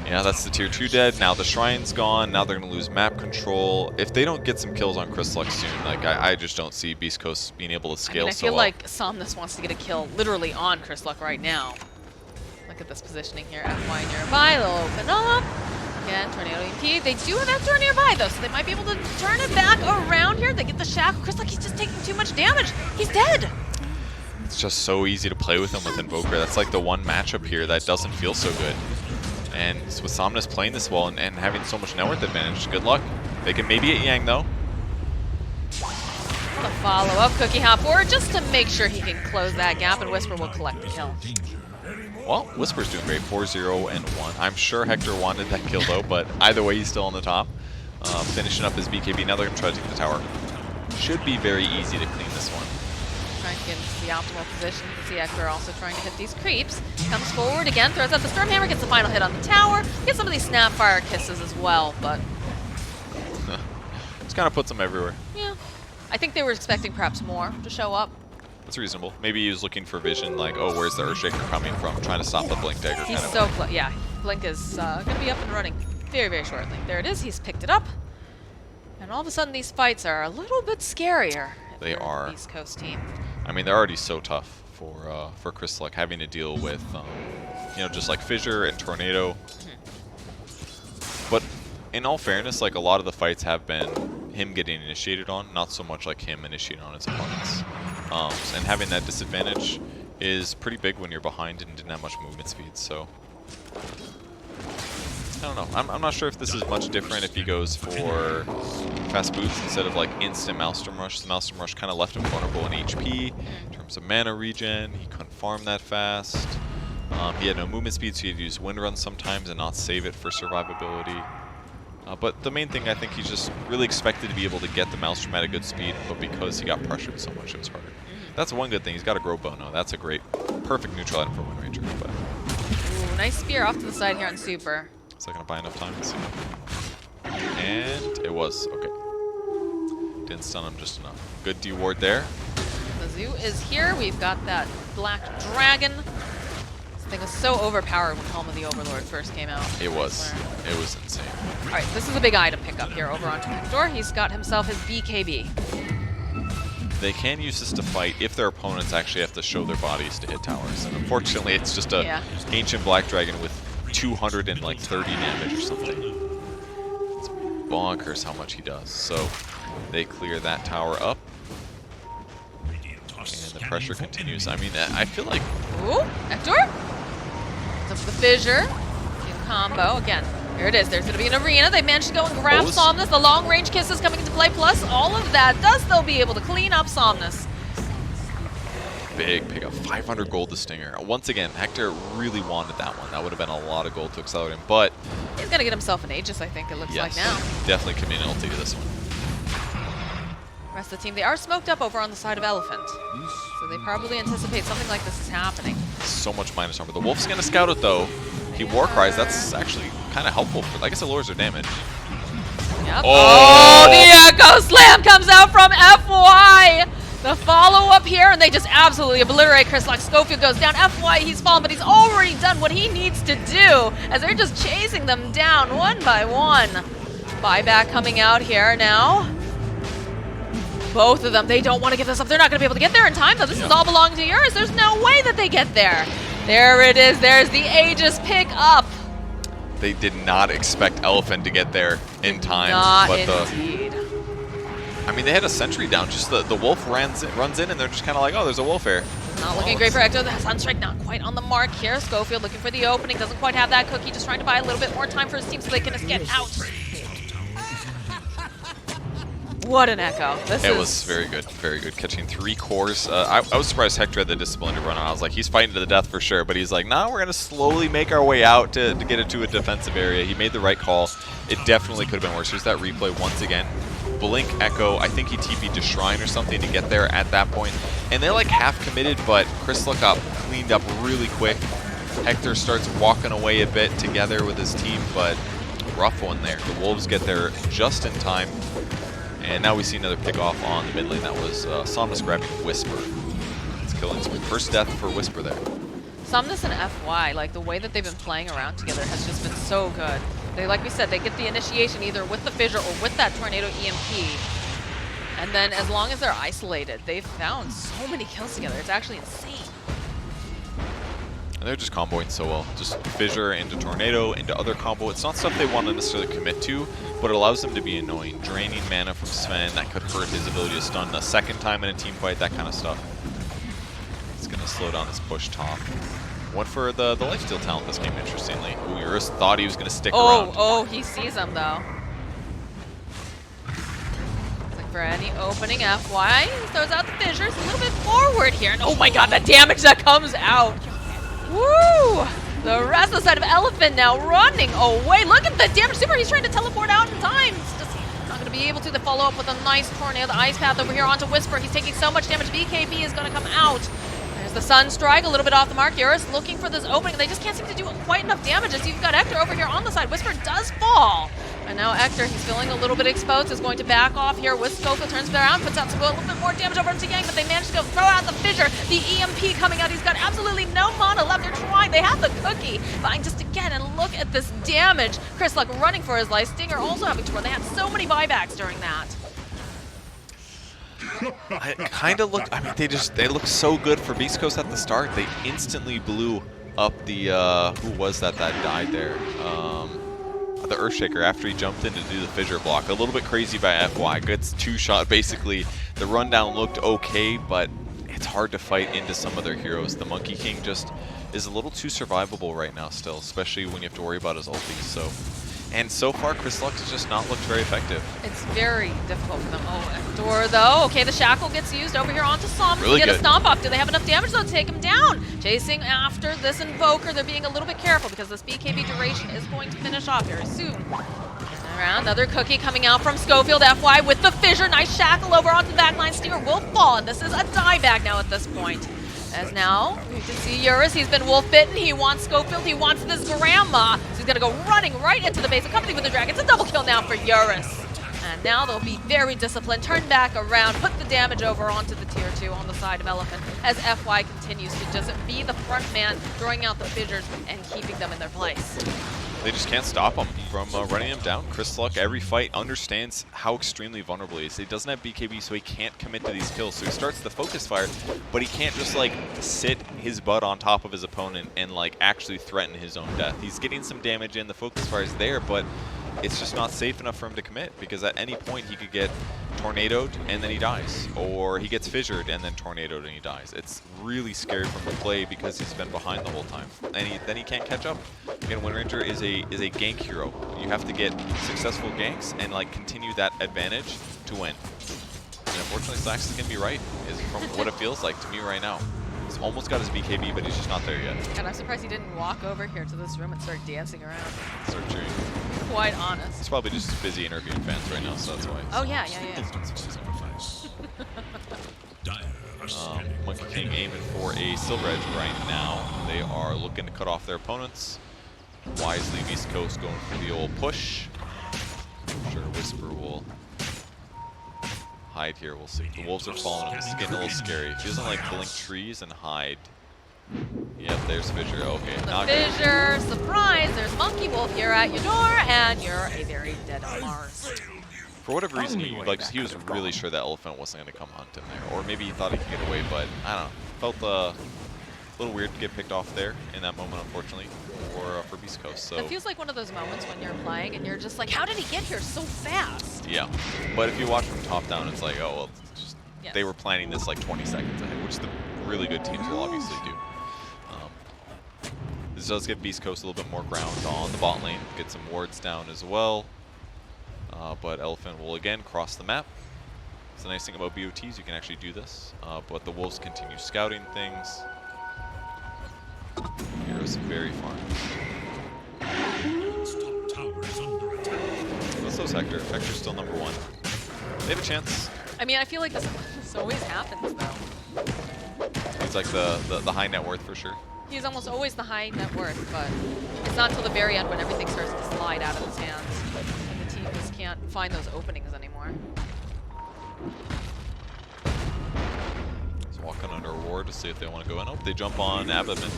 yeah, that's the tier 2 dead. Now the Shrine's gone. Now they're going to lose map control. If they don't get some kills on Chris Luck soon, like I just don't see Beastcoast being able to scale so well. I feel like Somnus wants to get a kill literally on Chris Luck right now. Look at this positioning here. FY nearby. They'll open up. Again, Tornado EMP. They do have Ector nearby, though, so they might be able to turn it back around here. They get the shackle. Chris Luck, he's just taking too much damage. He's dead. It's just so easy to play with him with Invoker. That's like the one matchup here that doesn't feel so good. And with Somnus playing this well and having so much net worth advantage, good luck. They can maybe get Yang, though. The follow-up Cookie hop forward just to make sure he can close that gap, and Whisper will collect the kill. Well, Whisper's doing great, 4-0 and 1. I'm sure Hector wanted that kill though, but either way, he's still on the top. Finishing up his BKB. Now they're going to try to take the tower. Should be very easy to clean this one. Trying to get into the optimal position. You can see Hector also trying to hit these creeps. Comes forward again, throws out the Stormhammer, gets the final hit on the tower. Gets some of these Snapfire kisses as well, but Just kind of puts them everywhere. yeah. I think they were expecting perhaps more to show up. That's reasonable. Maybe he was looking for vision, like, oh, where's the Earthshaker coming from? Trying to stop the Blink Dagger. He's kind of so way. close. Yeah, Blink is going to be up and running very, very shortly. There it is. He's picked it up. And all of a sudden, these fights are a little bit scarier. They are. East Coast team. I mean, they're already so tough for Chris Luck, having to deal with, you know, just like Fissure and Tornado. But in all fairness, like, a lot of the fights have been him getting initiated on, not so much like him initiating on his opponents. And having that disadvantage is pretty big when you're behind and didn't have much movement speed, so I don't know. I'm not sure if this is much different if he goes for fast boots instead of like instant Maelstrom Rush. The Maelstrom Rush kind of left him vulnerable in HP. In terms of mana regen, he couldn't farm that fast. He had no movement speed, so he had to use Wind Run sometimes and not save it for survivability. But the main thing, I think he's just really expected to be able to get the Maelstrom at a good speed, but because he got pressured so much, it was harder. That's one good thing. He's got a Grow Bono. That's a great, perfect neutral item for Wind Ranger. But Ooh, nice spear off to the side here on Super. is that going to buy enough time? Let's see. And it was. Okay. Didn't stun him just enough. Good D-ward there. The zoo is here. We've got that Black Dragon. This thing was so overpowered when Helm of the Overlord first came out. It was. It was insane. All right, this is a big item pickup here over onto Hector. He's got himself his BKB. They can use this to fight if their opponents actually have to show their bodies to hit towers. And unfortunately, it's just a ancient Black Dragon with 230 damage or something. It's bonkers how much he does. So they clear that tower up. And the pressure continues. I mean, I feel like... Ooh, Hector? Up for the fissure. Team combo again. There it is. There's going to be an arena. They managed to go and grab Those- Somnus. The long range kisses coming into play. Plus, all of that does still be able to clean up Somnus. Big pickup, 500 gold to Stinger. Once again, Hector really wanted that one. That would have been a lot of gold to accelerate him, but He's going to get himself an Aegis, I think it looks like yes, now. definitely committing an ulti to this one. Rest of the team, they are smoked up over on the side of Elephant. So they probably anticipate something like this is happening. So much minus armor. The Wolf's going to scout it, though. He Warcries, that's actually kind of helpful. I guess it lowers their damage. Yep. Oh! The Echo Slam comes out from FY! The follow-up here, and they just absolutely obliterate Chris. Like Schofield goes down. FY, he's fallen, but he's already done what he needs to do as they're just chasing them down one by one. Buyback coming out here now. Both of them, they don't want to give this up. They're not going to be able to get there in time, though. This is all belonging to yours. There's no way that they get there. There it is. There's the Aegis pick up. They did not expect Elephant to get there in time. Not but indeed. I mean, they had a sentry down. Just the Wolf runs in, and they're just kind of like, oh, there's a Wolf here. Not looking great for Ecto. The Sunstrike not quite on the mark here. Schofield looking for the opening. Doesn't quite have that cookie. Just trying to buy a little bit more time for his team so they can just get out. What an Echo. It was very good, very good. Catching 3 cores. I was surprised Hector had the discipline to run on. I was like, he's fighting to the death for sure. But he's like, nah, we're going to slowly make our way out to get it to a defensive area. He made the right call. It definitely could have been worse. Here's that replay once again. Blink Echo, I think he TP'd to Shrine or something to get there at that point. And they like half committed, but Chris Luck got cleaned up really quick. Hector starts walking away a bit together with his team, but rough one there. The Wolves get there just in time. And now we see another pick off on the mid lane. That was Somnus grabbing Whisper. It's killing spree. First death for Whisper there. Somnus and FY, like the way that they've been playing around together has just been so good. They, like we said, they get the initiation either with the Fissure or with that Tornado EMP. And then as long as they're isolated, they've found so many kills together. It's actually insane. And they're just comboing so well. Just Fissure into Tornado, into other combo. It's not stuff they want to necessarily commit to, but it allows them to be annoying. Draining mana from Sven, that could hurt his ability to stun a second time in a team fight, that kind of stuff. It's going to slow down this push top. Went for the lifesteal talent this game, interestingly. Ooh, Eurus thought he was going to stick around. Oh, he sees him though. Looking for any opening. FY throws out the Fissures a little bit forward here. And oh my god, the damage that comes out. Woo! The rest of the side of Elephant now running away. Look at the damage. Super, he's trying to teleport out in time. It's just not going to be able to. The follow up with a nice Tornado. The Ice Path over here onto Whisper. He's taking so much damage. BKB is going to come out. There's the Sunstrike, a little bit off the mark. Eurus looking for this opening. They just can't seem to do quite enough damage as you've got Hector over here on the side. Whisper does fall. And now Hector, he's feeling a little bit exposed, is going to back off here with Schofield, turns around, puts out a little bit more damage over into Yang, but they managed to go throw out the Fissure. The EMP coming out. He's got absolutely no mana left. They're trying. They have the cookie. But just again, and look at this damage. Chris Luck running for his life. Stinger also having to run. They had so many buybacks during that. It kind of looked, I mean, they looked so good for Beastcoast at the start. They instantly blew up the, who was that died there? The Earthshaker after he jumped in to do the Fissure block. A little bit crazy by FY. Gets 2-shot basically. The rundown looked okay, but it's hard to fight into some of their heroes. The Monkey King just is a little too survivable right now still, especially when you have to worry about his ulti. And so far, Chris Luck has just not looked very effective. It's very difficult for them. Oh, Hector though. Okay, the Shackle gets used over here onto Somnus. Really They get good. a stomp off. Do they have enough damage though to take him down? Chasing after this Invoker. They're being a little bit careful because this BKB duration is going to finish off very soon. Around, another cookie coming out from Schofield. FY with the Fissure. Nice Shackle over onto the backline. Stinger will fall, and this is a dieback now at this point. As now, you can see Eurus, he's been wolf bitten, he wants Schofield, he wants this grandma. So he's gonna go running right into the base, accompanied with the dragon. It's a double kill now for Eurus. And now they'll be very disciplined, turn back around, put the damage over onto the tier 2 on the side of Elephant as FY continues to just be the front man, throwing out the Fissures and keeping them in their place. They just can't stop him from running him down. Chris Luck, every fight, understands how extremely vulnerable he is. He doesn't have BKB, so he can't commit to these kills. So he starts the focus fire, but he can't just like sit his butt on top of his opponent and like actually threaten his own death. He's getting some damage in, the focus fire is there, but it's just not safe enough for him to commit, because at any point he could get tornadoed and then he dies, or he gets fissured and then tornadoed and he dies. It's really scary for him to play because he's been behind the whole time, and then he can't catch up. Again, Wind Ranger is a gank hero. You have to get successful ganks and like continue that advantage to win. And unfortunately, Sax is gonna be right, is from what it feels like to me right now. He's almost got his BKB, but he's just not there yet. And I'm surprised he didn't walk over here to this room and start dancing around. Start cheering. Quite honest. He's probably just busy interviewing fans right now, so that's why. Oh yeah. Sacrifice. Dire are scanning Monkey for King enemy. aiming for a silver edge right now. They are looking to cut off their opponents. Wisely, Beastcoast going for the old push. I'm sure Whisper will hide here. We'll see. The wolves are following him. This is getting a little scary. If he doesn't like blink trees and hide. Yep, there's Fissure. Okay, The not good. Fissure, surprise! There's Monkey Wolf here at your door, and you're a very dead Mars. For whatever reason, he was really sure that Elephant wasn't going to come hunt him there, or maybe he thought he could get away. But I don't know. Felt a little weird to get picked off there in that moment, unfortunately, for Beastcoast. So It feels like one of those moments when you're playing and you're just like, how did he get here so fast? yeah, but if you watch from top down, it's like, oh well, it's just, Yes. they were planning this like 20 seconds ahead, which the really good teams will obviously do. This does give Beastcoast a little bit more ground on the bot lane, get some wards down as well. But Elephant will again cross the map. It's the nice thing about BOTs, you can actually do this. But the Wolves continue scouting things. Heroes very far. Its top tower is under attack. Let's those Hector. Hector's still number 1. They have a chance. I mean, I feel like this always happens, though. He's like the high net worth for sure. He's almost always the high net worth, but it's not till the very end when everything starts to slide out of his hands. And the team just can't find those openings anymore. He's walking under a ward to see if they want to go in. Oh, they jump on Abdomen.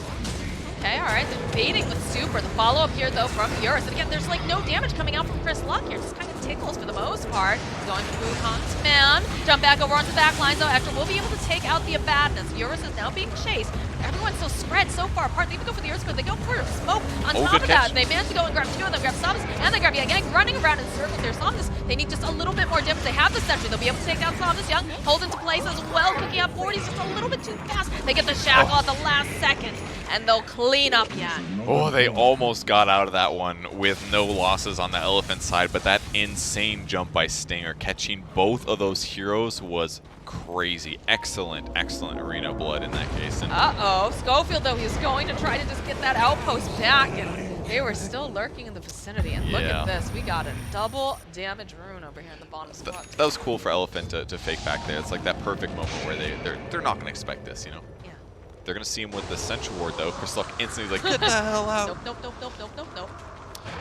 Okay, alright, they're baiting with Super. The follow-up here, though, from Eurus. And again, there's like no damage coming out from Chris Luck here. Just kind of tickles for the most part. Going for Wuhan's man. Jump back over onto the back line, though. After we'll be able to take out the Abaddoness. Eurus is now being chased. Everyone's so spread so far apart. They even go for the Earth Squid. They go for smoke on Oh, top good of catch. that. They manage to go and grab 2 of them, grab Samus, and they grab Yang, running around in circles there. Samus, they need just a little bit more damage. They have the sentry. They'll be able to take down Samus. Young holds into place as well, cooking up 40s just a little bit too fast. They get the shackle at the last second, and they'll clean up Yan. Oh, they almost got out of that one with no losses on the Elephant side, but that insane jump by Stinger, catching both of those heroes, was crazy. Excellent, excellent arena blood in that case. And Uh-oh, Schofield, though, he's going to try to just get that outpost back, and they were still lurking in the vicinity. And look Yeah. at this, we got a double damage rune over here in the bottom th spot. that was cool for Elephant to fake back there. It's like that perfect moment where they're not going to expect this, you know? Yeah. They're going to see him with the Sentry Ward, though. Chris Luck instantly is like, get the hell out. Nope, nope, nope, nope, nope, nope, nope.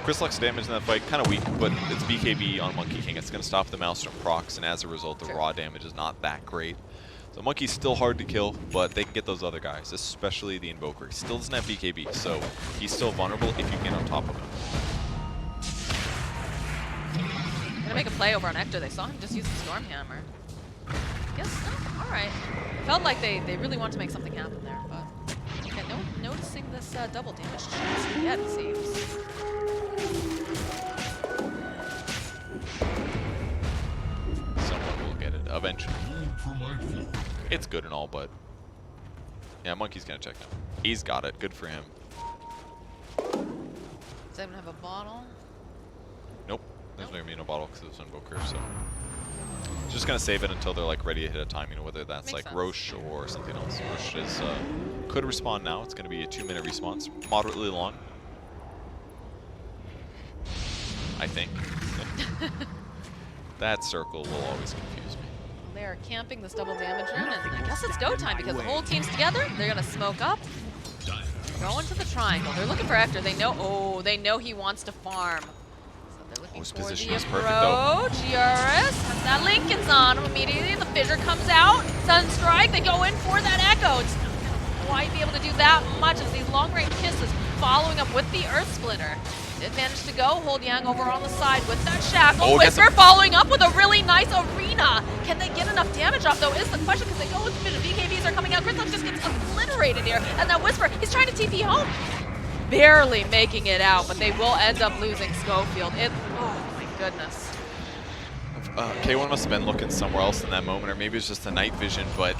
Chris Luck's damage in that fight, kind of weak, but it's BKB on Monkey King. It's going to stop the Maelstrom procs, and as a result, the Sure. raw damage is not that great. So Monkey's still hard to kill, but they can get those other guys, especially the Invoker. He still doesn't have BKB, so he's still vulnerable if you get on top of him. Gonna make a play over on Hector. They saw him just use the Stormhammer. Guess not. Alright. Felt like they really want to make something happen there, but okay, noticing this double damage chance yet, it seems. Someone will get it eventually. Food for my food. It's good and all, but yeah, Monkey's gonna check now. He's got it. Good for him. Does anyone have a bottle? Nope. There's no no bottle because it was Invoker, so just gonna save it until they're like ready to hit a time. You know, whether that's Makes like sense. Roche or something else. Roche is could respawn now. It's gonna be a 2-minute respawn. It's moderately long, I think. That circle will always confuse me. They are camping this double damage rune, and I guess it's go time because the whole team's together. They're gonna smoke up, Dire go into the triangle. They're looking for Hector. They know, oh, they know he wants to farm. So they're looking his for position the is perfect, though. approach. Eurus, and that Lincoln's on him immediately. The Fissure comes out. Sunstrike, they go in for that Echo. It's not gonna quite be able to do that much as these long-range kisses following up with the Earth Splitter. Did manage to go, hold Yang over on the side with that shackle. Oh, gets Whisper him. following up with a really nice arena. Can they get enough damage off, though, is the question, because they go with the BKBs are coming out. Chris just gets obliterated here. And that Whisper, he's trying to TP home. barely making it out, but they will end up losing Schofield. Oh my goodness. K1 must have been looking somewhere else in that moment, or maybe it was just the night vision, but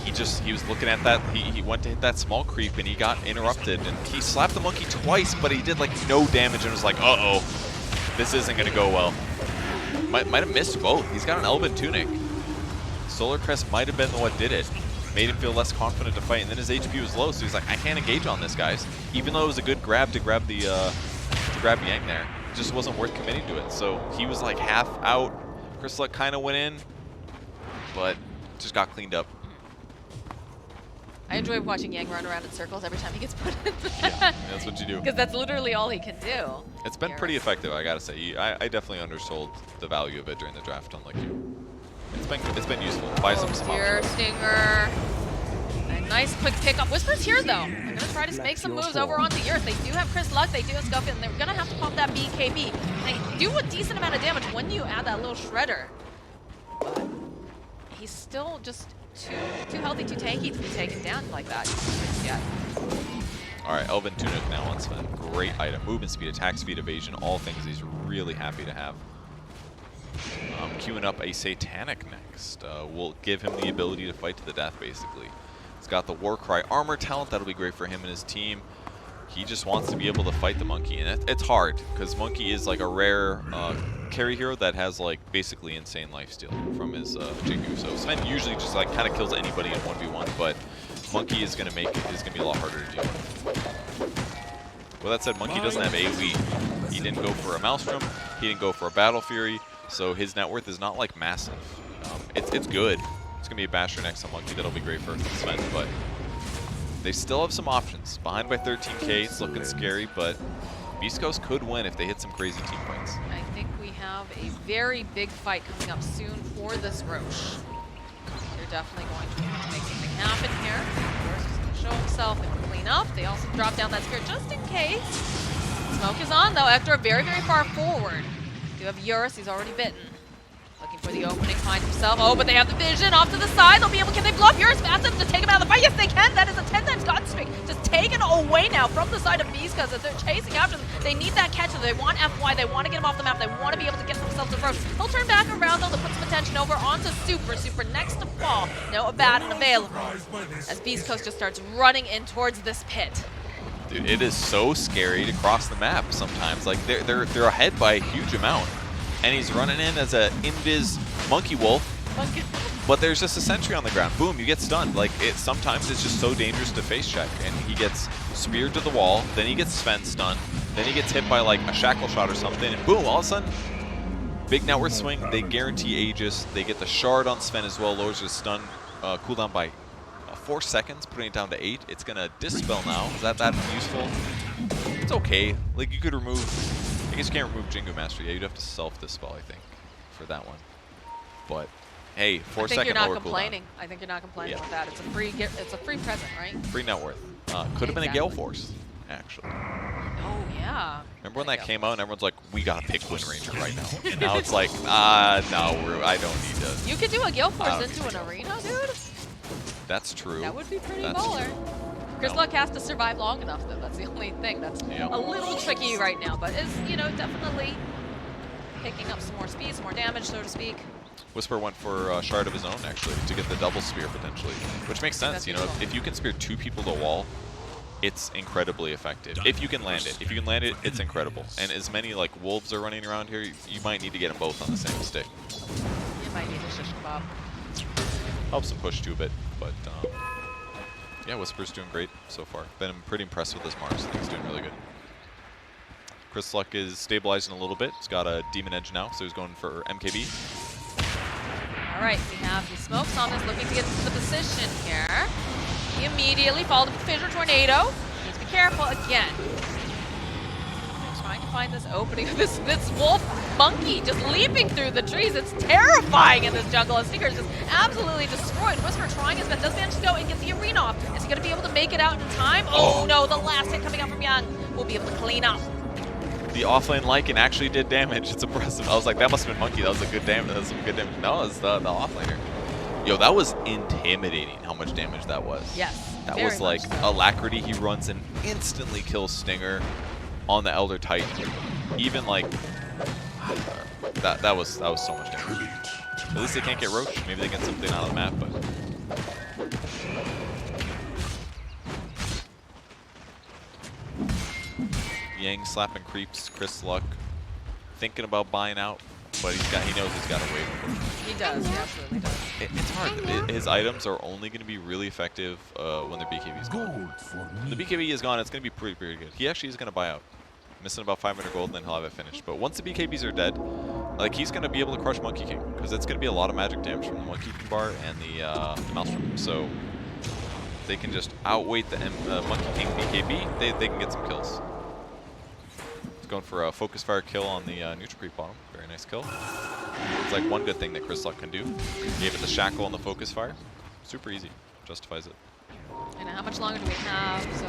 he was looking at that. He went to hit that small creep and he got interrupted, and he slapped the monkey twice, but he did like no damage and was like, uh-oh, this isn't gonna go well. Might have missed both. He's got an Elven Tunic. Solar Crest might have been the what did it. Made him feel less confident to fight, and then his HP was low, so he's like, I can't engage on this, guys. Even though it was a good grab to grab the Yang there, it just wasn't worth committing to it. So he was like half out. Crystalluck kind of went in, but just got cleaned up. I enjoy watching Yang run around in circles every time he gets put in. Yeah, that's what you do. Because that's literally all he can do. It's been pretty effective, I gotta say. I definitely undersold the value of it during the draft, unlike you. It's been useful. Buy some Deer options. Stinger. A nice quick pickup. Whisper's here though. They're gonna try to make some moves over onto Earth. They do have Crystalluck, they do have Schofield, and they're gonna have to pump that BKB. They do a decent amount of damage when you add that little shredder. But he's still just too healthy, too tanky to be taken down like that. Yeah. Alright, Elven Tunic now on Sven. Great item. Movement speed, attack speed, evasion, all things he's really happy to have. Queuing up a Satanic next. Will give him the ability to fight to the death, basically. He's got the Warcry armor talent. That'll be great for him and his team. He just wants to be able to fight the Monkey, and it's hard, because Monkey is like a rare carry hero that has like basically insane lifesteal from his Jigu. So Sven usually just like kind of kills anybody in 1v1, but Monkey is gonna be a lot harder to deal with. Well, that said, Monkey doesn't have AoE. He didn't go for a Maelstrom. He didn't go for a Battle Fury. So his net worth is not like massive. It's good. It's gonna be a Basher next to Monkey. That'll be great for Sven, but they still have some options. Behind by 13k, it's looking scary, but Beastcoast could win if they hit some crazy team points. I think we have a very big fight coming up soon for this Roche. They're definitely going to want to make something happen here. Yours is going to show himself and clean up. They also drop down that spear just in case. Smoke is on though. Hector very, very far forward. Do have Eurus, he's already bitten. Looking for the opening, find himself. Oh, but they have the vision off to the side. They'll be able, can they blow up Eurus fast enough to take him out of the fight? Yes, they can. That is a 10 times God streak. Just taken away now from the side of Beastcoast as they're chasing after them. They need that catch. They want FY. They want to get him off the map. They want to be able to get themselves to Roche. He'll turn back around though to put some attention over onto Super. Super next to fall. No Abaddon available. As Beastcoast just starts running in towards this pit. Dude, it is so scary to cross the map sometimes. Like they're ahead by a huge amount. And he's running in as a invis monkey wolf, but there's just a sentry on the ground. Boom, you get stunned. Like sometimes it's just so dangerous to face check, and he gets speared to the wall. Then he gets Sven stunned. Then he gets hit by like a shackle shot or something, and boom, all of a sudden, big net worth swing. They guarantee Aegis. They get the shard on Sven as well. Lowers his stun cooldown by 4 seconds, putting it down to 8. It's gonna dispel now. Is that useful? It's okay. Like you could remove. I guess you can't remove Jingu Master. Yeah, you'd have to self-dispel, I think, for that one. But hey, 4 second lower cooldown. I think you're not complaining with that. It's a free present, right? Free net worth. Could have been a Gale Force, actually. Oh yeah. Remember when that came out and everyone's like, we gotta pick Wind Ranger right now. And now it's like, no, I don't need to. You could do a Gale Force into an arena, dude. That's true. That would be pretty That's baller. true. Crystalluck has to survive long enough, though. That's the only thing that's a little tricky right now, but is, definitely picking up some more speed, some more damage, so to speak. Whisper went for a shard of his own, actually, to get the double spear, potentially. Which makes sense, if you can spear 2 people to a wall, it's incredibly effective. If you can land it. If you can land it, it's incredible. And as many, like, wolves are running around here, you might need to get them both on the same stick. You might need a shish kebab. Helps him push 2 a bit, but... yeah, Whisper's doing great so far. Been pretty impressed with this Mars. I think he's doing really good. Crystalluck is stabilizing a little bit. He's got a Demon Edge now, so he's going for MKB. All right, we have the Smokes on this, looking to get into the position here. He immediately followed with the Fissure Tornado. Needs to be careful again. Trying to find this opening. This wolf monkey just leaping through the trees. It's terrifying in this jungle. His Sneaker is just absolutely destroyed. Whisper trying his best. Does manage to go and get the arena off. Is he going to be able to make it out in time? Oh no, the last hit coming out from Young will be able to clean up. The offlane Lycan actually did damage. It's impressive. I was like, that must have been Monkey. That was a good damage. That was some good damage. No, it was the offlaner. Yo, that was intimidating how much damage that was. Yes. That very was like much so. Alacrity. He runs and instantly kills Stinger on the Elder Titan. Even like that was so much damage. At least they can't get Roach. Maybe they get something out of the map, but Yang slapping creeps. Chris Luck thinking about buying out, but he knows he's got to wait. He does. He absolutely does. It's hard. His items are only going to be really effective when their BKB is gone. Gold for When the me. BKB is gone, it's going to be pretty good. He actually is going to buy out. Missing about 500 gold, and then he'll have it finished. But once the BKBs are dead, like he's going to be able to crush Monkey King, because it's going to be a lot of magic damage from the Monkey King bar and the Maelstrom. So they can just outweight the Monkey King BKB. They can get some kills. He's going for a focus fire kill on the neutral creep bottom. Very nice kill. It's like one good thing that Chris Luck can do. Gave it the shackle on the focus fire. Super easy. Justifies it. And how much longer do we have? So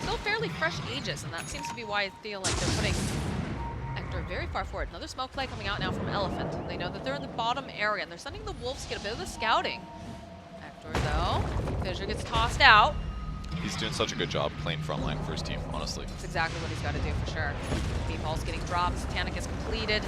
still fairly fresh Aegis, and that seems to be why I feel like they're putting Hector very far forward. Another smoke play coming out now from Elephant. They know that they're in the bottom area, and they're sending the Wolves to get a bit of the scouting. Hector, though, Fissure gets tossed out. He's doing such a good job playing frontline for his team, honestly. That's exactly what he's got to do for sure. Meatball's getting dropped. Satanic is completed.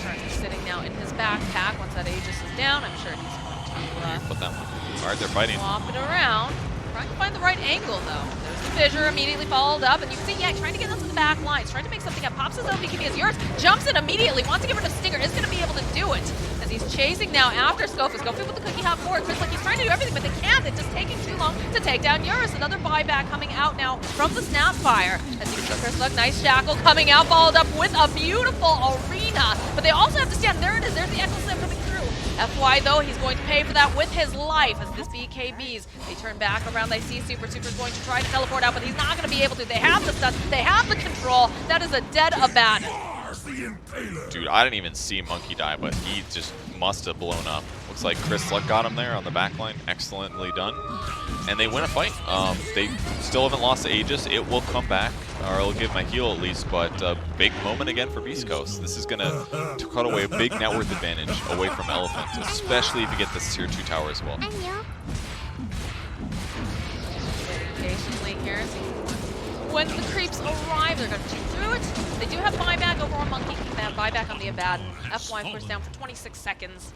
Currently sitting now in his backpack. Once that Aegis is down, I'm sure he's going to Put them. All right, they're fighting. swap it around. Trying to find the right angle, though. There's the Fissure immediately followed up, and you can see, yeah, trying to get into the back lines, trying to make something up. Pops his own BKB as yours, jumps in immediately, wants to get rid of Stinger, is going to be able to do it. As he's chasing now after Scofa. Scofa with the cookie hop forward. Chris, like, he's trying to do everything, but they can't. It's just taking too long to take down Eurus. Another buyback coming out now from the Snapfire. As you can see, Chris, look, nice shackle coming out, followed up with a beautiful arena. But they also have to stand. There it is. There's the Echo Slam coming through. FY, though, he's going to pay for that with his life as this BKBs. They turn back around. They see Super. Super's going to try to teleport out, but he's not going to be able to. They have the stun. They have the control. That is a dead abandon. Mars the Impaler. Dude, I didn't even see Monkey die, but he just must have blown up. Looks like Chris Luck got him there on the back line. Excellently done. And they win a fight. They still haven't lost the Aegis. It will come back, or it'll give my heal at least, but big moment again for Beastcoast. This is going to cut away a big net worth advantage away from Elephant, especially if you get this tier 2 tower as well. Patiently here. When the creeps arrive, they're going to cheat through it. They do have buyback over on Monkey. They have buyback on the Abaddon. FY, of course, down for 26 seconds.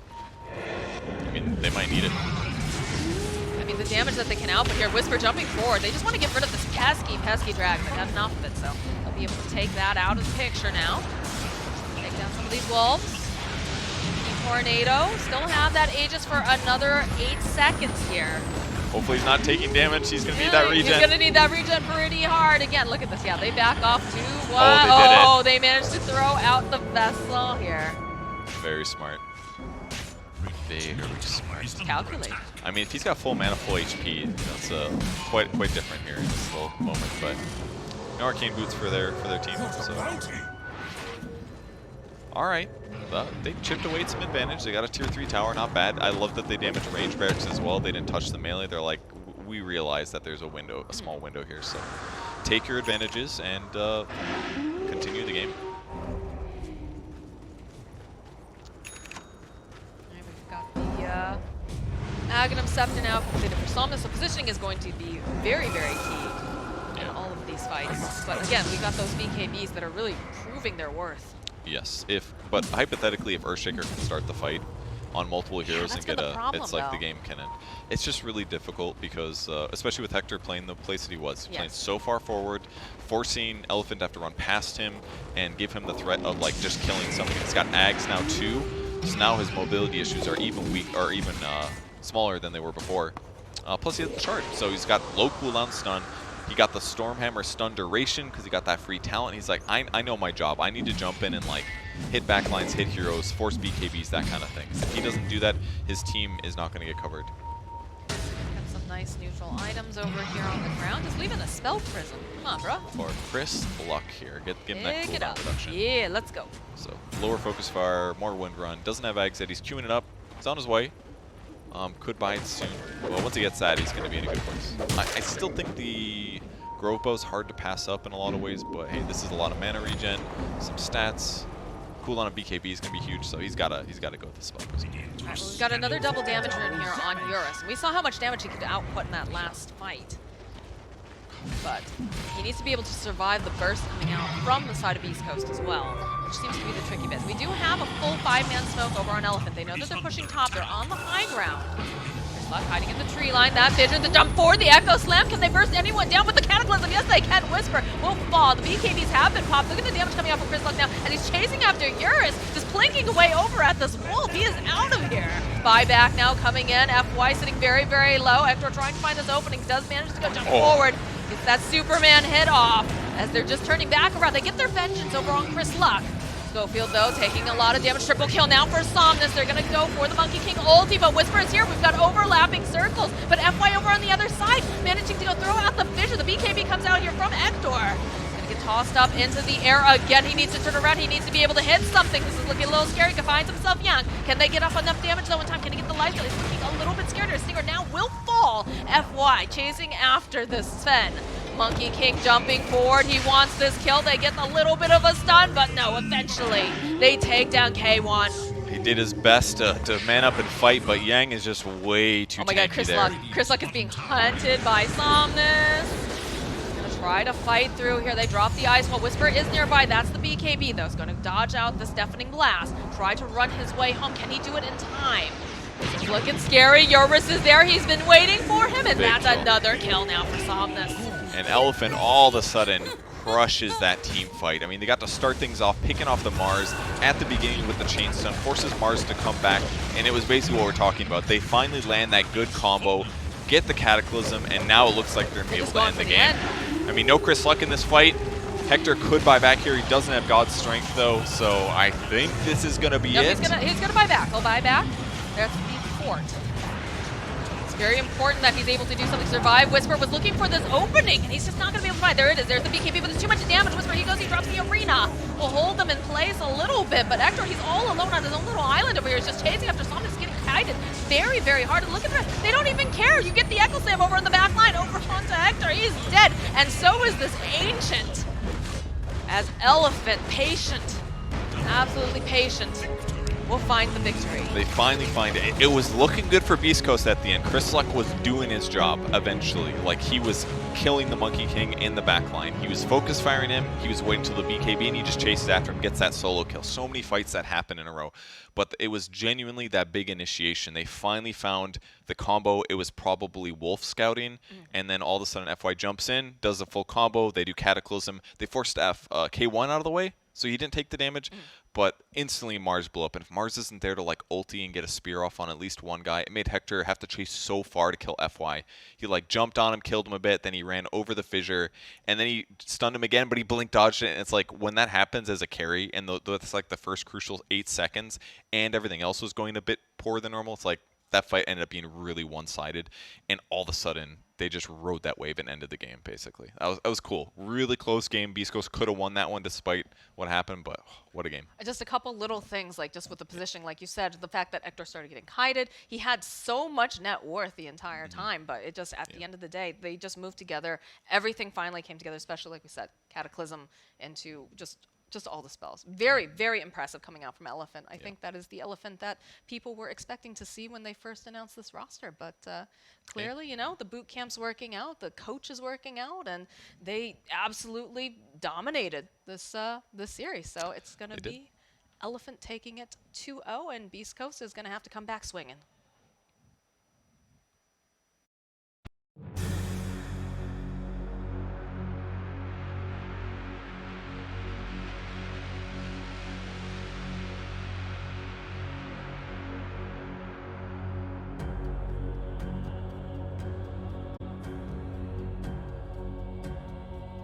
I mean, they might need it. I mean, the damage that they can output here. Whisper jumping forward. They just want to get rid of this pesky dragon. They've had enough of it, so they'll be able to take that out of the picture now. Take down some of these wolves. Tornado still have that Aegis for another 8 seconds here. Hopefully he's not taking damage. He's going to need that regen. He's going to need that regen pretty hard. Again, look at this. Yeah, they back off to what? Oh, they did it. Oh, they managed to throw out the vessel here. Very smart. Very smart. Calculate. I mean, if he's got full mana, full HP, that's quite different here in this little moment. But no arcane boots for their team. So. All right, they chipped away at some advantage. They got a tier 3 tower, not bad. I love that they damaged range barracks as well. They didn't touch the melee. They're like, we realize that there's a window, a small window here. So take your advantages and continue the game. We've got the Aghanim Scepter now completed for Somnus. So positioning is going to be very, very key in all of these fights. But again, we've got those BKBs that are really proving their worth. Yes, but hypothetically, if Earthshaker can start the fight on multiple heroes and get it's like the game can end. It's just really difficult because, especially with Hector playing the place that he was, playing so far forward, forcing Elephant to have to run past him and give him the threat of like just killing something. He's got Ags now too, so now his mobility issues are even smaller than they were before. Plus he has the charge, so he's got low cooldown stun. He got the Stormhammer stun duration because he got that free talent. He's like, I know my job. I need to jump in and like hit backlines, hit heroes, force BKBs, that kind of thing. If he doesn't do that, his team is not going to get covered. Got some nice neutral items over here on the ground. Just leaving a spell prism. Come on, bro. For Chris Luck here, give him that Pick it cooldown up. reduction. Yeah, let's go. So lower focus fire, more wind run. Doesn't have Ags yet. He's queuing it up. He's on his way. Could buy it soon. Well, once he gets that, he's going to be in a good place. I still think the Grove Bow's hard to pass up in a lot of ways, but hey, this is a lot of mana regen, some stats. cooldown of BKB is going to be huge, so he's gotta go with the spell prism. All right, well, we've got another double damager in here on Eurus. We saw how much damage he could output in that last fight. But he needs to be able to survive the burst coming out from the side of Beastcoast as well, which seems to be the tricky bit. We do have a full 5-man smoke over on Elephant. They know that they're pushing top. They're on the high ground. Luck hiding in the tree line. That vision, the jump forward, the Echo Slam. Can they burst anyone down with the Cataclysm? Yes, they can. Whisper will fall. The BKBs have been popped. Look at the damage coming out from Chris Luck now, and he's chasing after Eurus, just plinking away over at this wolf. He is out of here. Buyback now coming in. FY sitting very, very low. Hector trying to find this opening. Does manage to go jump forward. Gets that Superman hit off as they're just turning back around. They get their vengeance over on Chris Luck. Schofield, though, taking a lot of damage. Triple kill now for Somnus. They're going to go for the Monkey King ulti, but Whisper is here. We've got overlapping circles, but FY over on the other side, managing to go throw out the vision. The BKB comes out here from Hector. Going to get tossed up into the air again. He needs to turn around. He needs to be able to hit something. This is looking a little scary. He finds himself young. Can they get up enough damage, though, in time? Can he get the lifesteal? He's looking a little bit scared. Stinger now will fall. FY chasing after the Sven. Monkey King jumping forward. He wants this kill. They get a little bit of a stun, but no, eventually they take down K1. He did his best to man up and fight, but Yang is just way too Oh my god, tanky Chris there. Luck. Chris Luck is being hunted by Somnus. Gonna try to fight through here. They drop the ice while Whisper is nearby. That's the BKB, though. He's gonna dodge out this deafening blast. Try to run his way home. Can he do it in time? This is looking scary. Eurus is there. He's been waiting for him, and Big that's kill. another kill now for Somnus. And Elephant all of a sudden crushes that team fight. I mean, they got to start things off picking off the Mars at the beginning with the chain stun, forces Mars to come back, and it was basically what we're talking about. They finally land that good combo, get the Cataclysm, and now it looks like they're going to be able to end the game. I mean, no Chris Luck in this fight. Hector could buy back here. He doesn't have God's Strength, though, so I think this is going to be it. He's gonna buy back. He'll buy back. That's the fort. It's very important that he's able to do something. Survive. Whisper was looking for this opening, and he's just not gonna be able to find. There it is. There's the BKB, but there's too much damage. Whisper, he goes, he drops the arena. Will hold them in place a little bit, but Hector, he's all alone on his own little island over here. He's just chasing after Somnus, getting kited very, very hard. And look at that. They don't even care. You get the Echo Slam over on the back line, over onto Hector. He's dead, and so is this Ancient. As Elephant, patient, absolutely patient, will find the victory. They finally find it. It was looking good for Beastcoast at the end. Chris Luck was doing his job eventually. Like, he was killing the Monkey King in the back line. He was focus firing him. He was waiting till the BKB, and he just chases after him, gets that solo kill. So many fights that happen in a row. But it was genuinely that big initiation. They finally found the combo. It was probably Wolf scouting, and then all of a sudden FY jumps in, does the full combo. They do Cataclysm. They forced K1 out of the way, so he didn't take the damage. But instantly Mars blew up, and if Mars isn't there to like ulti and get a spear off on at least one guy, it made Hector have to chase so far to kill FY. He like jumped on him, killed him a bit, then he ran over the fissure, and then he stunned him again, but he blink dodged it, and it's like when that happens as a carry, and that's like the first crucial 8 seconds, and everything else was going a bit poorer than normal, it's like that fight ended up being really one-sided, and all of a sudden they just rode that wave and ended the game, basically. That was cool. Really close game. Beastcoast could have won that one despite what happened, but what a game. Just a couple little things, like just with the positioning, like you said, the fact that Hector started getting kited. He had so much net worth the entire time, but it just, at the end of the day, they just moved together. Everything finally came together, especially, like we said, Cataclysm into just all the spells. Very, very impressive coming out from Elephant. I think that is the Elephant that people were expecting to see when they first announced this roster. But clearly, you know, the boot camp's working out, the coach is working out, and they absolutely dominated this this series. So it's going to be Elephant taking it 2-0, and Beastcoast is going to have to come back swinging.